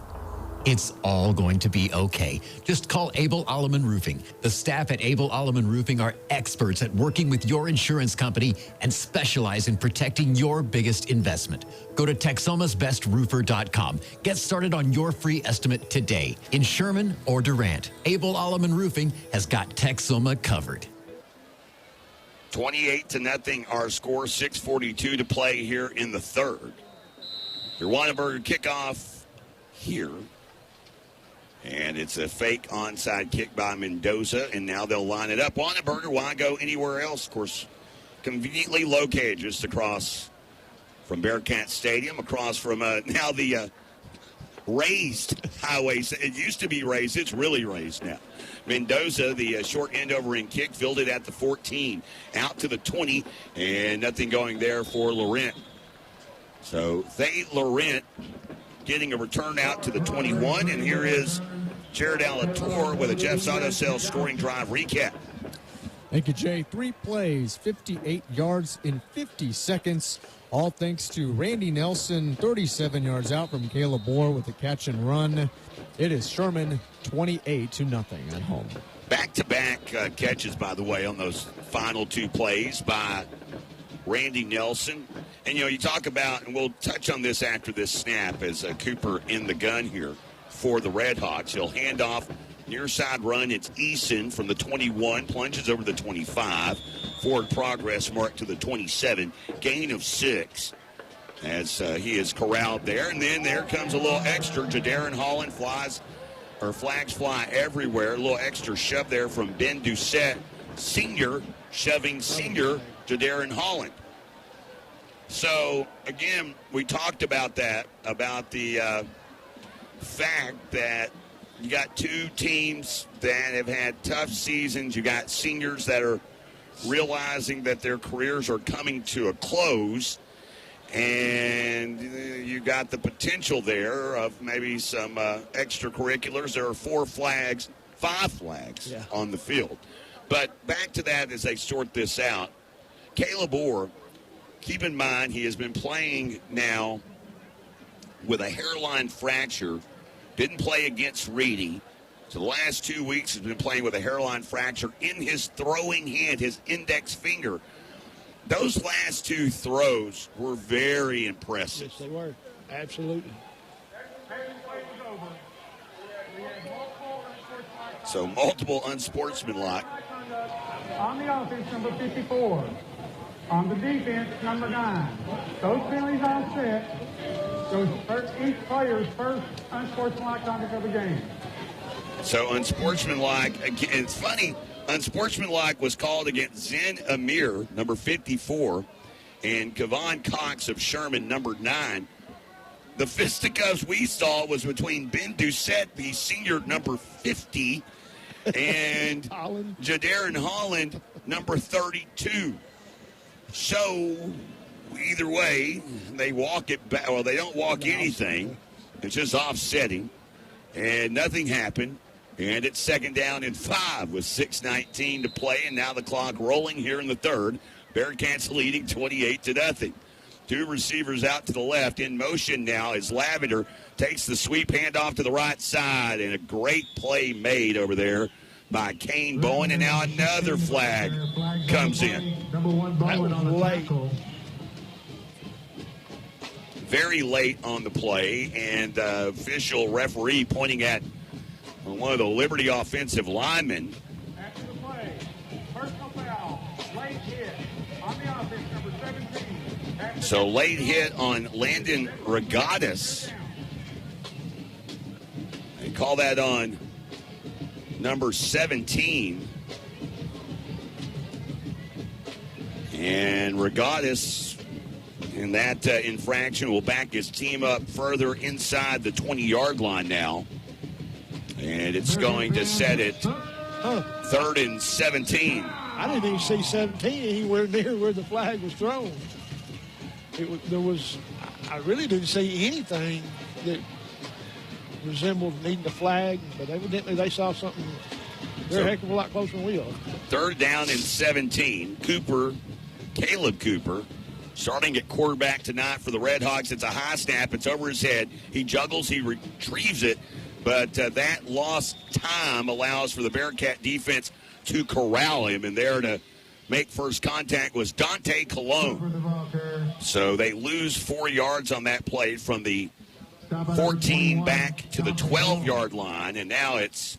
Speaker 9: It's all going to be okay. Just call Abel Alleman Roofing. The staff at Abel Alleman Roofing are experts at working with your insurance company and specialize in protecting your biggest investment. Go to TexomasBestRoofer.com. Get started on your free estimate today. In Sherman or Durant, Abel Alleman Roofing has got Texoma covered.
Speaker 7: 28-0 our score. 6:42 to play here in the third. Your Whataburger kickoff here. And it's a fake onside kick by Mendoza, and now they'll line it up. Whataburger, why go anywhere else? Of course, conveniently located just across from Bearcat Stadium, across from now the raised highways. It used to be raised. It's really raised now. Mendoza, the short end over end kick, fielded at the 14. Out to the 20, and nothing going there for Laurent. So Thay Laurent getting a return out to the 21, and here is Jared Alator with a Jeff's Auto Sales scoring drive recap.
Speaker 10: Thank you, Jay. 3 plays, 58 yards in 50 seconds. All thanks to Randy Nelson, 37 yards out from Caleb Moore with a catch and run. It is Sherman 28-0 at home.
Speaker 7: Back-to-back catches, by the way, on those final 2 plays by Randy Nelson. And, you talk about, and we'll touch on this after this snap as Cooper in the gun here for the Red Hawks. He'll hand off near side run. It's Eason from the 21, plunges over the 25. Forward progress mark to the 27. Gain of 6 as he is corralled there. And then there comes a little extra. Jadarian Holland flags fly everywhere. A little extra shove there from Ben Doucette, senior, shoving senior Jadarian Holland. So, again, we talked about that, about the fact that you got 2 teams that have had tough seasons. You got seniors that are realizing that their careers are coming to a close, and you got the potential there of maybe some extracurriculars. There are 5 flags on the field. But back to that as they sort this out. Caleb Orr, keep in mind he has been playing now with a hairline fracture. Didn't play against Reedy. So the last 2 weeks has been playing with a hairline fracture in his throwing hand, his index finger. Those last 2 throws were very impressive.
Speaker 8: Yes, they were. Absolutely.
Speaker 7: So multiple unsportsmanlike.
Speaker 18: On the offense, number 54. On the defense, number 9. Those penalties on set. Each player's first unsportsmanlike conduct of the game.
Speaker 7: So unsportsmanlike, again, it's funny, unsportsmanlike was called against Zen Amir, number 54, and Kevon Cox of Sherman, number 9. The fisticuffs we saw was between Ben Doucette, the senior, number 50, and Jadarian Holland, number 32. So either way, they walk it back. Well, they don't walk anything. It's just offsetting. And nothing happened. And it's 2nd down and 5 with 6:19 to play. And now the clock rolling here in the 3rd. Bearcats leading 28-0. 2 receivers out to the left. In motion now as Lavender takes the sweep handoff to the right side. And a great play made over there by Kane Bowen. And now another flag comes in.
Speaker 18: Number 1 Bowen on the tackle.
Speaker 7: Very late on the play, and official referee pointing at one of the Liberty offensive linemen.
Speaker 18: After the play, personal foul, late hit on the offense, number 17.
Speaker 7: So late hit on Landon Regatas. They call that on number 17. And Regatas, and that infraction will back his team up further inside the 20-yard line now. And it's going to set it 3rd and 17.
Speaker 8: I didn't even see 17 anywhere near where the flag was thrown. I really didn't see anything that resembled needing a flag, but evidently they saw something a heck of a lot closer than we are.
Speaker 7: 3rd down and 17. Caleb Cooper, starting at quarterback tonight for the Red Hawks. It's a high snap. It's over his head. He juggles. He retrieves it. But that lost time allows for the Bearcat defense to corral him. And there to make first contact was Dante Colon. So they lose 4 yards on that play from the 14 back to the 12-yard line. And now it's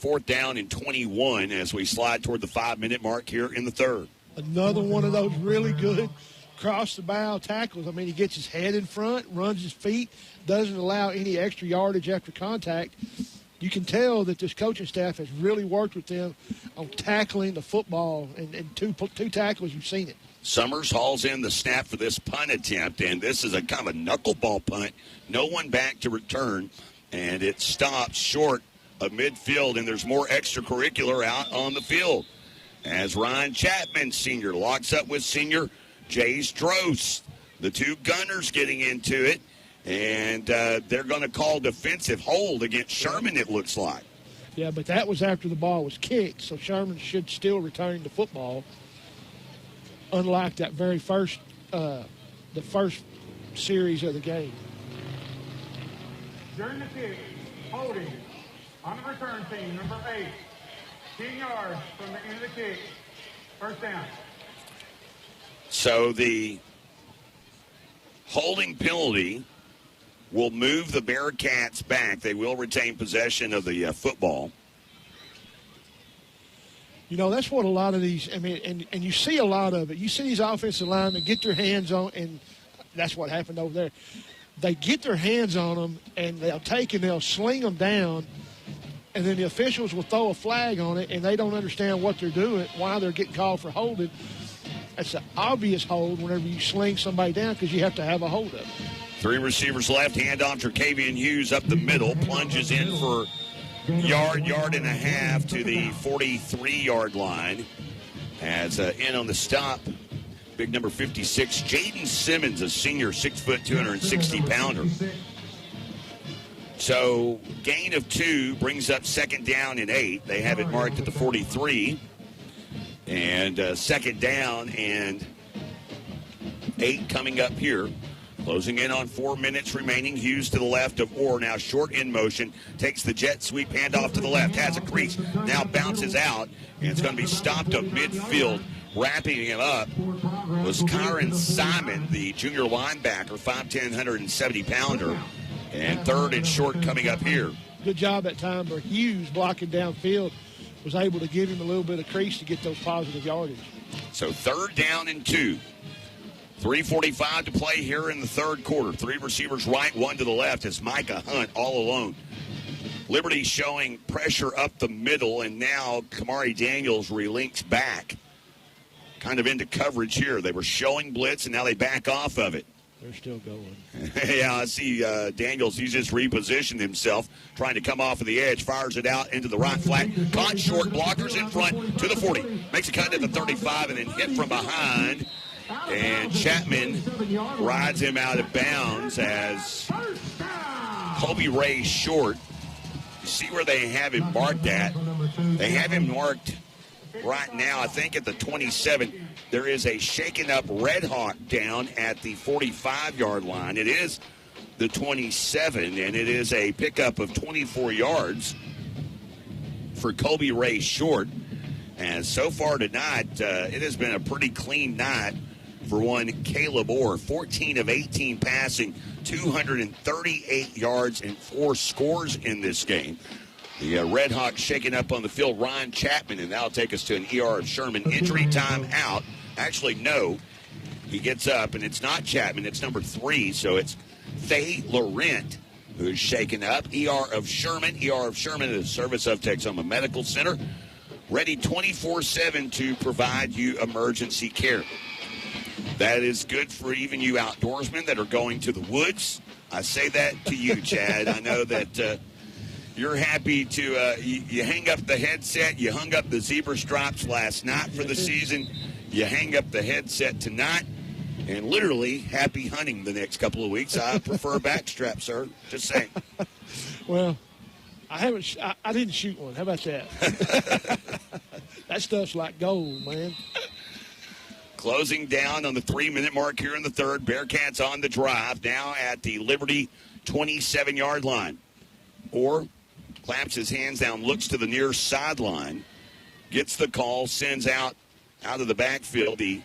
Speaker 7: 4th down and 21 as we slide toward the 5-minute mark here in the 3rd.
Speaker 8: Another one of those really good cross-the-bow tackles. I mean, he gets his head in front, runs his feet, doesn't allow any extra yardage after contact. You can tell that this coaching staff has really worked with them on tackling the football, and two tackles, you've seen it.
Speaker 7: Summers hauls in the snap for this punt attempt, and this is a kind of a knuckleball punt. No one back to return. and it stops short of midfield, and there's more extracurricular out on the field as Ryan Chapman, senior, locks up with senior Jace Drost. The two gunners getting into it, and they're going to call defensive hold against Sherman, it looks like.
Speaker 8: Yeah, but that was after the ball was kicked, so Sherman should still return the football, unlike that very first, the first series of the game.
Speaker 18: During the kick, holding on the return team, number 8, 10 yards from the end of the kick, first down.
Speaker 7: So the holding penalty will move the Bearcats back. They will retain possession of the football.
Speaker 8: You know, that's what a lot of these, I mean, and you see a lot of it. You see these offensive linemen get their hands on, and that's what happened over there. They get their hands on them, and they'll take and they'll sling them down, and then the officials will throw a flag on it, and they don't understand what they're doing, why they're getting called for holding. That's an obvious hold whenever you sling somebody down because you have to have a hold of it.
Speaker 7: 3 receivers left. Handoff to Kavian Hughes up the middle. Plunges in for yard and a half to the 43-yard line. As in on the stop, big number 56, Jaden Simmons, a senior, 6 foot, 260-pounder. So gain of 2 brings up second down and 8. They have it marked at the 43. And second down and 8 coming up here. Closing in on 4 minutes remaining. Hughes to the left of Orr, now short in motion. Takes the jet sweep, handoff to the left. Has a crease. Now bounces out. And it's going to be stopped up midfield. Wrapping him up was Kyron Simon, the junior linebacker, 5'10", 170-pounder. And third and short coming up here.
Speaker 8: Good job that time where Hughes blocking downfield was able to give him a little bit of crease to get those positive yardage.
Speaker 7: So third down and 2. 3:45 to play here in the third quarter. 3 receivers right, 1 to the left as Micah Hunt all alone. Liberty showing pressure up the middle, and now Kamari Daniels relinks back. Kind of into coverage here. They were showing blitz, and now they back off of it.
Speaker 8: They're still going.
Speaker 7: Yeah, I see Daniels. He's just repositioned himself, trying to come off of the edge. Fires it out into the right flat. Caught short, blockers in front to the 40. Makes a cut to the 35 and then hit from behind. And Chapman rides him out of bounds as Kobe Ray short. You see where they have him marked at. They have him marked right now, I think, at the 27. There is a shaken up Red Hawk down at the 45-yard line. It is the 27, and it is a pickup of 24 yards for Kobe Ray short. And so far tonight, it has been a pretty clean night for one Caleb Orr. 14 of 18 passing, 238 yards and 4 scores in this game. The Red Hawks shaking up on the field, Ryan Chapman, and that'll take us to an ER of Sherman. Injury time out. Actually, no. He gets up, and it's not Chapman. It's number 3, so it's Faye Laurent who's shaken up. ER of Sherman. ER of Sherman is a service of Texoma Medical Center. Ready 24/7 to provide you emergency care. That is good for even you outdoorsmen that are going to the woods. I say that to you, Chad. I know that you're happy to you hang up the headset. You hung up the zebra stripes last night for the season. You hang up the headset tonight. And literally, happy hunting the next couple of weeks. I prefer a backstrap, sir. Just saying.
Speaker 8: Well, I didn't shoot one. How about that? That stuff's like gold, man.
Speaker 7: Closing down on the 3-minute mark here in the third. Bearcats on the drive, now at the Liberty 27-yard line. Orr claps his hands down, looks to the near sideline, gets the call, sends out of the backfield the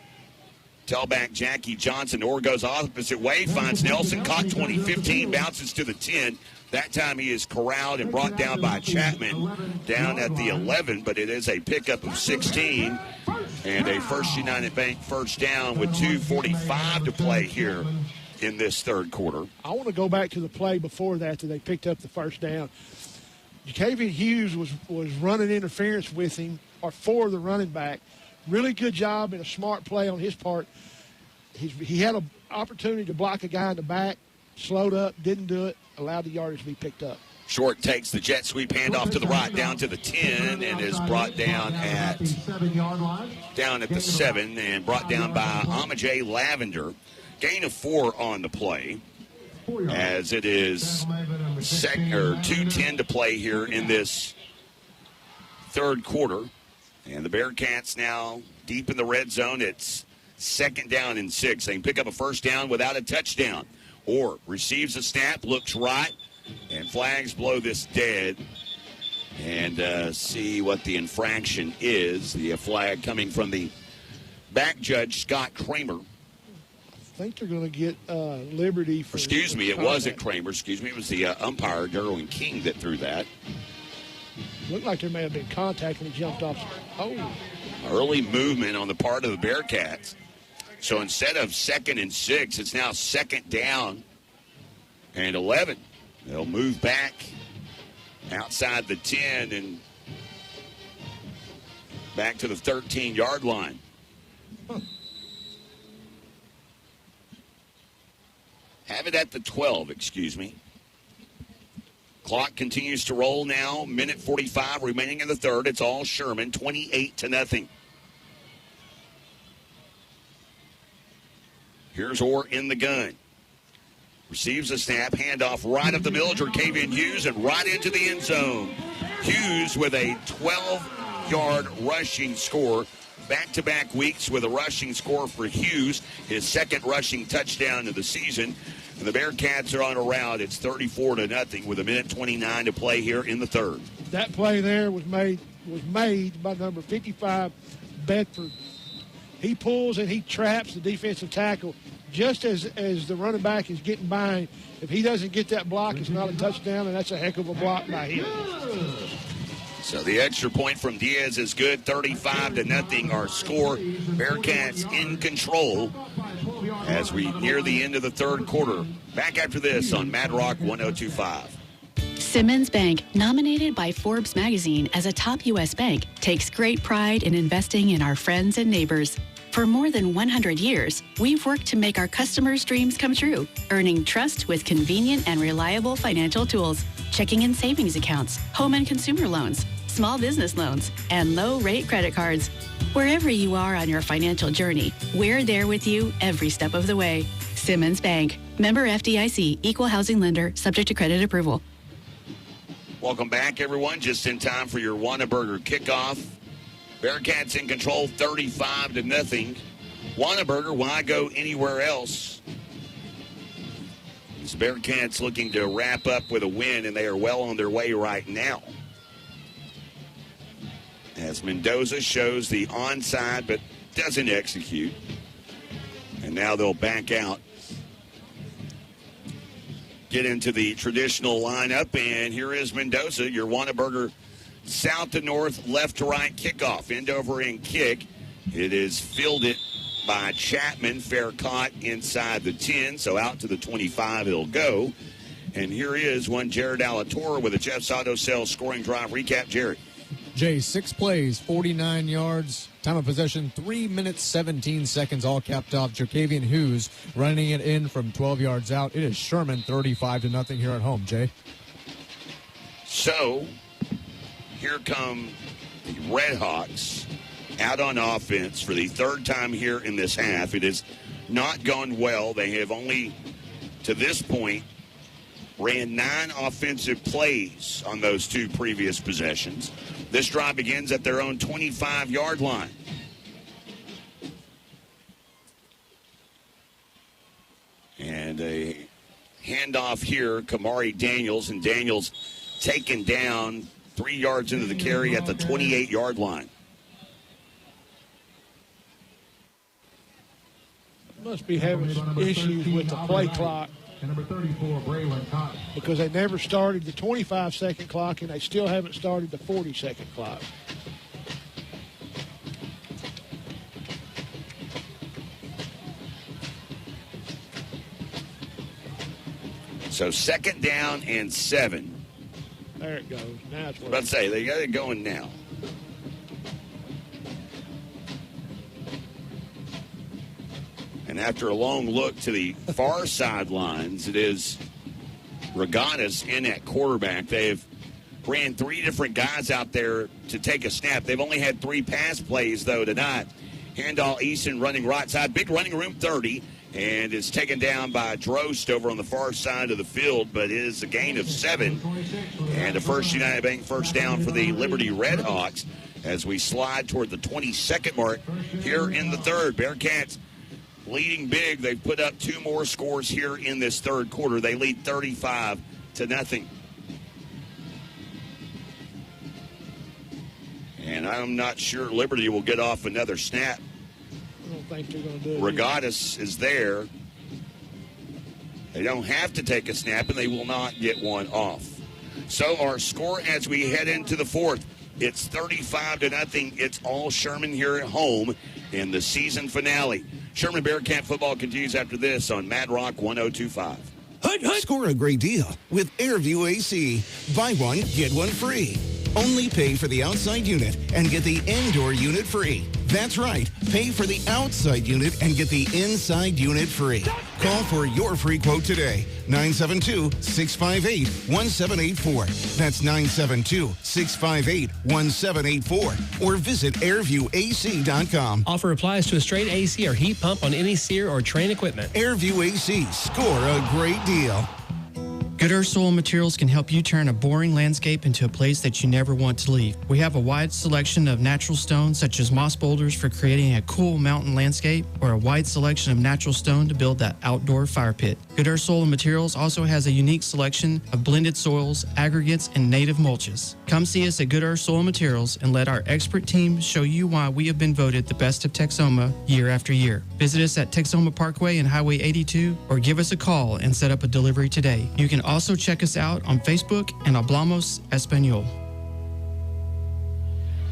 Speaker 7: tailback Jackie Johnson. Orr goes opposite way, finds Nelson, caught 20-15, bounces to the 10. That time he is corralled and brought down by Chapman down at the 11, but it is a pickup of 16 and a First United Bank first down with 2:45 to play here in this third quarter.
Speaker 8: I want to go back to the play before that they picked up the first down. Jacavian Hughes was running interference with him, or for the running back. Really good job and a smart play on his part. He had an opportunity to block a guy in the back, slowed up, didn't do it, allowed the yardage to be picked up.
Speaker 7: Short takes the jet sweep handoff to the right, down to the 10, and is brought down at the 7, and brought down by Amajay Lavender. Gain of 4 on the play, as it is 2:10 to play here in this third quarter. And the Bearcats now deep in the red zone. It's 2nd down and 6. They can pick up a first down without a touchdown. Or receives a snap, looks right, and flags blow this dead. And see what the infraction is. The flag coming from the back judge, Scott Kramer.
Speaker 8: I think they're going to get Liberty for...
Speaker 7: Excuse me, it wasn't Kramer. Excuse me, it was the umpire, Derwin King, that threw that.
Speaker 8: Looked like there may have been contact when he jumped off. Oh.
Speaker 7: Early movement on the part of the Bearcats. So instead of 2nd and 6, it's now 2nd down and 11. They'll move back outside the 10 and back to the 13-yard line. Have it at the 12, excuse me. Clock continues to roll now. Minute 45 remaining in the third. It's all Sherman, 28-0. Here's Orr in the gun. Receives a snap, handoff right up the middle, Jerkavian Hughes, and right into the end zone. Hughes with a 12-yard rushing score. Back-to-back weeks with a rushing score for Hughes, his 2nd rushing touchdown of the season. And the Bearcats are on a rout. It's 34-0 with 1:29 to play here in the third.
Speaker 8: That play there was made by number 55, Bedford. He pulls and he traps the defensive tackle just as the running back is getting by. If he doesn't get that block, it's not a touchdown, and that's a heck of a block by him.
Speaker 7: So the extra point from Diaz is good. 35-0 our score. Bearcats in control as we near the end of the third quarter. Back after this on Mad Rock 102.5.
Speaker 21: Simmons Bank, nominated by Forbes magazine as a top U.S. bank, takes great pride in investing in our friends and neighbors. For more than 100 years, we've worked to make our customers' dreams come true, earning trust with convenient and reliable financial tools, checking and savings accounts, home and consumer loans, small business loans, and low-rate credit cards. Wherever you are on your financial journey, we're there with you every step of the way. Simmons Bank, member FDIC, equal housing lender, subject to credit approval.
Speaker 7: Welcome back, everyone. Just in time for your Whataburger kickoff. Bearcats in control, 35-0. Whataburger, why go anywhere else? These Bearcats looking to wrap up with a win, and they are well on their way right now. As Mendoza shows the onside, but doesn't execute. And now they'll back out. Get into the traditional lineup, and here is Mendoza, your Whataburger south to north, left to right kickoff. End over end kick. It is fielded by Chapman. Fair caught inside the 10, so out to the 25 he'll go. And here is one Jared Alatorre with a Jeff's Auto Sales scoring drive recap. Jared.
Speaker 10: Jay, 6 plays, 49 yards. Time of possession, 3 minutes, 17 seconds, all capped off. Jerkavian Hughes running it in from 12 yards out. It is Sherman 35-0 here at home, Jay.
Speaker 7: So, here come the Redhawks out on offense for the third time here in this half. It has not gone well. They have only, to this point, ran 9 offensive plays on those 2 previous possessions. This drive begins at their own 25-yard line. And a handoff here, Kamari Daniels, and Daniels taken down 3 yards into the carry at the 28-yard line.
Speaker 8: Must be having some issues with the play clock.
Speaker 1: Number 34, Braylon Cotton.
Speaker 8: Because they never started the 25-second clock, and they still haven't started the 40-second clock.
Speaker 7: So 2nd down and 7.
Speaker 8: There it goes. Now it's working.
Speaker 7: About to say, they got it going now. And after a long look to the far sidelines, it is Regattas in at quarterback. They've ran 3 different guys out there to take a snap. They've only had 3 pass plays, though, tonight. Handoff Easton running right side. Big running room 30. And is taken down by Drost over on the far side of the field, but it is a gain of 7. And a First United Bank first down for the Liberty Redhawks as we slide toward the 22nd mark here in the third. Bearcats leading big. They've put up 2 more scores here in this third quarter. They lead 35-0. And I'm not sure Liberty will get off another snap.
Speaker 8: I don't think they're going to do it.
Speaker 7: Regattas is there. They don't have to take a snap, and they will not get one off. So our score as we head into the fourth, it's 35-0. It's all Sherman here at home in the season finale. Sherman Bearcat football continues after this on Mad Rock 102.5.
Speaker 2: Score a great deal with Airview AC. Buy one, get one free. Only pay for the outside unit and get the indoor unit free. That's right. Pay for the outside unit and get the inside unit free. Call for your free quote today. 972-658-1784. That's 972-658-1784. Or visit airviewac.com.
Speaker 12: Offer applies to a straight AC or heat pump on any Sear or Train equipment.
Speaker 2: Airview AC. Score a great deal.
Speaker 6: Good Earth Soil Materials can help you turn a boring landscape into a place that you never want to leave. We have a wide selection of natural stones such as moss boulders for creating a cool mountain landscape, or a wide selection of natural stone to build that outdoor fire pit. Good Earth Soil Materials also has a unique selection of blended soils, aggregates, and native mulches. Come see us at Good Earth Soil Materials and let our expert team show you why we have been voted the best of Texoma year after year. Visit us at Texoma Parkway and Highway 82 or give us a call and set up a delivery today. You can also check us out on Facebook and Hablamos Español.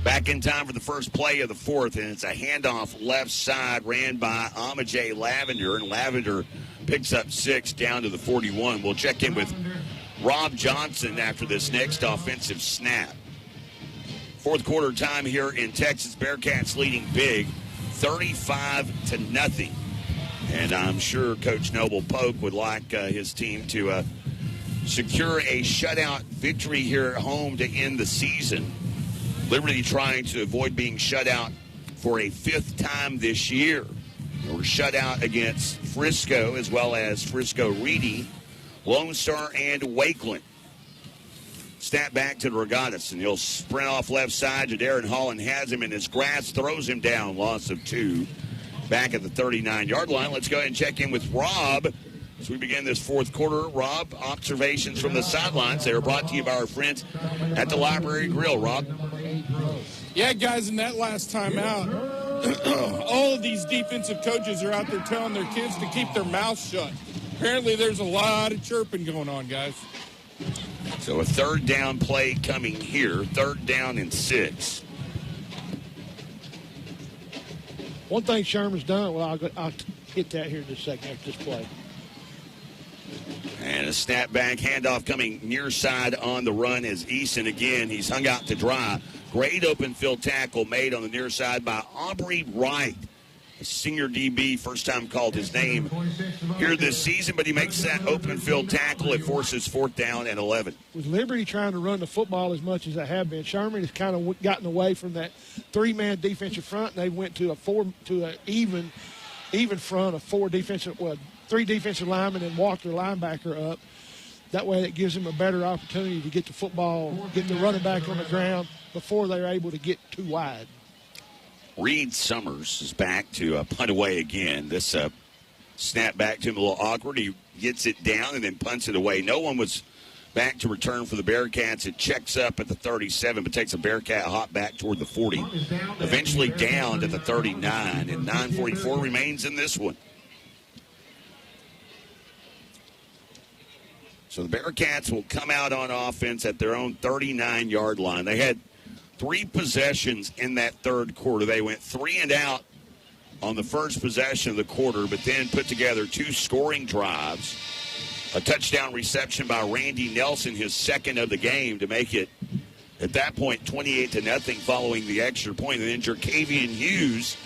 Speaker 7: Back in time for the first play of the fourth, and it's a handoff left side ran by Amajay Lavender, and Lavender picks up 6 down to the 41. We'll check in with Rob Johnson after this next offensive snap. Fourth quarter time here in Texas. Bearcats leading big, 35-0. And I'm sure Coach Noble Polk would like his team to secure a shutout victory here at home to end the season. Liberty trying to avoid being shut out for a 5th time this year. They were shut out against Frisco as well as Frisco Reedy, Lone Star, and Wakeland. Snap back to the Regattas, and he'll sprint off left side. Jadarian Holland has him in his grasp, throws him down, loss of 2. Back at the 39-yard line. Let's go ahead and check in with Rob as we begin this fourth quarter. Rob, observations from the sidelines. They are brought to you by our friends at the Library Grill. Rob?
Speaker 13: Yeah, guys, in that last timeout, all of these defensive coaches are out there telling their kids to keep their mouths shut. Apparently there's a lot of chirping going on, guys.
Speaker 7: So a third down play coming here, 3rd down and 6.
Speaker 8: One thing Sherman's done, well, I'll get that here in just a second after this play.
Speaker 7: And a snap back handoff coming near side on the run is Easton again. He's hung out to dry. Great open field tackle made on the near side by Aubrey Wright, a senior DB, first time called his name here this season, but he makes that open field tackle. It forces 4th down and 11.
Speaker 8: With Liberty trying to run the football as much as they have been, Sherman has kind of gotten away from that 3-man defensive front, and they went to an even front of 3 defensive linemen and walk their linebacker up. That way it gives them a better opportunity to get the football, get the running back on the ground before they're able to get too wide.
Speaker 7: Reed Summers is back to punt away again. This snap back to him a little awkward. He gets it down and then punts it away. No one was back to return for the Bearcats. It checks up at the 37, but takes a Bearcat hop back toward the 40. Eventually down to the 39, and 9:44 remains in this one. So the Bearcats will come out on offense at their own 39-yard line. They had 3 possessions in that third quarter. They went 3 and out on the first possession of the quarter, but then put together 2 scoring drives. A touchdown reception by Randy Nelson, his 2nd of the game, to make it, at that point, 28-0 following the extra point. And then Jerkavian Hughes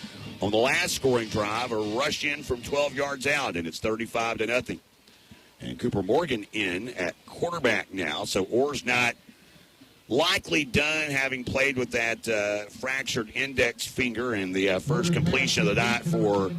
Speaker 7: on the last scoring drive, a rush in from 12 yards out, and it's 35-0. And Cooper Morgan in at quarterback now. So Orr's not likely done, having played with that fractured index finger. And the first completion of the night for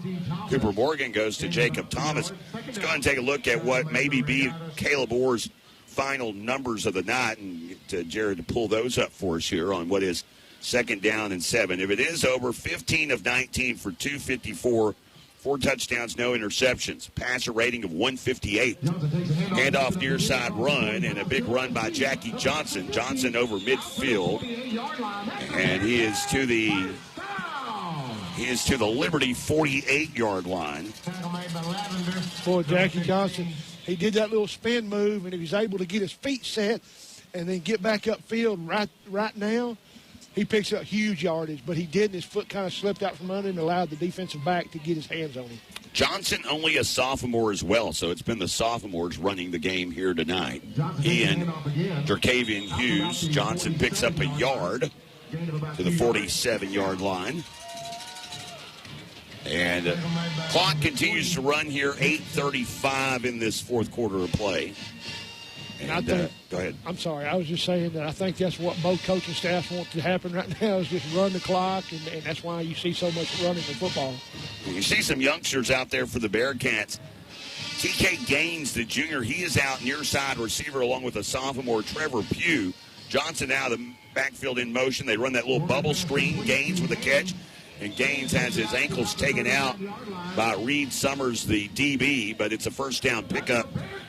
Speaker 7: Cooper Morgan goes to Jacob Thomas. Let's go ahead and take a look at what maybe be Caleb Orr's final numbers of the night, and get Jared to pull those up for us here on what is 2nd down and 7. If it is over, 15 of 19 for 254, 4 touchdowns, no interceptions. Passer rating of 158. Handoff near side run, and a big run by Jackie Johnson. Johnson over midfield, and he is to the Liberty 48-yard line.
Speaker 8: Boy, Jackie Johnson, he did that little spin move, and if he's able to get his feet set and then get back upfield right now, he picks up huge yardage, but he did, and his foot kind of slipped out from under and allowed the defensive back to get his hands on him.
Speaker 7: Johnson only a sophomore as well, so it's been the sophomores running the game here tonight. Ian, Jerkavian Hughes. Johnson picks up a yard to the 47-yard line. And clock continues to run here, 8:35 in this fourth quarter of play.
Speaker 8: And I think,
Speaker 7: go ahead.
Speaker 8: I'm sorry. I was just saying that I think that's what both coaching staffs want to happen right now is just run the clock, and that's why you see so much running in football.
Speaker 7: You see some youngsters out there for the Bearcats. TK Gaines, the junior, he is out near side receiver along with a sophomore, Trevor Pugh. Johnson out of the backfield in motion. They run that little bubble screen. Gaines with a catch. And Gaines has his ankles taken out by Reed Summers, the DB, but it's a first down pickup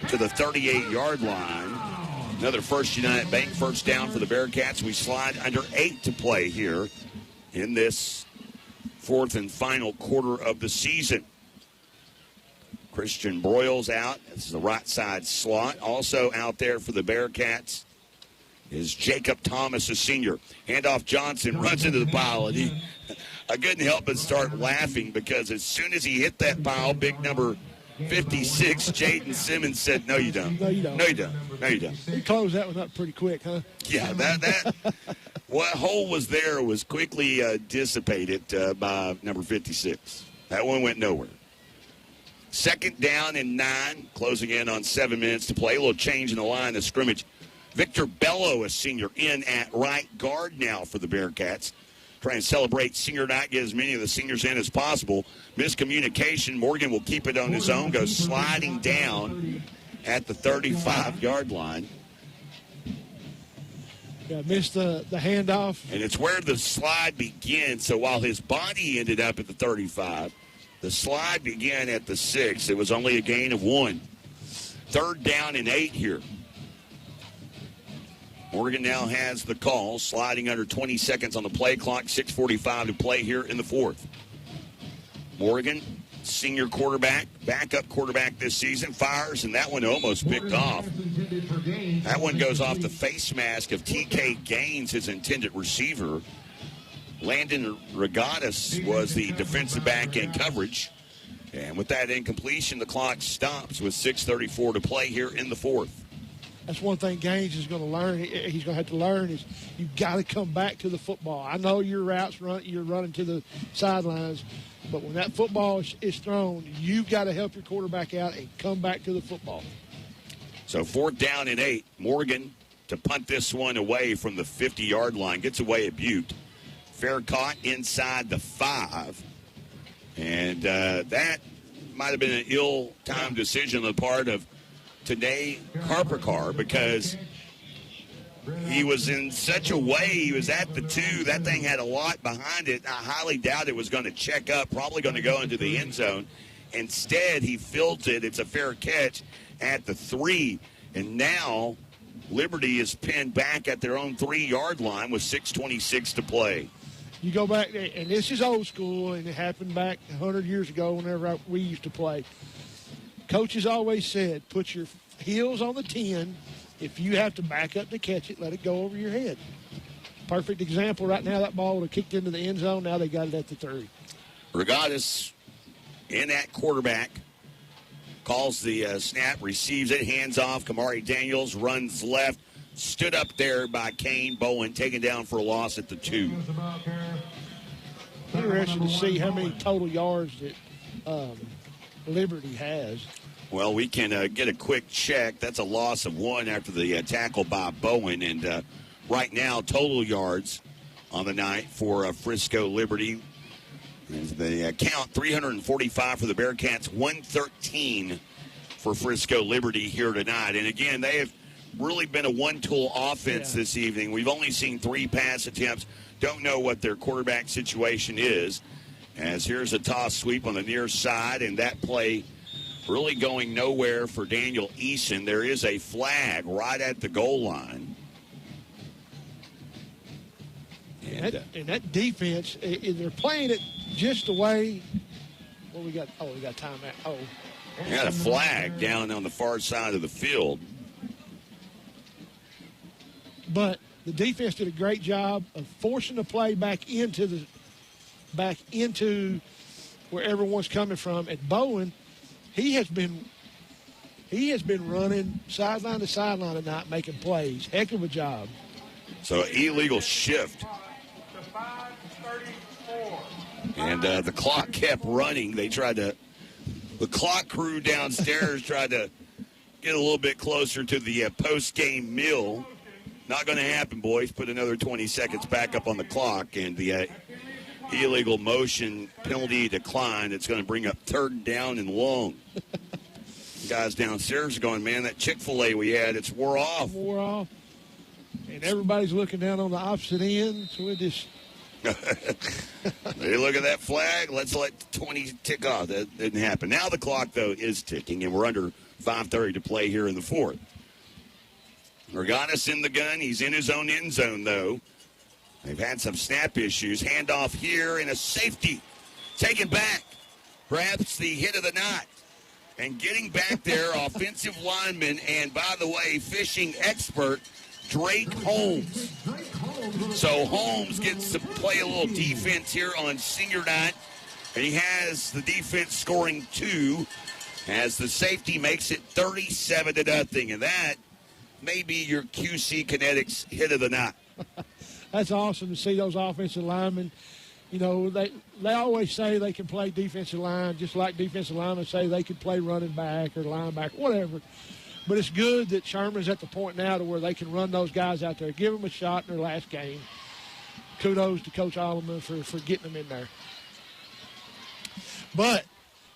Speaker 7: to the 38-yard line. Another First United Bank first down for the Bearcats. We slide under 8 to play here in this fourth and final quarter of the season. Christian Broyles out. This is the right side slot. Also out there for the Bearcats is Jacob Thomas, a senior. Handoff Johnson, runs into the pile, and I couldn't help but start laughing because as soon as he hit that pile, big number 56, Jaden Simmons said, "No, you don't. No, you don't. No, you don't. No, you don't."
Speaker 8: He closed that one up pretty quick, huh?
Speaker 7: Yeah, that what hole was there was quickly dissipated by number 56. That one went nowhere. 2nd down and 9, closing in on 7 minutes to play. A little change in the line of scrimmage. Victor Bello, a senior, in at right guard now for the Bearcats. Try and celebrate senior night, get as many of the seniors in as possible. Miscommunication. Morgan will keep it on his own, goes sliding down at the 35-yard line.
Speaker 8: Yeah, missed the handoff.
Speaker 7: And it's where the slide begins. So while his body ended up at the 35, the slide began at the 6. It was only a gain of 1. 3rd down and 8 here. Morgan now has the call, sliding under 20 seconds on the play clock, 6:45 to play here in the fourth. Morgan, senior quarterback, backup quarterback this season, fires, and that one almost picked off. That one goes off the face mask of TK Gaines, his intended receiver. Landon Regatas was the defensive back in coverage. And with that incompletion, the clock stops with 6:34 to play here in the fourth.
Speaker 8: That's one thing Gaines is going to learn. He's going to have to learn is you've got to come back to the football. I know your routes you're running to the sidelines, but when that football is thrown, you've got to help your quarterback out and come back to the football.
Speaker 7: So 4th down and 8. Morgan to punt this one away from the 50-yard line. Gets away at Butte. Fair caught inside the 5. And that might have been an ill-timed decision on the part of Tanae Carpercar because he was in such a way. He was at the 2. That thing had a lot behind it. I highly doubt it was going to check up, probably going to go into the end zone. Instead, he filled it. It's a fair catch at the 3. And now Liberty is pinned back at their own 3-yard line with 6:26 to play.
Speaker 8: You go back, and this is old school, and it happened back 100 years ago whenever we used to play. Coaches always said, put your heels on the 10. If you have to back up to catch it, let it go over your head. Perfect example right now. That ball would have kicked into the end zone. Now they got it at the 3.
Speaker 7: Regatas in at quarterback. Calls the snap, receives it, hands off. Kamari Daniels runs left. Stood up there by Kane Bowen, taken down for a loss at the 2.
Speaker 8: Interesting to see how many total yards that Liberty has.
Speaker 7: Well, we can get a quick check. That's a loss of 1 after the tackle by Bowen. And right now, total yards on the night for Frisco Liberty. The count, 345 for the Bearcats, 113 for Frisco Liberty here tonight. And again, they have really been a one-tool offense this evening. We've only seen 3 pass attempts. Don't know what their quarterback situation is. As here's a toss sweep on the near side, and that play really going nowhere for Daniel Eason. There is a flag right at the goal line.
Speaker 8: And that defense, they're playing it just the way. Well, we got timeout. Oh,
Speaker 7: we got a flag down on the far side of the field.
Speaker 8: But the defense did a great job of forcing the play back into where everyone's coming from. And Bowen, he has been running sideline to sideline tonight, making plays. Heck of a job.
Speaker 7: So illegal shift. And the clock kept running. The clock crew downstairs tried to get a little bit closer to the post-game meal. Not going to happen, boys. Put another 20 seconds back up on the clock, and the illegal motion penalty declined. It's going to bring up 3rd down and long. Guys downstairs are going, man, that Chick-fil-A we had, it's wore off.
Speaker 8: Wore off. And everybody's looking down on the opposite end, so it just...
Speaker 7: Hey, look at that flag. Let's let 20 tick off. That didn't happen. Now the clock, though, is ticking, and we're under 5:30 to play here in the 4th. Reganis in the gun. He's in his own end zone, though. They've had some snap issues. Handoff here and a safety. Taken back. Perhaps the hit of the night. And getting back there, offensive lineman, and by the way, fishing expert, Drake Holmes. So Holmes gets to play a little defense here on senior night, and he has the defense scoring 2 as the safety makes it 37-0, and that may be your QC Kinetics hit of the night.
Speaker 8: That's awesome to see those offensive linemen. You know, they always say they can play defensive line, just like defensive linemen say they can play running back or linebacker, whatever. But it's good that Sherman's at the point now to where they can run those guys out there, give them a shot in their last game. Kudos to Coach Alleman for getting them in there. But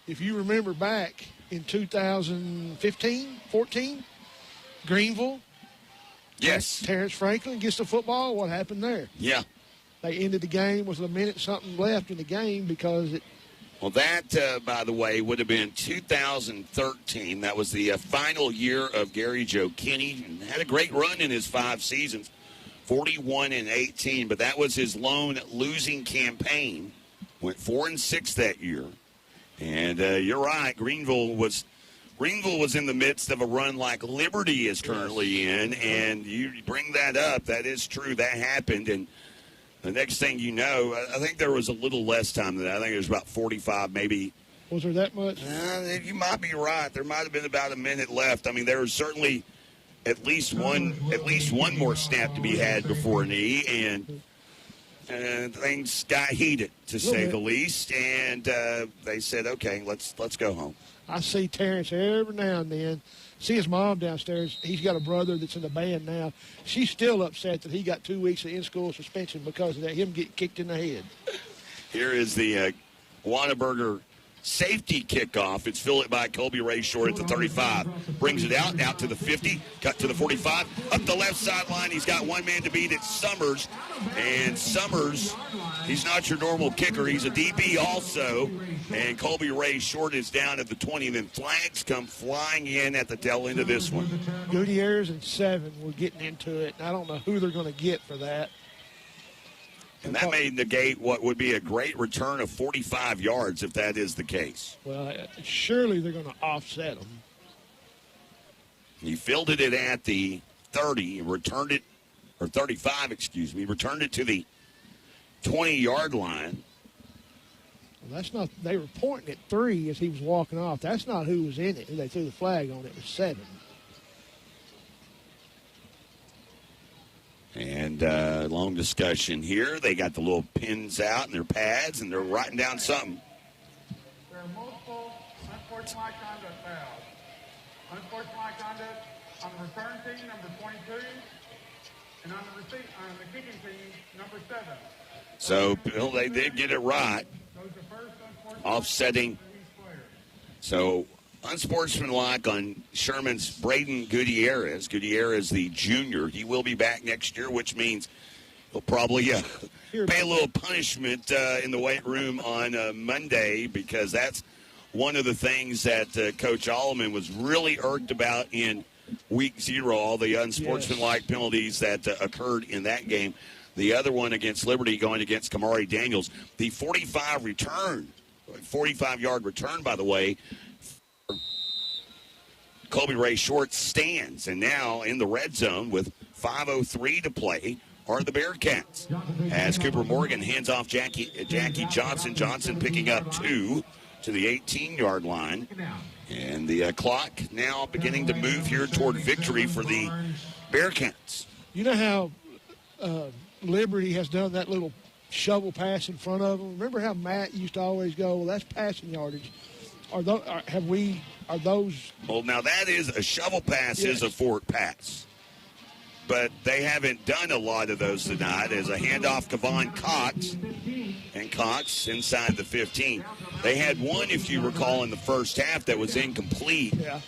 Speaker 8: if you remember back in 2015-14, Greenville,
Speaker 7: yes,
Speaker 8: Terrence Franklin gets the football. What happened there?
Speaker 7: Yeah.
Speaker 8: They ended the game with a minute something left in the game because it.
Speaker 7: Well, that, by the way, would have been 2013. That was the final year of Gary Joe Kinney. And had a great run in his 5 seasons, 41-18. But that was his lone losing campaign. Went 4-6 that year. And you're right, Greenville was in the midst of a run like Liberty is currently in. And you bring that up. That is true. That happened. And the next thing you know, I think there was a little less time than that. I think it was about 45, maybe.
Speaker 8: Was there that much?
Speaker 7: You might be right. There might have been about a minute left. I mean, there was certainly at least one more snap to be had before knee, and things got heated, to say the least. And they said, "Okay, let's go home."
Speaker 8: I see Terrence every now and then. See his mom downstairs. He's got a brother that's in the band now. She's still upset that he got 2 weeks of in-school suspension because of that, him getting kicked in the head.
Speaker 7: Here is the Wanneberger safety kickoff. It's fielded by Colby Ray Short at the 35. Brings it out to the 50, cut to the 45. Up the left sideline, he's got one man to beat. It's Summers. And Summers, he's not your normal kicker. He's a DB also. And Colby Ray Short is down at the 20. Then flags come flying in at the tail end of this one.
Speaker 8: Gutierrez and 7 were getting into it. I don't know who they're going to get for that.
Speaker 7: And that may negate what would be a great return of 45 yards if that is the case.
Speaker 8: Well, surely they're going to offset them.
Speaker 7: He fielded it at the 30, returned it, or 35, excuse me, returned it to the 20-yard line.
Speaker 8: Well, that's not, they were pointing at 3 as he was walking off. That's not who was in it. They threw the flag on it. It was 7.
Speaker 7: And long discussion here. They got the little pins out and their pads, and they're writing down something.
Speaker 18: There are multiple unsportsmanlike conduct fouls. Unsportsmanlike conduct on the return team, number 22, and on the kicking team, number 7.
Speaker 7: So, Bill, they did get it right. Offsetting. So, unsportsmanlike on Sherman's Braden Gutierrez. Gutierrez, the junior. He will be back next year, which means he'll probably pay a little punishment in the weight room on Monday, because that's one of the things that Coach Alleman was really irked about in Week 0, all the unsportsmanlike penalties that occurred in that game. The other one against Liberty going against Kamari Daniels. The 45-yard return, by the way, Colby Ray Short stands. And now in the red zone with 5:03 to play are the Bearcats. As Cooper Morgan hands off Jackie Johnson. Johnson picking up 2 to the 18-yard line. And the clock now beginning to move here toward victory for the Bearcats.
Speaker 8: You know how Liberty has done that little shovel pass in front of them? Remember how Matt used to always go, well, that's passing yardage. Are those?
Speaker 7: Well, now that is a shovel pass, is a forward pass. But they haven't done a lot of those tonight. As a handoff, Kevon Cox. And Cox inside the 15. They had one, if you recall, in the first half that was incomplete.
Speaker 8: Yeah.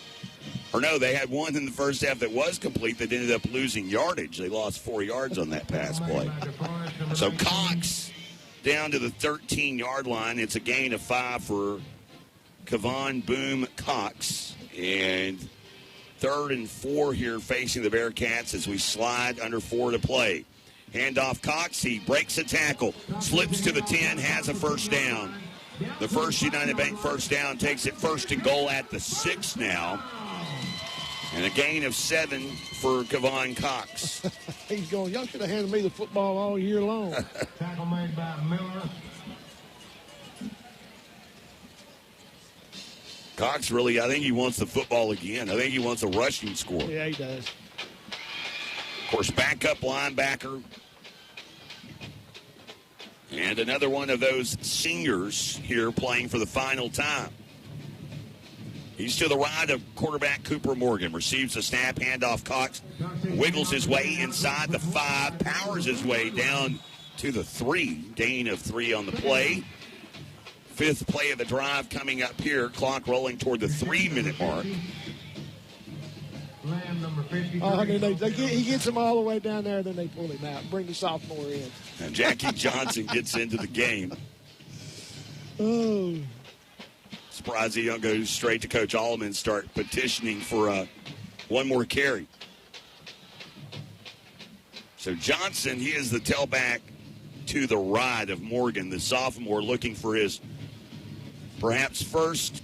Speaker 7: Or no, they had one in the first half that was complete that ended up losing yardage. They lost 4 yards on that pass play. So Cox down to the 13-yard line. It's a gain of 5 for Kevon Boom Cox. And 3rd and 4 here facing the Bearcats as we slide under 4 to play. Handoff Cox, he breaks a tackle, slips to the 10, has a first down. The First United Bank first down takes it 1st and goal at the 6 now. And a gain of 7 for Kevon Cox.
Speaker 8: He's going, y'all should have handed me the football all year long.
Speaker 1: Tackle made by Miller.
Speaker 7: Cox really, I think he wants the football again. I think he wants a rushing score.
Speaker 8: Yeah, he does.
Speaker 7: Of course, backup linebacker. And another one of those seniors here playing for the final time. He's to the right of quarterback Cooper Morgan. Receives the snap, handoff Cox. Wiggles his way inside the 5. Powers his way down to the 3. Gain of 3 on the play. 5th play of the drive coming up here. Clock rolling toward the 3-minute mark.
Speaker 8: He gets him all the way down there, then they pull him out. Bring the sophomore in.
Speaker 7: And Jackie Johnson gets into the game.
Speaker 8: Oh.
Speaker 7: Surprised he don't go straight to Coach Alleman and start petitioning for one more carry. So Johnson, he is the tailback to the right of Morgan, the sophomore, looking for his perhaps first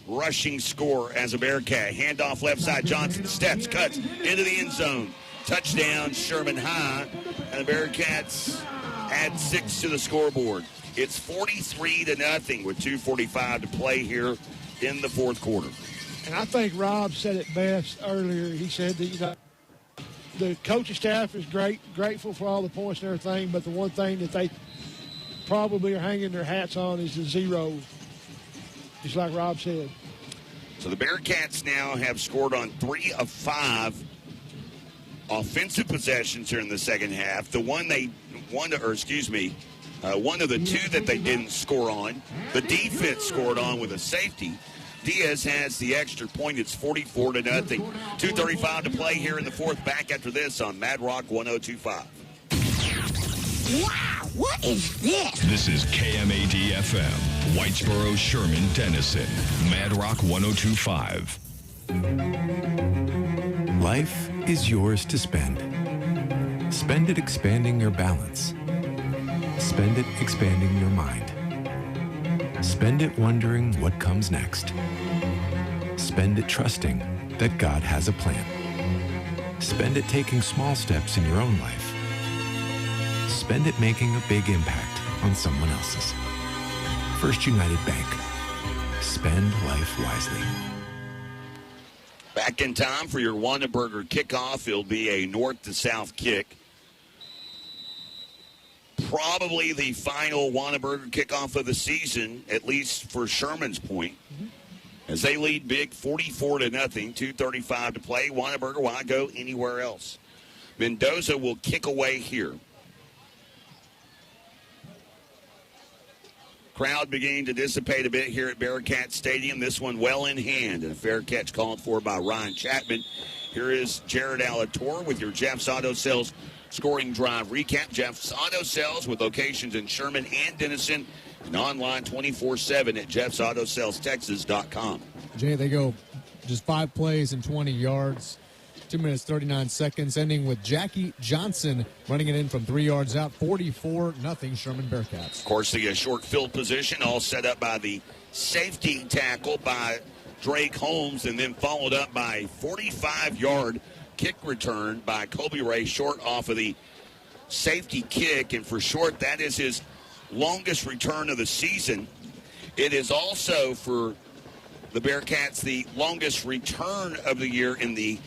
Speaker 7: rushing score as a Bearcat. Handoff left side, Johnson steps, cuts into the end zone. Touchdown, Sherman High. And the Bearcats add 6 to the scoreboard. It's 43-0 with 2:45 to play here in the fourth quarter.
Speaker 8: And I think Rob said it best earlier. He said that, the coaching staff is grateful for all the points and everything, but the one thing that they probably are hanging their hats on is the 0, just like Rob said.
Speaker 7: So the Bearcats now have scored on 3 of 5 offensive possessions here in the second half. One of the 2 that they didn't score on, the defense scored on with a safety. Diaz has the extra point. It's 44-0. 2:35 to play here in the fourth. Back after this on Mad Rock 102.5.
Speaker 3: Wow, what is this?
Speaker 17: This is KMAD-FM, Whitesboro, Sherman, Denison, Mad Rock 102.5.
Speaker 14: Life is yours to spend. Spend it expanding your balance. Spend it expanding your mind. Spend it wondering what comes next. Spend it trusting that God has a plan. Spend it taking small steps in your own life. Spend it making a big impact on someone else's. First United Bank. Spend life wisely.
Speaker 7: Back in time for your Wanenberger kickoff. It'll be a north to south kick. Probably the final Wanenberger kickoff of the season, at least for Sherman's point. as they lead big 44-0, 2:35 to play. Whataburger, why go anywhere else? Mendoza will kick away here. Crowd beginning to dissipate a bit here at Bearcat Stadium. This one well in hand, and a fair catch called for by Ryan Chapman. Here is Jared Alator with your Jeff's Auto Sales scoring drive recap. Jeff's Auto Sales with locations in Sherman and Denison, and online 24/7 at jeffsautosalestexas.com.
Speaker 10: Jay, they go just 5 plays and 20 yards, 2 minutes, 39 seconds, ending with Jackie Johnson running it in from 3 yards out, 44-0 Sherman Bearcats.
Speaker 7: Of course, the short field position all set up by the safety tackle by Drake Holmes, and then followed up by a 45-yard kick return by Kobe Ray Short off of the safety kick. And for Short, that is his longest return of the season. It is also for the Bearcats the longest return of the year in the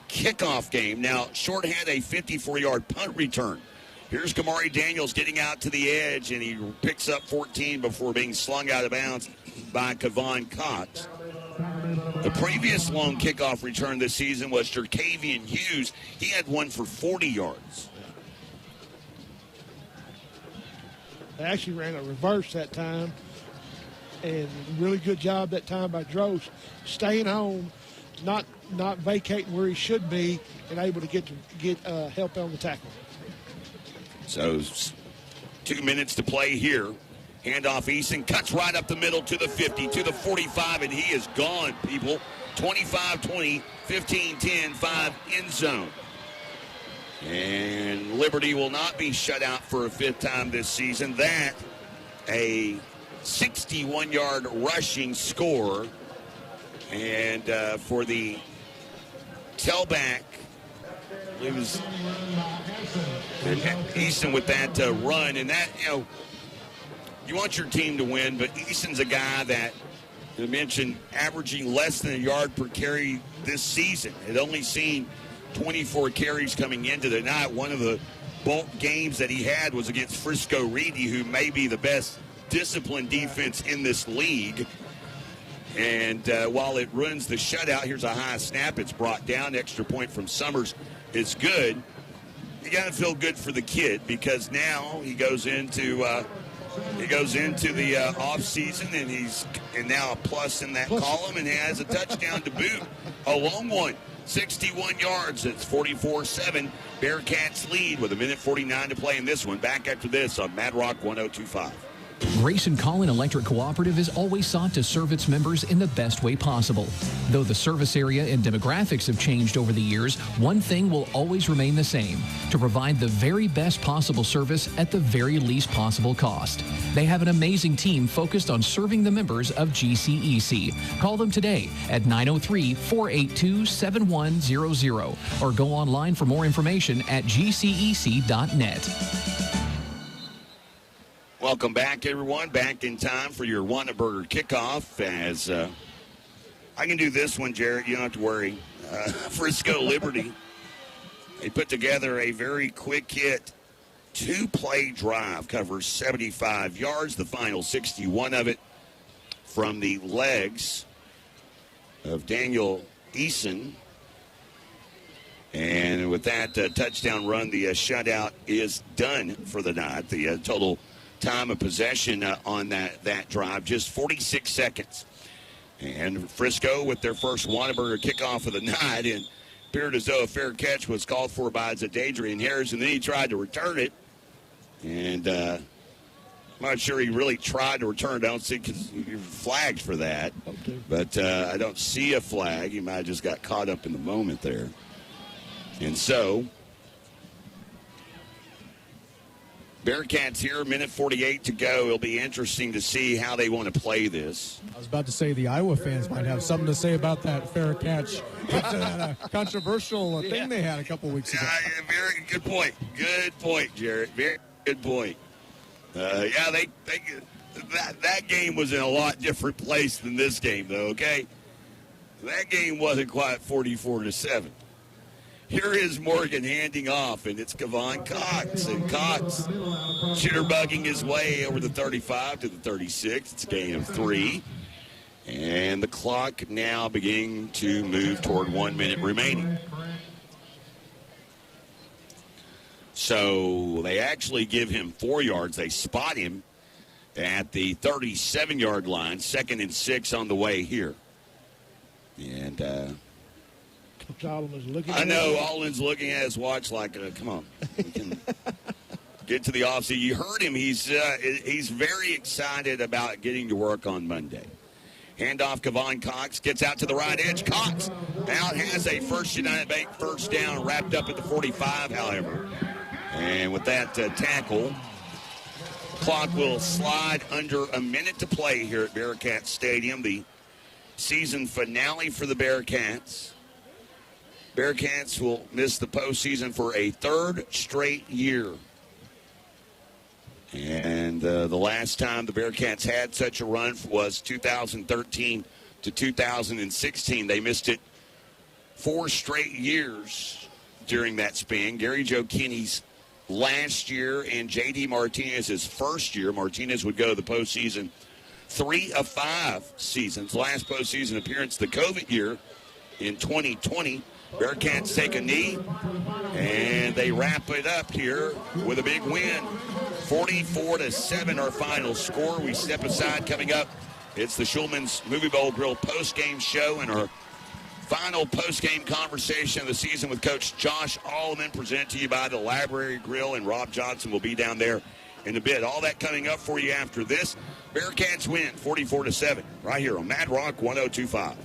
Speaker 7: kickoff game. Now, Short had a 54-yard punt return. Here's Kamari Daniels getting out to the edge, and he picks up 14 before being slung out of bounds by Kevon Cox. The previous long kickoff return this season was Jerkavian Hughes. He had one for 40 yards.
Speaker 8: They actually ran a reverse that time, and really good job that time by Drost, staying home, not vacating where he should be, and able to get help on the tackle.
Speaker 7: So 2 minutes to play here. Handoff, Easton cuts right up the middle to the 50, to the 45, and he is gone, people. 25-20, 15-10, 5 end zone. And Liberty will not be shut out for a 5th time this season. That, a 61-yard rushing score. And for the tailback, it was Easton with that run. And that, you want your team to win, but Easton's a guy that, I mentioned, averaging less than a yard per carry this season. Had only seen 24 carries coming into the night. One of the bulk games that he had was against Frisco Liberty, who may be the best disciplined defense in this league. And while it runs the shutout, here's a high snap. It's brought down. Extra point from Summers is good. You got to feel good for the kid, because now he goes into the off season, and he's now a plus in that column, and has a touchdown to boot, a long one, 61 yards. It's 44-7. Bearcats lead with 1:49 to play in this one. Back after this on Mad Rock 102.5.
Speaker 16: Grayson Collin Electric Cooperative is always sought to serve its members in the best way possible. Though the service area and demographics have changed over the years, one thing will always remain the same: to provide the very best possible service at the very least possible cost. They have an amazing team focused on serving the members of GCEC. Call them today at 903-482-7100 or go online for more information at gcec.net.
Speaker 7: Welcome back, everyone. Back in time for your Whataburger kickoff. As I can do this one, Jarrett. You don't have to worry. Frisco Liberty, they put together a very quick hit, 2-play drive, covers 75 yards. The final 61 of it from the legs of Daniel Eason. And with that touchdown run, the shutout is done for the night. The total time of possession on that drive, just 46 seconds. And Frisco with their first Whataburger kickoff of the night, and appeared as though a fair catch was called for by Zadadrian Harris, and then he tried to return it. And I'm not sure he really tried to return it. I don't see, because you're flagged for that. Okay. But I don't see a flag. He might have just got caught up in the moment there. And so Bearcats here, 1:48 to go. It'll be interesting to see how they want to play this.
Speaker 10: I was about to say the Iowa fans might have something to say about that fair catch. That controversial thing they had a couple weeks ago.
Speaker 7: Very good point. Good point, Jarrett. Very good point. That game was in a lot different place than this game, though, okay? That game wasn't quite 44-7. Here is Morgan handing off, and it's Kevon Cox. And Cox jitterbugging his way over the 35 to the 36. It's a gain of 3. And the clock now beginning to move toward 1 minute remaining. So they actually give him 4 yards. They spot him at the 37-yard line, 2nd and 6 on the way here. And
Speaker 8: Coach Allen's looking.
Speaker 7: I know Alden's looking at his watch like, come on, we can get to the offseason. You heard him. He's very excited about getting to work on Monday. Handoff, Kevon Cox gets out to the right edge. Cox now has a First United Bank first down wrapped up at the 45, however. And with that tackle, clock will slide under a minute to play here at Bearcat Stadium, the season finale for the Bearcats. Bearcats will miss the postseason for a 3rd straight year. And the last time the Bearcats had such a run was 2013 to 2016. They missed it 4 straight years during that span. Gary Joe Kinney's last year and J.D. Martinez's first year. Martinez would go to the postseason 3 of 5 seasons. Last postseason appearance, the COVID year in 2020. Bearcats take a knee, and they wrap it up here with a big win. 44-7 our final score. We step aside. Coming up, it's the Schulman's Movie Bowl Grill postgame show and our final postgame conversation of the season with Coach Josh Allman, presented to you by the Library Grill, and Rob Johnson will be down there in a bit. All that coming up for you after this. Bearcats win 44-7 right here on Mad Rock 102.5.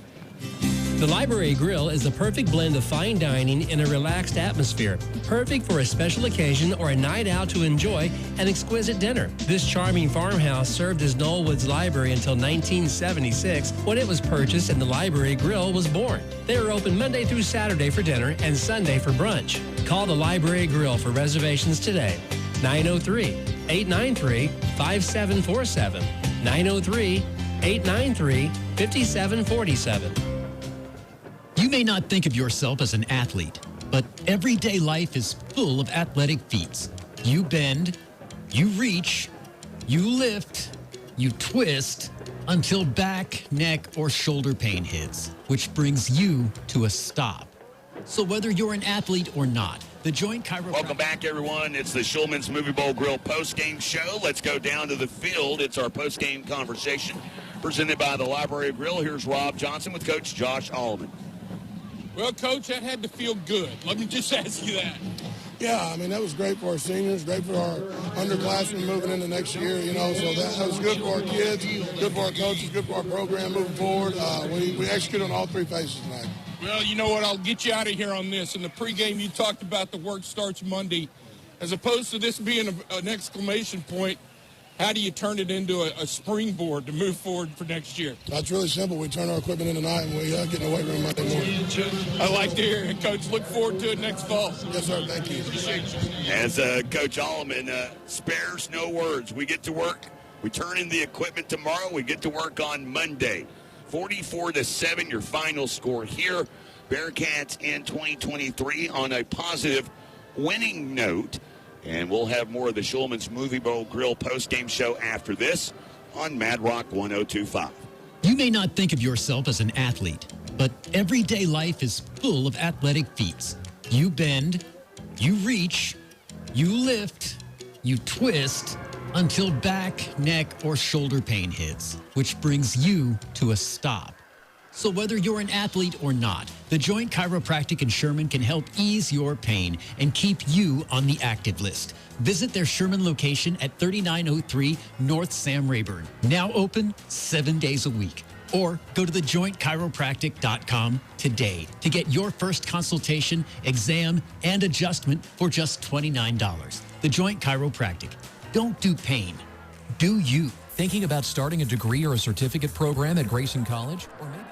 Speaker 12: The Library Grill is the perfect blend of fine dining in a relaxed atmosphere. Perfect for a special occasion or a night out to enjoy an exquisite dinner. This charming farmhouse served as Knollwood's library until 1976, when it was purchased and the Library Grill was born. They are open Monday through Saturday for dinner and Sunday for brunch. Call the Library Grill for reservations today. 903-893-5747. 903-893-5747.
Speaker 9: You may not think of yourself as an athlete, but everyday life is full of athletic feats. You bend, you reach, you lift, you twist until back, neck, or shoulder pain hits, which brings you to a stop. So whether you're an athlete or not, the Joint Chiropractic...
Speaker 7: Welcome back, everyone. It's the Schulman's Movie Bowl Grill postgame show. Let's go down to the field. It's our postgame conversation presented by the Library Grill. Here's Rob Johnson with Coach Josh Allman.
Speaker 13: Well, Coach, that had to feel good. Let me just ask you that.
Speaker 3: Yeah, I mean, that was great for our seniors, great for our underclassmen moving into next year, you know, so that was good for our kids, good for our coaches, good for our program moving forward. We executed on all 3 phases tonight.
Speaker 13: Well, you know what? I'll get you out of here on this. In the pregame, you talked about the work starts Monday. As opposed to this being an exclamation point, how do you turn it into a springboard to move forward for next year?
Speaker 3: That's really simple. We turn our equipment in tonight, and we get in the weight room Monday morning.
Speaker 13: I like to hear it, Coach. Look forward to it next fall.
Speaker 3: Yes, sir. Thank you.
Speaker 13: Appreciate you.
Speaker 7: As Coach Allman spares no words, we get to work. We turn in the equipment tomorrow. We get to work on Monday. 44-7, your final score here. Bearcats in 2023 on a positive winning note. And we'll have more of the Schulman's Movie Bowl Grill postgame show after this on Mad Rock 102.5.
Speaker 9: You may not think of yourself as an athlete, but everyday life is full of athletic feats. You bend, you reach, you lift, you twist until back, neck, or shoulder pain hits, which brings you to a stop. So whether you're an athlete or not, the Joint Chiropractic in Sherman can help ease your pain and keep you on the active list. Visit their Sherman location at 3903 North Sam Rayburn. Now open 7 days a week. Or go to thejointchiropractic.com today to get your first consultation, exam, and adjustment for just $29. The Joint Chiropractic. Don't do pain. Do you.
Speaker 16: Thinking about starting a degree or a certificate program at Grayson College? Or maybe